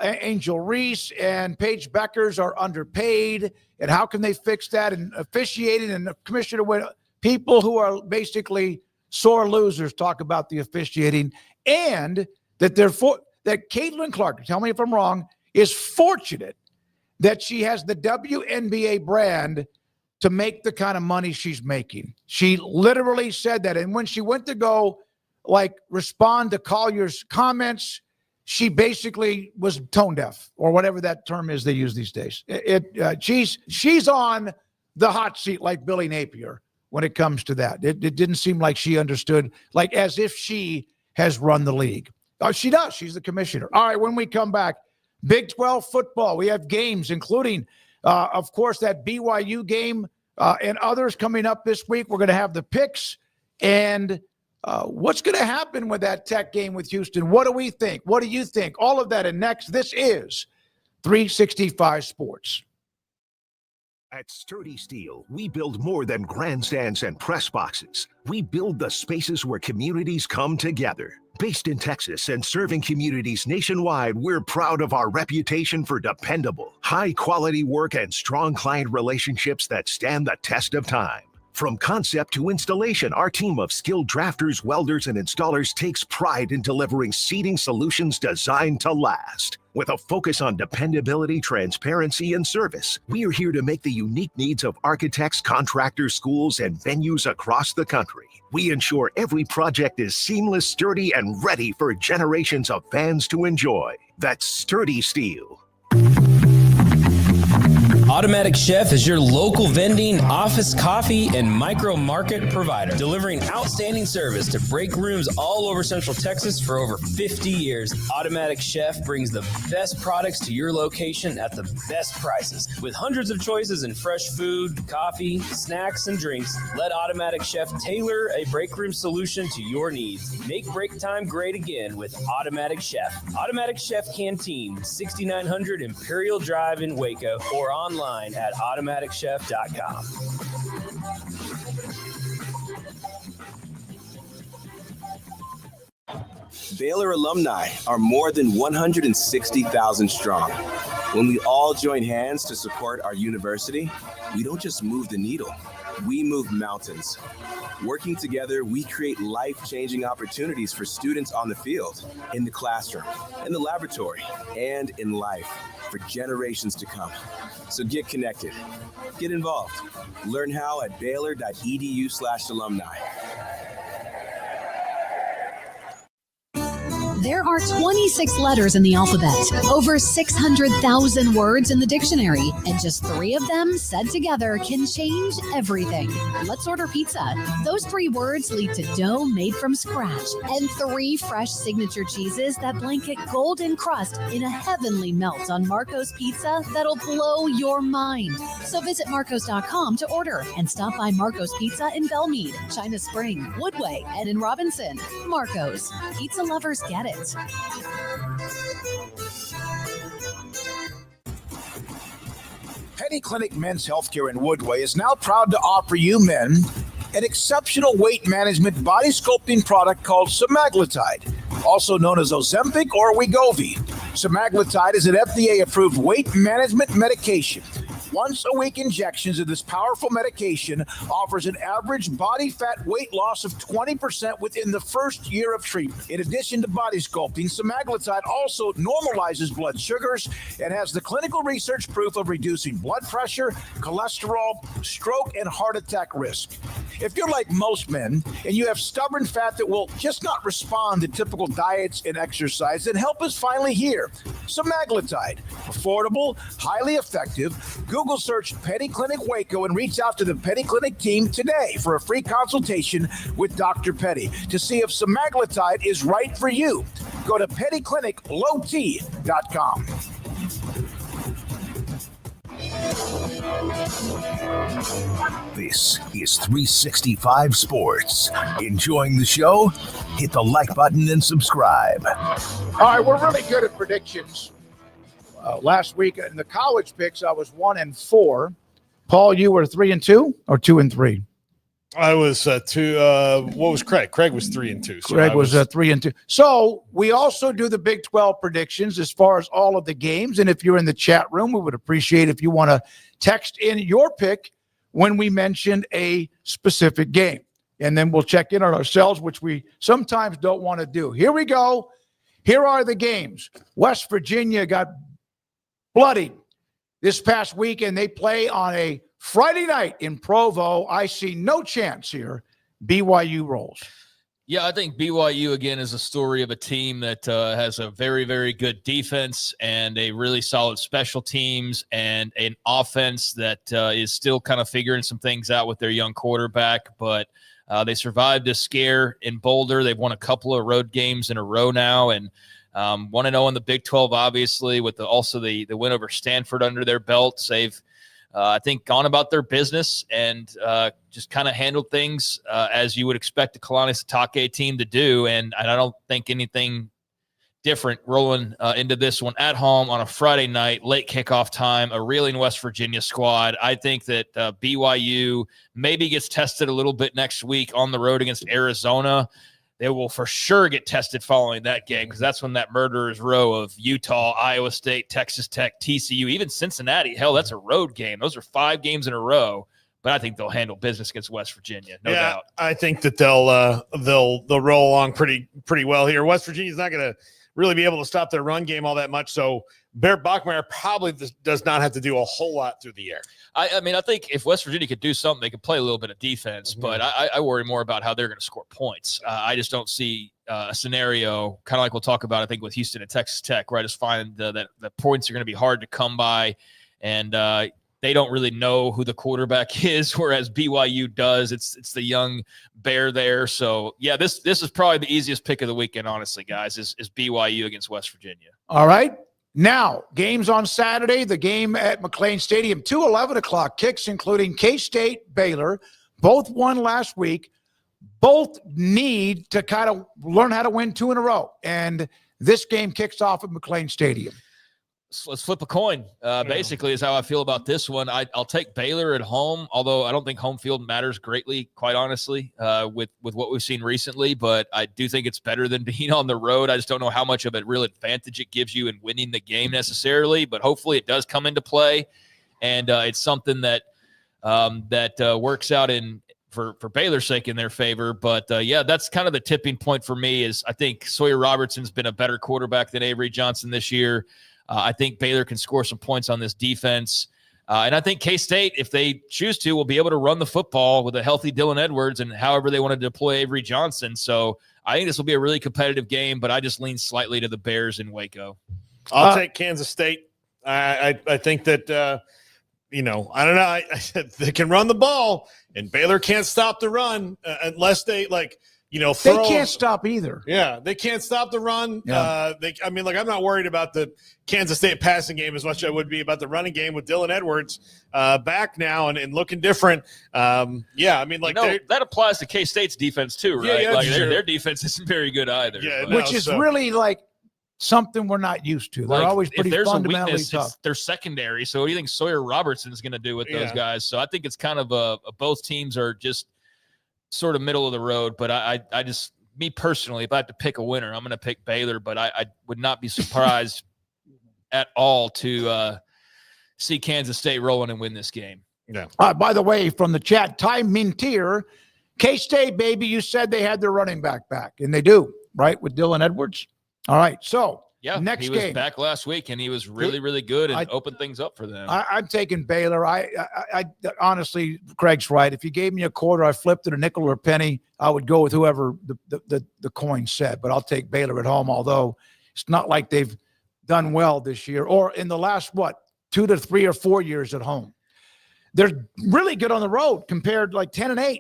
Angel Reese, and Paige Beckers are underpaid, and how can they fix that? And officiating, and the commissioner went, people who are basically sore losers talk about the officiating, and that that Caitlin Clark, tell me if I'm wrong, is fortunate that she has the WNBA brand to make the kind of money she's making. She literally said that. And when she went to go respond to Collier's comments, she basically was tone deaf, or whatever that term is they use these days. She's on the hot seat like Billy Napier when it comes to that. It didn't seem like she understood, as if she has run the league. She does. She's the commissioner. All right, when we come back, Big 12 football. We have games, including, of course, that BYU game and others coming up this week. We're going to have the picks and what's going to happen with that Tech game with Houston. What do we think? What do you think? All of that and next. This is 365 Sports. At Sturdy Steel, we build more than grandstands and press boxes. We build the spaces where communities come together. Based in Texas and serving communities nationwide, we're proud of our reputation for dependable, high-quality work and strong client relationships that stand the test of time. From concept to installation, our team of skilled drafters, welders, and installers takes pride in delivering seating solutions designed to last. With a focus on dependability, transparency, and service, we are here to make the unique needs of architects, contractors, schools, and venues across the country. We ensure every project is seamless, sturdy, and ready for generations of fans to enjoy. That's Sturdy Steel. Automatic Chef is your local vending, office coffee, and micro market provider, delivering outstanding service to break rooms all over Central Texas for over 50 years. Automatic Chef brings the best products to your location at the best prices. With hundreds of choices in fresh food, coffee, snacks, and drinks, let Automatic Chef tailor a break room solution to your needs. Make break time great again with Automatic Chef. Automatic Chef Canteen, 6900 Imperial Drive in Waco, or online at automaticchef.com. Baylor alumni are more than 160,000 strong. When we all join hands to support our university, we don't just move the needle, we move mountains. Working together, we create life-changing opportunities for students on the field, in the classroom, in the laboratory, and in life for generations to come. So get connected, get involved. Learn how at baylor.edu/alumni. There are 26 letters in the alphabet, over 600,000 words in the dictionary, and just 3 of them said together can change everything. Let's order pizza. Those 3 words lead to dough made from scratch and 3 fresh signature cheeses that blanket golden crust in a heavenly melt on Marco's Pizza that'll blow your mind. So visit marcos.com to order and stop by Marco's Pizza in Belmead, China Spring, Woodway, and in Robinson. Marco's. Pizza lovers get it. Penny Clinic Men's Healthcare in Woodway is now proud to offer you men an exceptional weight management body sculpting product called semaglutide, also known as Ozempic or Wegovy. Semaglutide is an FDA-approved weight management medication. Once-a-week injections of this powerful medication offers an average body fat weight loss of 20% within the first year of treatment. In addition to body sculpting, semaglutide also normalizes blood sugars and has the clinical research proof of reducing blood pressure, cholesterol, stroke, and heart attack risk. If you're like most men and you have stubborn fat that will just not respond to typical diets and exercise, then help is finally here. Semaglutide, affordable, highly effective. Google search Penny Clinic Waco and reach out to the Penny Clinic team today for a free consultation with Dr. Petty to see if semaglutide is right for you. Go to pennycliniclowt.com. This is 365 Sports. Enjoying the show? Hit the like button and subscribe. All right, we're really good at predictions. Last week in the college picks, I was 1-4. Paul, you were 3-2 or 2-3? I was 2. What was Craig? Craig was 3-2. So Craig was 3-2. So we also do the Big 12 predictions as far as all of the games. And if you're in the chat room, we would appreciate if you want to text in your pick when we mention a specific game. And then we'll check in on ourselves, which we sometimes don't want to do. Here we go. Here are the games. West Virginia got bloodied this past weekend. They play on a Friday night in Provo. I see no chance here. BYU rolls. Yeah, I think BYU, again, is a story of a team that has a very, very good defense and a really solid special teams and an offense that is still kind of figuring some things out with their young quarterback. But they survived a scare in Boulder. They've won a couple of road games in a row now, and 1-0 in the Big 12, obviously, with also the win over Stanford under their belts. They've, I think, gone about their business and just kind of handled things as you would expect a Kalani Sitake team to do. And I don't think anything different rolling into this one at home on a Friday night, late kickoff time, a reeling West Virginia squad. I think that BYU maybe gets tested a little bit next week on the road against Arizona. They will for sure get tested following that game because that's when that murderer's row of Utah, Iowa State, Texas Tech, TCU, even Cincinnati. Hell, that's a road game. Those are 5 games in a row. But I think they'll handle business against West Virginia, no doubt. I think that they'll roll along pretty well here. West Virginia's not going to really be able to stop their run game all that much, so Bear Bachmeier probably does not have to do a whole lot through the air. I mean, I think if West Virginia could do something, they could play a little bit of defense, but I worry more about how they're going to score points. I just don't see a scenario, kind of like we'll talk about, I think, with Houston and Texas Tech, where I just find that the points are going to be hard to come by, and they don't really know who the quarterback is, whereas BYU does. It's the young bear there. So, yeah, this is probably the easiest pick of the weekend, honestly, guys, is BYU against West Virginia. All right. Now, games on Saturday, the game at McLean Stadium, 2 11 o'clock kicks, including K-State, Baylor. Both won last week. Both need to kind of learn how to win 2 in a row. And this game kicks off at McLean Stadium. Let's flip a coin, basically, is how I feel about this one. I'll take Baylor at home, although I don't think home field matters greatly, quite honestly, with what we've seen recently. But I do think it's better than being on the road. I just don't know how much of a real advantage it gives you in winning the game necessarily, but hopefully it does come into play. And it's something that works out for Baylor's sake in their favor. But, yeah, that's kind of the tipping point for me is I think Sawyer Robertson's been a better quarterback than Avery Johnson this year. I think Baylor can score some points on this defense. And I think K-State, if they choose to, will be able to run the football with a healthy Dylan Edwards and however they want to deploy Avery Johnson. So I think this will be a really competitive game, but I just lean slightly to the Bears in Waco. I'll take Kansas State. I think that, I don't know. I said they can run the ball, and Baylor can't stop the run unless they, they can't stop either. Yeah, they can't stop the run. Yeah. I'm not worried about the Kansas State passing game as much as I would be about the running game with Dylan Edwards back now and looking different. That applies to K-State's defense too, right? Yeah, their defense isn't very good either. Yeah, which is really something we're not used to. They're always pretty fundamentally weakness, tough. They're secondary. So what do you think Sawyer Robertson is going to do with those guys? So I think it's kind of both teams are just sort of middle of the road, but I just, me personally, if I have to pick a winner, I'm going to pick Baylor, but I would not be surprised at all to see Kansas State rolling and win this game. Yeah. By the way, from the chat, Ty Mintier, K-State, baby, you said they had their running back, and they do, right, with Dylan Edwards? All right, so next he was game. Back last week, and he was really, really good and opened things up for them. I'm taking Baylor. I honestly, Craig's right. If you gave me a quarter, I flipped it a nickel or a penny, I would go with whoever the coin said. But I'll take Baylor at home, although it's not like they've done well this year or in the last, 2 to 3 or 4 years at home. They're really good on the road compared 10-8.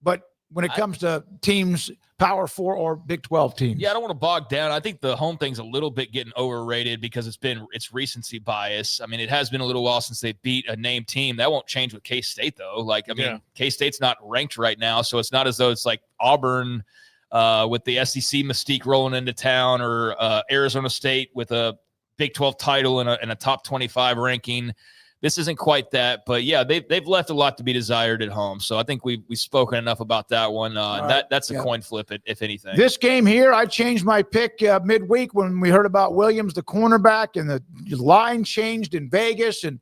But when it comes to teams, Power 4 or Big 12 teams. Yeah, I don't want to bog down. I think the home thing's a little bit getting overrated because it's recency bias. I mean, it has been a little while since they beat a named team. That won't change with K-State, though. K-State's not ranked right now, so it's not as though it's like Auburn with the SEC mystique rolling into town or Arizona State with a Big 12 title and a top 25 ranking. This isn't quite that, but yeah, they've left a lot to be desired at home. So I think we've spoken enough about that one. That's a coin flip, if anything. This game here, I changed my pick midweek when we heard about Williams, the cornerback, and the line changed in Vegas and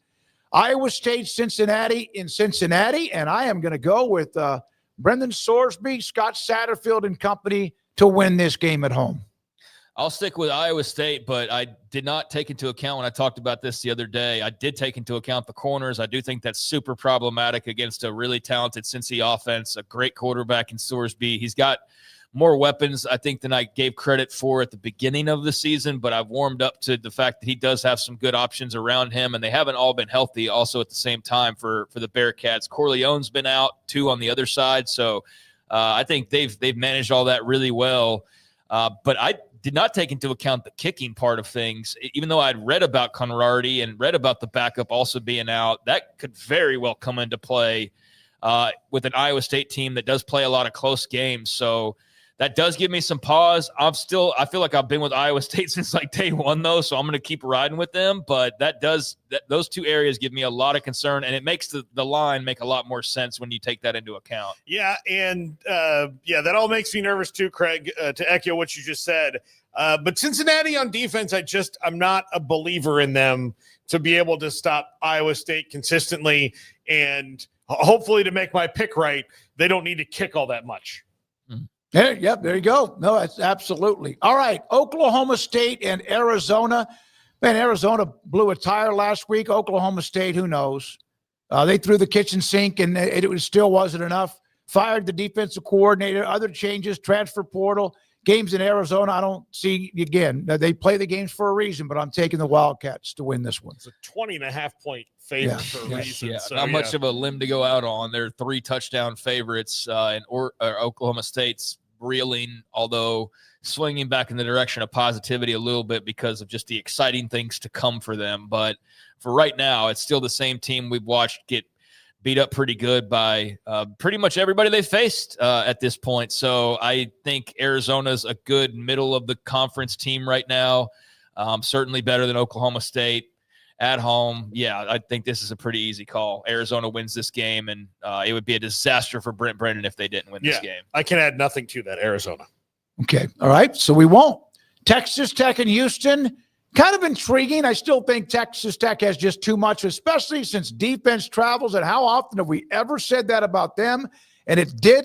Iowa State, Cincinnati in Cincinnati, and I am going to go with Brendan Sorsby, Scott Satterfield, and company to win this game at home. I'll stick with Iowa State, but I did not take into account when I talked about this the other day. I did take into account the corners. I do think that's super problematic against a really talented Cincy offense, a great quarterback in Sorsby. He's got more weapons, I think, than I gave credit for at the beginning of the season, but I've warmed up to the fact that he does have some good options around him, and they haven't all been healthy also at the same time for the Bearcats. Corleone's been out, too, on the other side, so I think they've managed all that really well. But I did not take into account the kicking part of things, even though I'd read about Conrarty and read about the backup also being out. That could very well come into play with an Iowa State team that does play a lot of close games. So that does give me some pause. I feel like I've been with Iowa State since like day one, though, so I'm going to keep riding with them. But those two areas give me a lot of concern, and it makes the line make a lot more sense when you take that into account. Yeah, and that all makes me nervous too, Craig, to echo what you just said. But Cincinnati on defense, I'm not a believer in them to be able to stop Iowa State consistently, and hopefully to make my pick right, they don't need to kick all that much. Yeah, there you go. No, that's absolutely. All right, Oklahoma State and Arizona. Man, Arizona blew a tire last week. Oklahoma State, who knows? They threw the kitchen sink, and it still wasn't enough. Fired the defensive coordinator, other changes, transfer portal. Games in Arizona, I don't see, again, they play the games for a reason, but I'm taking the Wildcats to win this one. It's a 20.5-point favorite for a reason. Yeah, so, not much of a limb to go out on. They're 3-touchdown favorites, and Oklahoma State's reeling, although swinging back in the direction of positivity a little bit because of just the exciting things to come for them. But for right now, it's still the same team we've watched get beat up pretty good by pretty much everybody they faced at this point. So I think Arizona's a good middle of the conference team right now. Certainly better than Oklahoma State at home. Yeah, I think this is a pretty easy call. Arizona wins this game, and it would be a disaster for Brent Brennan if they didn't win this game. I can add nothing to that, Arizona. Okay. All right. So we won't. Texas Tech and Houston. Kind of intriguing. I still think Texas Tech has just too much, especially since defense travels. And how often have we ever said that about them? And it did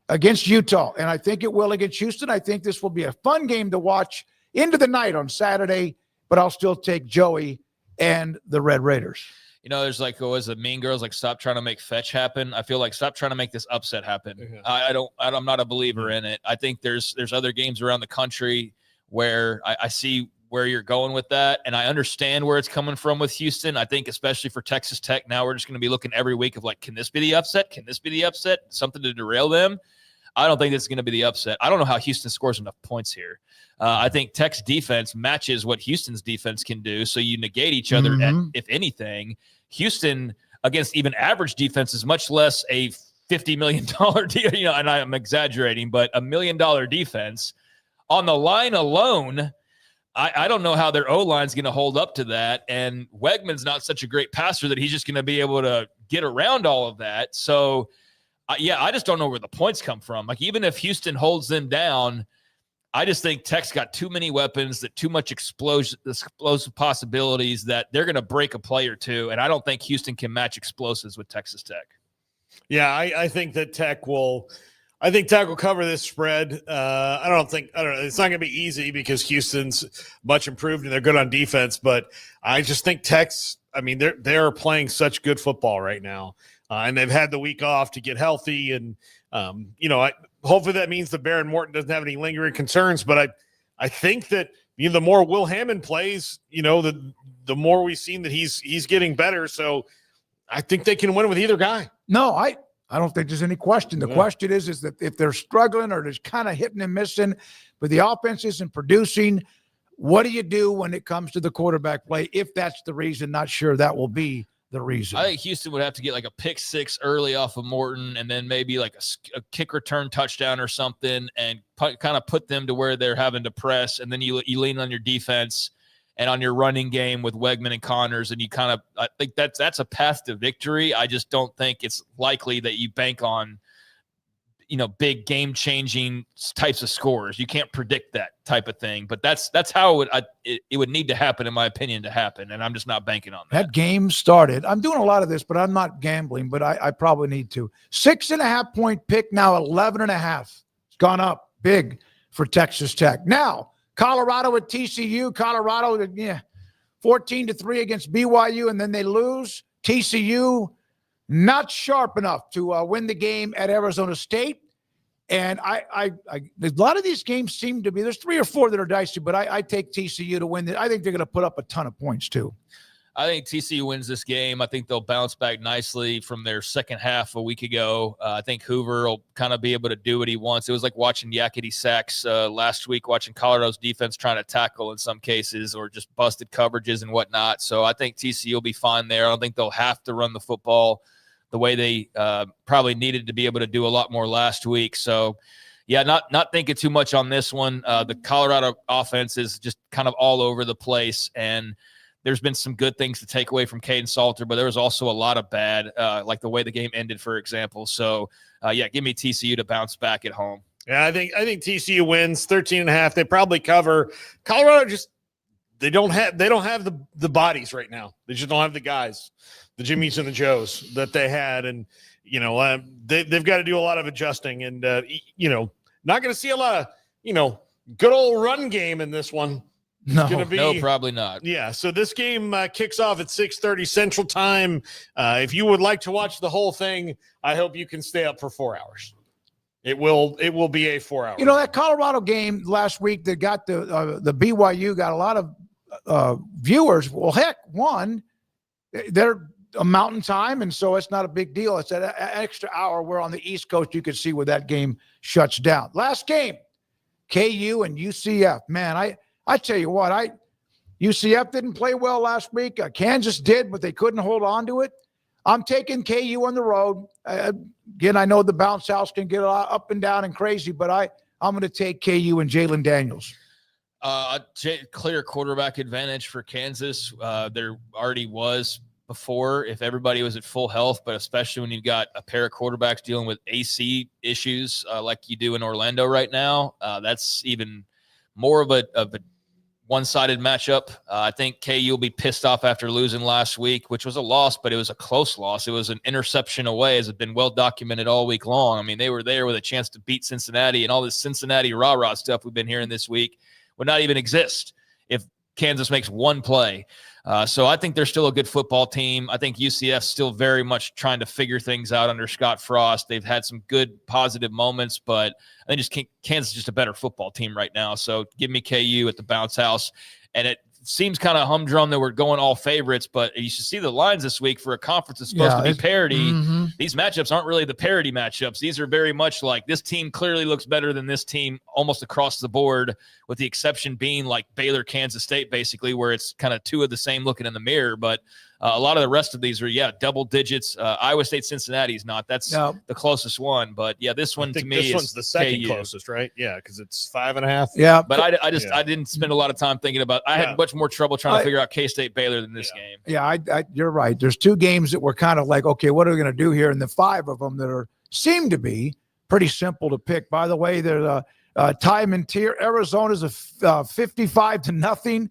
against Utah. And I think it will against Houston. I think this will be a fun game to watch into the night on Saturday, but I'll still take Joey and the Red Raiders. You know, there's like, was the Mean Girls, like, stop trying to make fetch happen. I feel like stop trying to make this upset happen. I'm not a believer in it. I think there's other games around the country where I see where you're going with that, and I understand where it's coming from with Houston. I think especially for Texas Tech, now we're just going to be looking every week of like, can this be the upset? Can this be the upset? Something to derail them. I don't think this is going to be the upset. I don't know how Houston scores enough points here. I think Tech's defense matches what Houston's defense can do, so you negate each other. If anything, Houston against even average defense is much less a $50 million deal. You know, and I'm exaggerating, but $1 million defense on the line alone. I don't know how their O-line is going to hold up to that. And Wegman's not such a great passer that he's just going to be able to get around all of that. So, I just don't know where the points come from. Like, even if Houston holds them down, I just think Tech's got too many weapons, that too much explosive possibilities that they're going to break a play or two. And I don't think Houston can match explosives with Texas Tech. Yeah, I think that Tech will – I think Tech will cover this spread. I don't know. It's not going to be easy because Houston's much improved and they're good on defense. But I just think Tech's. I mean, they're playing such good football right now, and they've had the week off to get healthy. And hopefully that means that Baron Morton doesn't have any lingering concerns. But I think that the more Will Hammond plays, the more we've seen that he's getting better. So I think they can win with either guy. No, I don't think there's any question. The question is that if they're struggling or just kind of hitting and missing, but the offense isn't producing, what do you do when it comes to the quarterback play? If that's the reason, not sure that will be the reason. I think Houston would have to get like a pick six early off of Morton, and then maybe like a kick return touchdown or something, and kind of put them to where they're having to press. And then you lean on your defense and on your running game with Wegman and Connors, and I think that's a path to victory. I just don't think it's likely that you bank on, big game-changing types of scores. You can't predict that type of thing, but that's how it would need to happen, in my opinion, to happen, and I'm just not banking on that. That game started. I'm doing a lot of this, but I'm not gambling, but I probably need to. 6.5-point pick, now 11.5. It's gone up big for Texas Tech. Now, Colorado at TCU. Colorado, 14-3 against BYU, and then they lose. TCU not sharp enough to win the game at Arizona State. And a lot of these games seem to be, there's 3 or 4 that are dicey, but I take TCU to win. I think they're going to put up a ton of points too. I think TCU wins this game. I think they'll bounce back nicely from their second half a week ago. I think Hoover will kind of be able to do what he wants. It was like watching yakety sacks last week, watching Colorado's defense trying to tackle in some cases, or just busted coverages and whatnot. So I think TCU will be fine there. I don't think they'll have to run the football the way they probably needed to be able to do a lot more last week. So, Yeah, not thinking too much on this one. The Colorado offense is just kind of all over the place, and there's been some good things to take away from Caden Salter, but there was also a lot of bad, like the way the game ended, for example. So, give me TCU to bounce back at home. Yeah, I think TCU wins 13.5. They probably cover. Colorado just they don't have the bodies right now. They just don't have the guys, the Jimmys and the Joes that they had, and they've got to do a lot of adjusting, and not going to see a lot of good old run game in this one. No, probably not. Yeah, so this game kicks off at 6:30 Central Time. If you would like to watch the whole thing, I hope you can stay up for 4 hours. It will be a 4 hour. That Colorado game last week that got the BYU got a lot of viewers. Well, heck, they're a mountain time, and so it's not a big deal. It's an extra hour. We're on the East Coast. You can see where that game shuts down. Last game, KU and UCF. Man, I tell you what, UCF didn't play well last week. Kansas did, but they couldn't hold on to it. I'm taking KU on the road. Again, I know the bounce house can get a lot up and down and crazy, but I'm going to take KU and Jalen Daniels. Clear quarterback advantage for Kansas. There already was before if everybody was at full health, but especially when you've got a pair of quarterbacks dealing with AC issues like you do in Orlando right now. That's even more of a one-sided matchup. I think KU will be pissed off after losing last week, which was a loss, but it was a close loss. It was an interception away, as has been well documented all week long. I mean, they were there with a chance to beat Cincinnati, and all this Cincinnati rah-rah stuff we've been hearing this week would not even exist if Kansas makes one play. So I think they're still a good football team. I think UCF's still very much trying to figure things out under Scott Frost. They've had some good positive moments, but I think Kansas is just a better football team right now. So give me KU at the bounce house. And it seems kind of humdrum that we're going all favorites, but you should see the lines this week for a conference that's supposed to be parity. Mm-hmm. These matchups aren't really the parity matchups. These are very much like this team clearly looks better than this team almost across the board, with the exception being like Baylor, Kansas State, basically, where it's kind of two of the same looking in the mirror. But a lot of the rest of these are, double digits. Iowa State, Cincinnati is not. That's the closest one. But, this one to me this one's the second KU. closest, right? Yeah, because it's 5.5. Yeah. But I didn't spend a lot of time thinking about – I had much more trouble trying to figure out K-State Baylor than this game. Yeah, you're right. There's two games that were kind of like, okay, what are we going to do here? And the five of them that seem to be pretty simple to pick. By the way, they're time and tier. Arizona's a 55-0.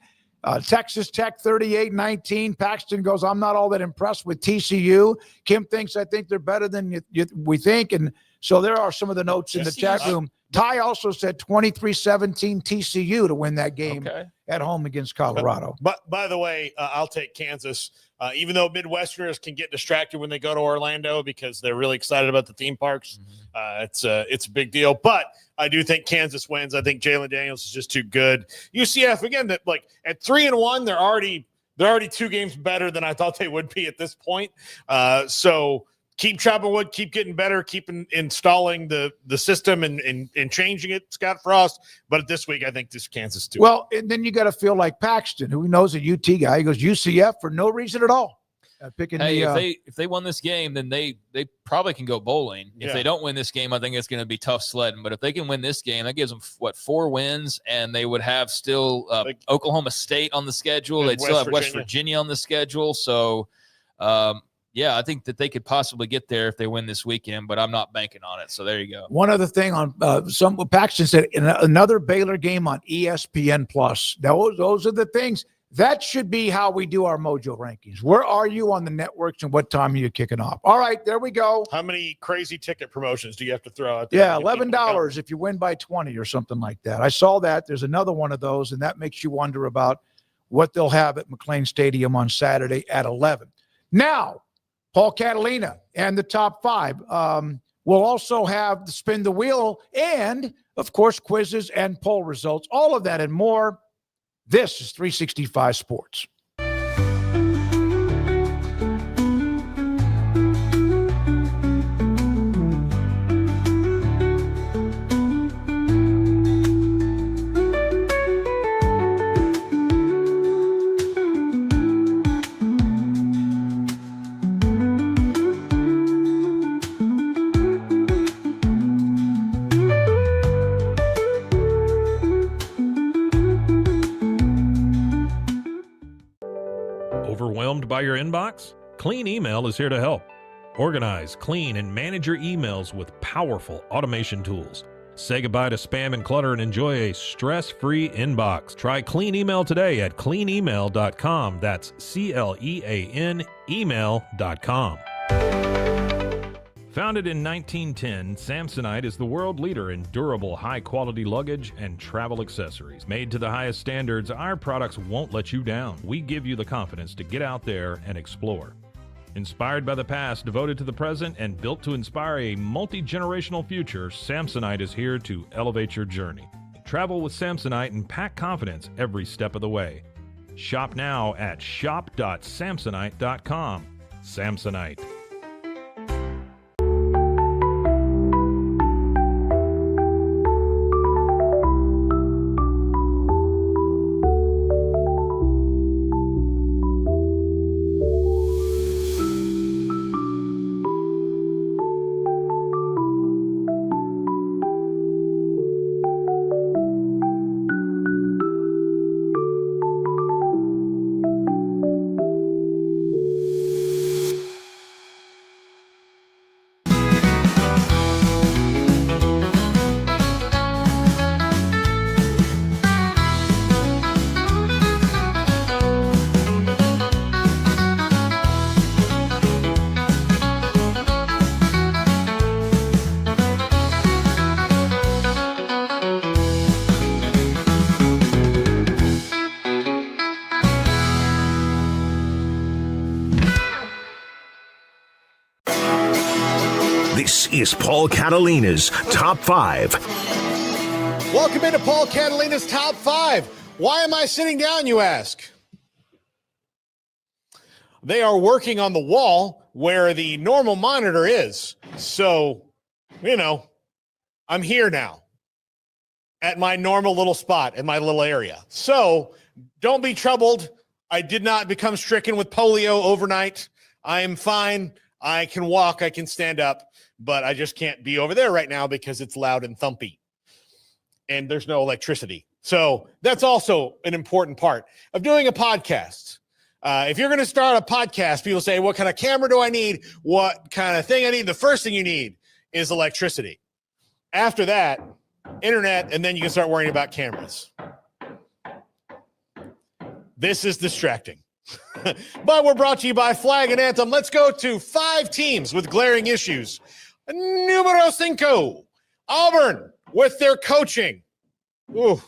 Texas Tech 38-19. Paxton goes, I'm not all that impressed with TCU. Kim thinks, I think they're better than we think. And so there are some of the notes in the chat room. Ty also said 23-17 TCU to win that game at home against Colorado. But by the way, I'll take Kansas. Even though Midwesterners can get distracted when they go to Orlando because they're really excited about the theme parks, it's a big deal. But I do think Kansas wins. I think Jalen Daniels is just too good. UCF again, that like at 3-1, they're already 2 games better than I thought they would be at this point. So keep chopping wood, keep getting better, keep installing the system and changing it, Scott Frost. But this week, I think this Kansas too. Well, and then you got to feel like Paxton, who knows a UT guy. He goes UCF for no reason at all. If they won this game, then they probably can go bowling. If they don't win this game, I think it's going to be tough sledding. But if they can win this game, that gives them 4 wins, and they would have still Oklahoma State on the schedule. They'd still have West Virginia on the schedule. So, I think that they could possibly get there if they win this weekend, but I'm not banking on it. So there you go. One other thing on Paxton said, another Baylor game on ESPN Plus. Those are the things. That should be how we do our Mojo rankings. Where are you on the networks and what time are you kicking off? All right, there we go. How many crazy ticket promotions do you have to throw out there? Yeah, $11 if you win by 20 or something like that. I saw that. There's another one of those, and that makes you wonder about what they'll have at McLean Stadium on Saturday at 11. Now, Paul Catalina and the top 5. We'll also have the Spin the Wheel and, of course, quizzes and poll results. All of that and more. This is 365 Sports. your inbox? Clean Email is here to help. Organize, clean, and manage your emails with powerful automation tools. Say goodbye to spam and clutter and enjoy a stress-free inbox. Try Clean Email today at cleanemail.com. That's CLEAN email.com. Founded in 1910, Samsonite is the world leader in durable, high-quality luggage and travel accessories. Made to the highest standards, our products won't let you down. We give you the confidence to get out there and explore. Inspired by the past, devoted to the present, and built to inspire a multi-generational future, Samsonite is here to elevate your journey. Travel with Samsonite and pack confidence every step of the way. Shop now at shop.samsonite.com. Samsonite. This is Paul Catalina's Top 5. Welcome into Paul Catalina's Top 5. Why am I sitting down, you ask? They are working on the wall where the normal monitor is. So, I'm here now at my normal little spot in my little area. So, don't be troubled. I did not become stricken with polio overnight. I am fine. I can walk. I can stand up. But I just can't be over there right now because it's loud and thumpy. And there's no electricity. So that's also an important part of doing a podcast. If you're going to start a podcast, people say, what kind of camera do I need? What kind of thing I need? The first thing you need is electricity. After that, internet, and then you can start worrying about cameras. This is distracting. But we're brought to you by Flag and Anthem. Let's go to 5 teams with glaring issues. Numero 5, Auburn with their coaching. Ooh,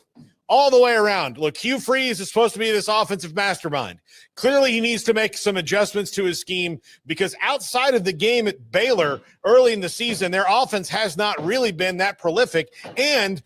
all the way around. Look, Hugh Freeze is supposed to be this offensive mastermind. Clearly, he needs to make some adjustments to his scheme because outside of the game at Baylor early in the season, their offense has not really been that prolific, and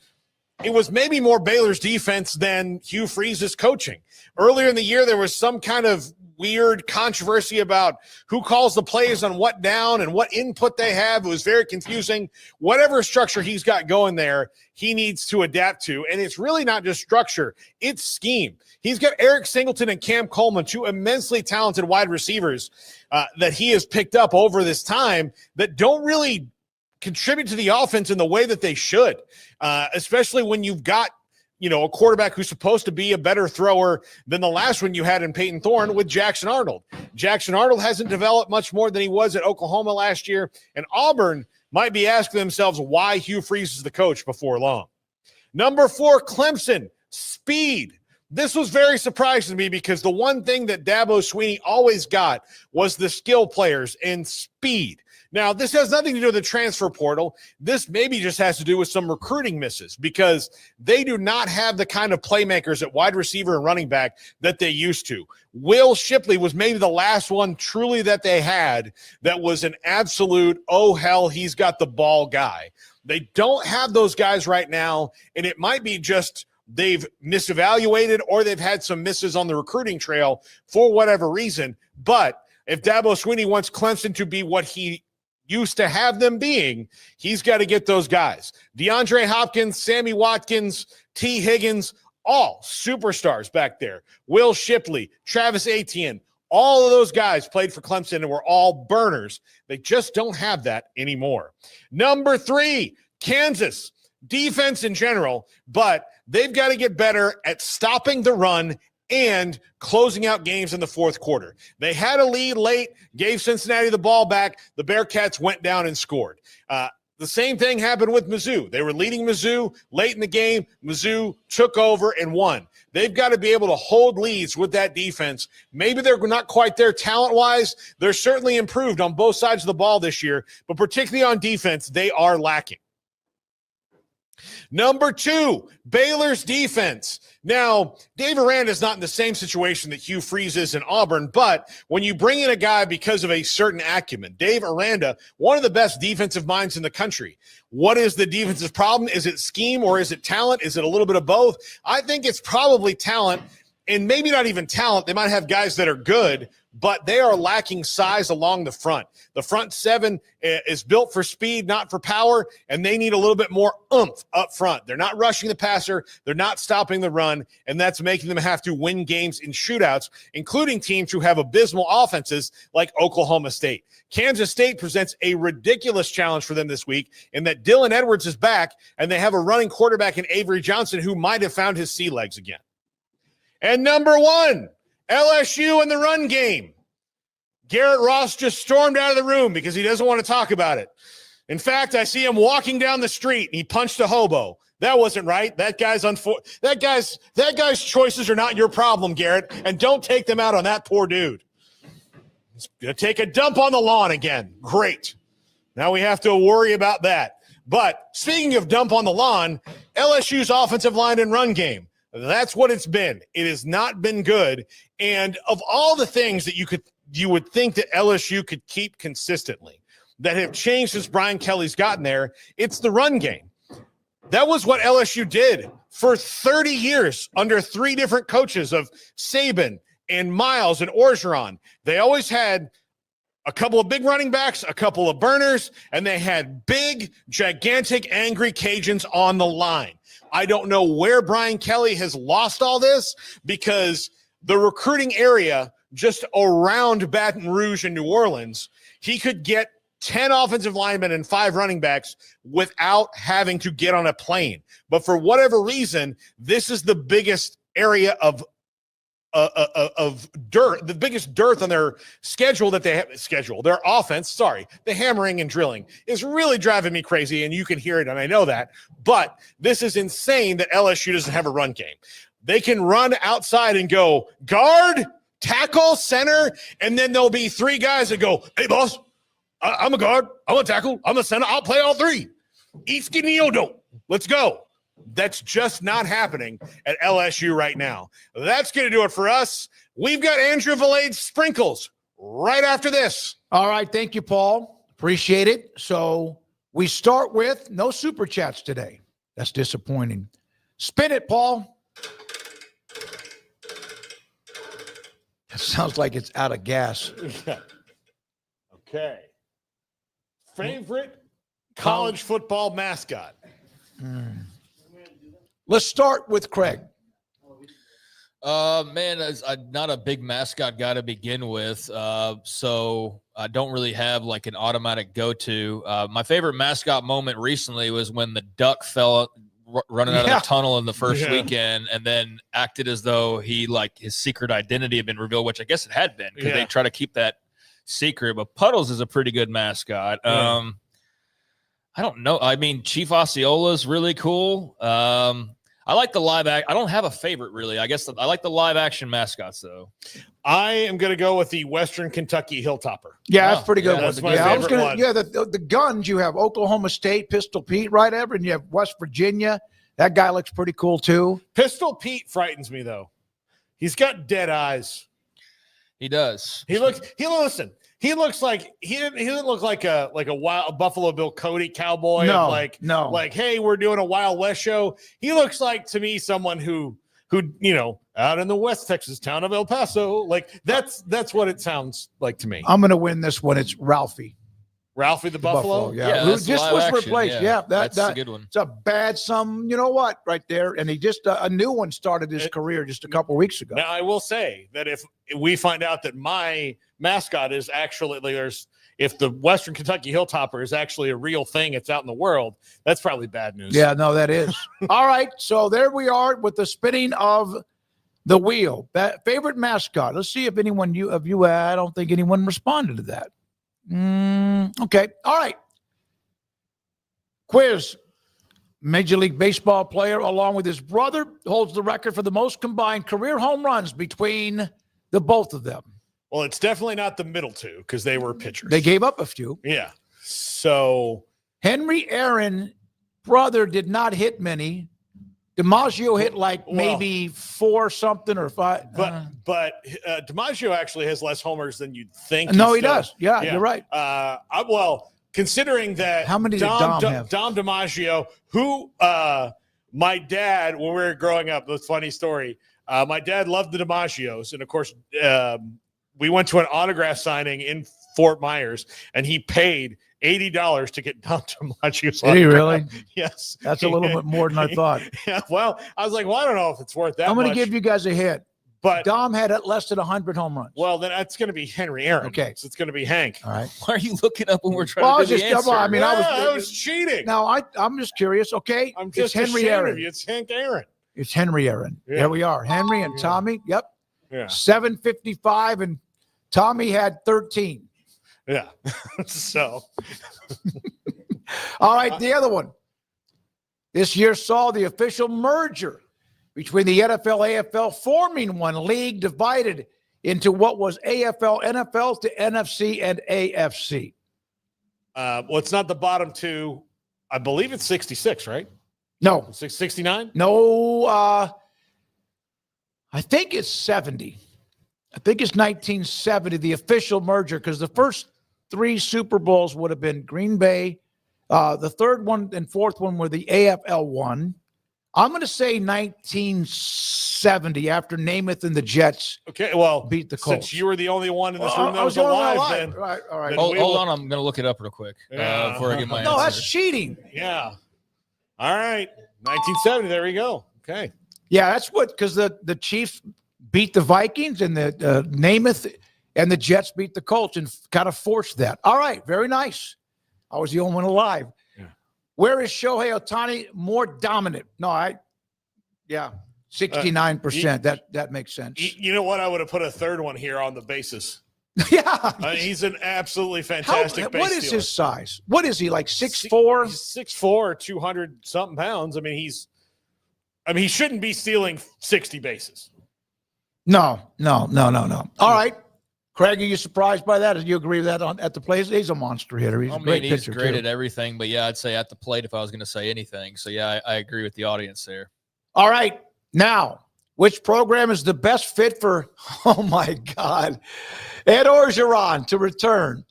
it was maybe more Baylor's defense than Hugh Freeze's coaching. Earlier in the year, there was some kind of weird controversy about who calls the plays on what down and what input they have. It was very confusing. Whatever structure he's got going there, he needs to adapt to. And it's really not just structure, it's scheme. He's got Eric Singleton and Cam Coleman, 2 immensely talented wide receivers that he has picked up over this time that don't really contribute to the offense in the way that they should, especially when you've got a quarterback who's supposed to be a better thrower than the last one you had in Peyton Thorne with Jackson Arnold. Jackson Arnold hasn't developed much more than he was at Oklahoma last year, and Auburn might be asking themselves why Hugh Freeze is the coach before long. Number 4, Clemson, speed. This was very surprising to me because the one thing that Dabo Swinney always got was the skill players and speed. Now, this has nothing to do with the transfer portal. This maybe just has to do with some recruiting misses because they do not have the kind of playmakers at wide receiver and running back that they used to. Will Shipley was maybe the last one truly that they had that was an absolute, oh, hell, he's got the ball guy. They don't have those guys right now, and it might be just they've misevaluated or they've had some misses on the recruiting trail for whatever reason. But if Dabo Swinney wants Clemson to be what he used to have them being, he's got to get those guys. DeAndre Hopkins, Sammy Watkins, T. Higgins, all superstars back there. Will Shipley, Travis Etienne, all of those guys played for Clemson and were all burners. They just don't have that anymore. Number 3, Kansas. Defense in general, but they've got to get better at stopping the run and closing out games in the fourth quarter. They had a lead late, gave Cincinnati the ball back. The Bearcats went down and scored. The same thing happened with Mizzou. They were leading Mizzou late in the game. Mizzou took over and won. They've got to be able to hold leads with that defense. Maybe they're not quite there talent-wise. They're certainly improved on both sides of the ball this year, but particularly on defense, they are lacking. Number 2, Baylor's defense. Now, Dave Aranda is not in the same situation that Hugh Freeze is in Auburn, but when you bring in a guy because of a certain acumen, Dave Aranda, one of the best defensive minds in the country. What is the defensive problem? Is it scheme or is it talent? Is it a little bit of both? I think it's probably talent, and maybe not even talent. They might have guys that are good, but they are lacking size along the front. The front seven is built for speed, not for power, and they need a little bit more oomph up front. They're not rushing the passer. They're not stopping the run, and that's making them have to win games in shootouts, including teams who have abysmal offenses like Oklahoma State. Kansas State presents a ridiculous challenge for them this week in that Dylan Edwards is back, and they have a running quarterback in Avery Johnson who might have found his sea legs again. And number 1, LSU in the run game. Garrett Ross just stormed out of the room because he doesn't want to talk about it. In fact, I see him walking down the street and he punched a hobo. That wasn't right. That guy's choices are not your problem, Garrett, and don't take them out on that poor dude. He's going to take a dump on the lawn again. Great. Now we have to worry about that. But speaking of dump on the lawn, LSU's offensive line and run game. That's what it's been. It has not been good. And of all the things that you would think that LSU could keep consistently that have changed since Brian Kelly's gotten there, it's the run game. That was what LSU did for 30 years under 3 different coaches of Saban and Miles and Orgeron. They always had a couple of big running backs, a couple of burners, and they had big, gigantic, angry Cajuns on the line. I don't know where Brian Kelly has lost all this, because the recruiting area just around Baton Rouge and New Orleans, he could get 10 offensive linemen and 5 running backs without having to get on a plane. But for whatever reason, this is the biggest area of dirt, the biggest dearth on their schedule that they have. Their offense, the hammering and drilling is really driving me crazy, and you can hear it, and I know that. But this is insane that LSU doesn't have a run game. They can run outside and go guard, tackle, center, and then there'll be 3 guys that go, hey, boss, I'm a guard, I'm a tackle, I'm a center, I'll play all 3. Eat skinny odo. Let's go. That's just not happening at LSU right now. That's going to do it for us. We've got Andrew Valade's Sprinkles right after this. All right. Thank you, Paul. Appreciate it. So we start with no super chats today. That's disappointing. Spin it, Paul. It sounds like it's out of gas. Okay. Favorite college football mascot? Let's start with Craig. Man, I'm not a big mascot guy to begin with, so I don't really have like an automatic go-to. My favorite mascot moment recently was when the duck fell running out of the tunnel in the first weekend, and then acted as though his secret identity had been revealed, which I guess it had been, because they try to keep that secret. But Puddles is a pretty good mascot. I don't know. I mean, Chief Osceola is really cool. I like the live act. I don't have a favorite, really. I guess I like the live action mascots, though. I am going to go with the Western Kentucky Hilltopper. Yeah, that's pretty good. Yeah, that's my favorite one. Yeah, the guns, you have Oklahoma State, Pistol Pete, right, Ever, and you have West Virginia. That guy looks pretty cool, too. Pistol Pete frightens me, though. He's got dead eyes. He does. He looks like he didn't look like a wild Buffalo Bill Cody cowboy. No, like, hey, we're doing a Wild West show. He looks like, to me, someone who out in the West Texas town of El Paso. Like that's what it sounds like to me. I'm going to win this one. It's Ralphie the Buffalo. Yeah, who just was action, replaced. Yeah, that's a good one. It's a bad you know what, right there. And he just a new one started his career just a couple weeks ago. Now, I will say that if we find out that my mascot is actually if the Western Kentucky Hilltopper is actually a real thing, it's out in the world, that's probably bad news. Yeah, no, that is. All right, so there we are with the spinning of The wheel. Favorite mascot. Let's see if anyone I don't think anyone responded to that. Okay. All right. Quiz. Major League Baseball player, along with his brother, holds the record for the most combined career home runs between the both of them. Well, it's definitely not the middle two because they were pitchers. They gave up a few. Yeah. So Henry Aaron, brother, did not hit many. DiMaggio hit maybe 4 something or 5. But DiMaggio actually has less homers than you'd think. No, he does. Yeah, you're right. Considering that how many did Dom have? Dom DiMaggio, who my dad, when we were growing up, that's a funny story. My dad loved the DiMaggios, and of course, we went to an autograph signing in Fort Myers, and he paid $80 to get Dom DiMaggio's autograph. Did he really? Yes. That's a little bit more than I thought. Yeah. Well, I was like, well, I don't know if it's worth that. I'm going much. to give you guys a hit. But Dom had less than 100 home runs. Well, then that's going to be Henry Aaron. Okay. So it's going to be Hank. All right. Why are you looking up when we're trying to do the answer? I was cheating. Now, I'm just curious. Okay. I'm just it's Henry ashamed Aaron. of you. It's Hank Aaron. It's Henry Aaron. Yeah. There we are. Henry and Tommy. Yep. Yeah. 755, and Tommy had 13. Yeah. So. All right. The other one. This year saw the official merger between the NFL, AFL, forming one league divided into what was AFL, NFL to NFC and AFC. Well, it's not the bottom two. I believe it's 66, right? No. 69? No. I think it's 70. I think it's 1970, the official merger, because the first 3 Super Bowls would have been Green Bay. The third one and fourth one were the AFL one. I'm going to say 1970 after Namath and the Jets beat the Colts. Since you were the only one in this room that was alive, alive, then. Right, all right. Hold on. I'm going to look it up real quick before I get my answer. No, that's cheating. Yeah. All right. 1970. There we go. Okay. Yeah, that's what, because the Chiefs beat the Vikings and the Namath and the Jets beat the Colts and kind of forced that. All right. Very nice. I was the only one alive. Where is Shohei Ohtani more dominant? No, 69%. That makes sense. You know what? I would have put a third one here on the basis. Yeah. He's an absolutely fantastic base What is stealer. his size? What is he, like 6'4"? He's 6'4", 200-something pounds. I mean, he shouldn't be stealing 60 bases. No. All right. Craig, are you surprised by that? Do you agree with that at the plate? He's a monster hitter. He's a great pitcher, great too. at everything, but yeah, I'd say at the plate if I was going to say anything. So yeah, I agree with the audience there. All right. Now, which program is the best fit for, oh my God, Ed Orgeron to return?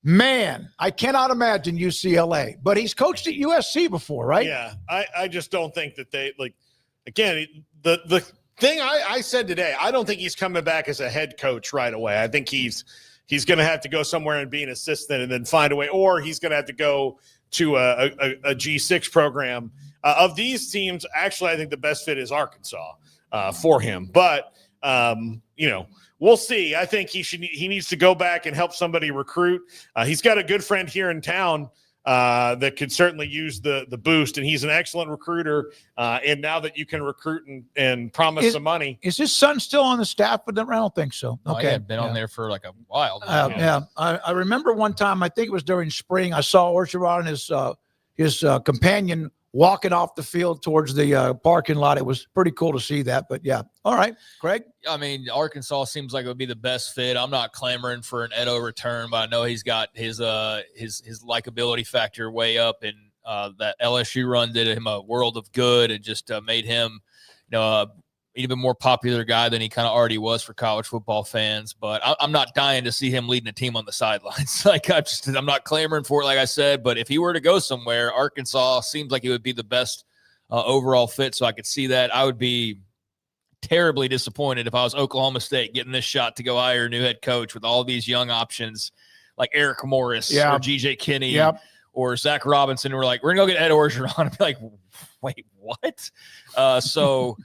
Man, I cannot imagine UCLA, but he's coached at USC before, right? Yeah, I just don't think that they, again, the thing I said today, I don't think he's coming back as a head coach right away. I think he's going to have to go somewhere and be an assistant and then find a way, or he's going to have to go to a G6 program. Of these teams, actually, I think the best fit is Arkansas for him. But, we'll see. I think he needs to go back and help somebody recruit. He's got a good friend here in town that could certainly use the boost, and he's an excellent recruiter. And now that you can recruit and promise some money. Is his son still on the staff? But I don't think so. No, Okay. I had been on there for like a while. I remember one time, I think it was during spring, I saw Orgeron and his companion walking off the field towards the parking lot. It was pretty cool to see that. But yeah. All right, Craig. I mean, Arkansas seems like it would be the best fit. I'm not clamoring for an Edo return, but I know he's got his likability factor way up, and that LSU run did him a world of good and just made him, even more popular guy than he kind of already was for college football fans. But I'm not dying to see him leading a team on the sidelines. I'm not clamoring for it, like I said. But if he were to go somewhere, Arkansas seems like it would be the best overall fit. So I could see that. I would be terribly disappointed if I was Oklahoma State getting this shot to go hire a new head coach with all these young options like Eric Morris or G.J. Kinney or Zach Robinson. We're like, we're going to go get Ed Orgeron. I'd be like, wait, what? So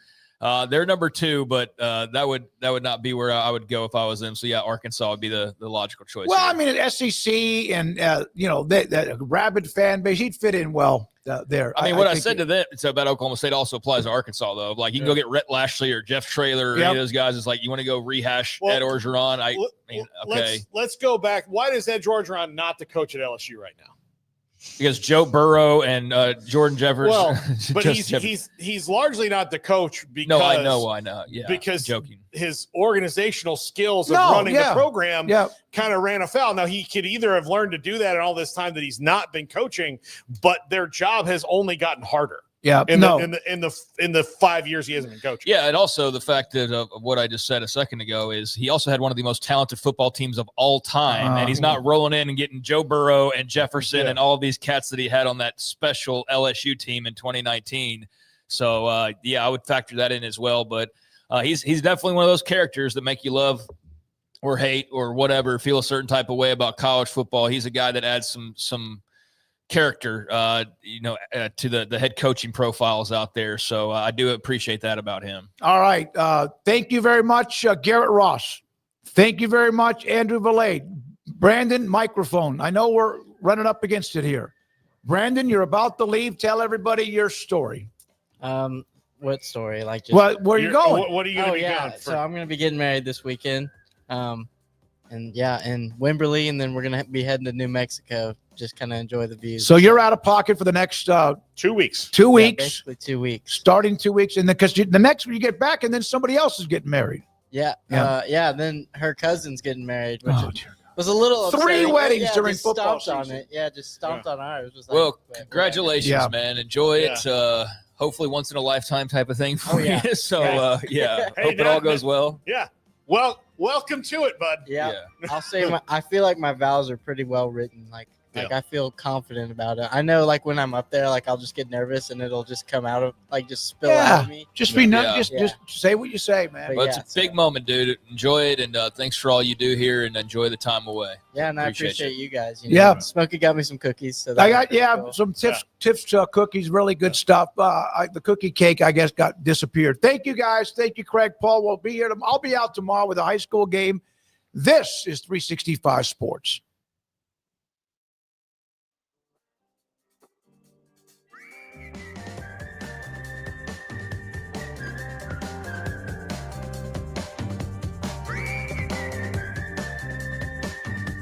They're number 2, but that would not be where I would go if I was them. So yeah, Arkansas would be the logical choice. Well, here. I mean, at SEC and that rabid fan base, he'd fit in well there. I mean, what I said to them about Oklahoma State also applies to Arkansas, though. Like, you can go get Rhett Lashley or Jeff Traylor or any of those guys. It's like, you want to go rehash Ed Orgeron. Okay. Let's go back. Why is Ed Orgeron not the coach at LSU right now? Because Joe Burrow and Jordan Jefferson. Well, but he's largely not the coach because I know. Yeah, because joking. His organizational skills of running the program kind of ran afoul. Now, he could either have learned to do that in all this time that he's not been coaching, but their job has only gotten harder. Yeah, in the 5 years he hasn't been coaching. Yeah, and also the fact that of what I just said a second ago is he also had one of the most talented football teams of all time, and he's not rolling in and getting Joe Burrow and Jefferson and all of these cats that he had on that special LSU team in 2019. So I would factor that in as well. But he's definitely one of those characters that make you love or hate or whatever, feel a certain type of way about college football. He's a guy that adds some character, to the head coaching profiles out there. So I do appreciate that about him. All right. Thank you very much, Garrett Ross. Thank you very much, Andrew Valet. Brandon, microphone. I know we're running up against it here. Brandon, you're about to leave. Tell everybody your story. What story? Like, just, where are you going? What are you going to be going for? So I'm going to be getting married this weekend. In Wimberley, and then we're going to be heading to New Mexico. Just kind of enjoy the views. So you're out of pocket for the next 2 weeks. 2 weeks. Yeah, basically 2 weeks. Starting 2 weeks, and then because the next one you get back, and then somebody else is getting married. Yeah. Then her cousin's getting married, which was a little 3 upsetting. weddings during football stomped season. on it. Yeah, just stomped on ours. Was like, Well, congratulations, man. Enjoy it. Hopefully once in a lifetime type of thing for you. So, hope it all goes well. Yeah. Well, welcome to it, bud. Yeah. I'll say I feel like my vows are pretty well written. Like I feel confident about it. I know, like, when I'm up there, like, I'll just get nervous and it'll just come out of, like, just spill out of me. Just be nice. Just say what you say, man. Well, it's a big moment, dude. Enjoy it, and thanks for all you do here, and enjoy the time away. Yeah, and I appreciate you guys. Smokey got me some cookies. So I got some tips cookies, really good stuff. The cookie cake, I guess, got disappeared. Thank you, guys. Thank you, Craig. Paul will be here. I'll be out tomorrow with a high school game. This is 365 Sports.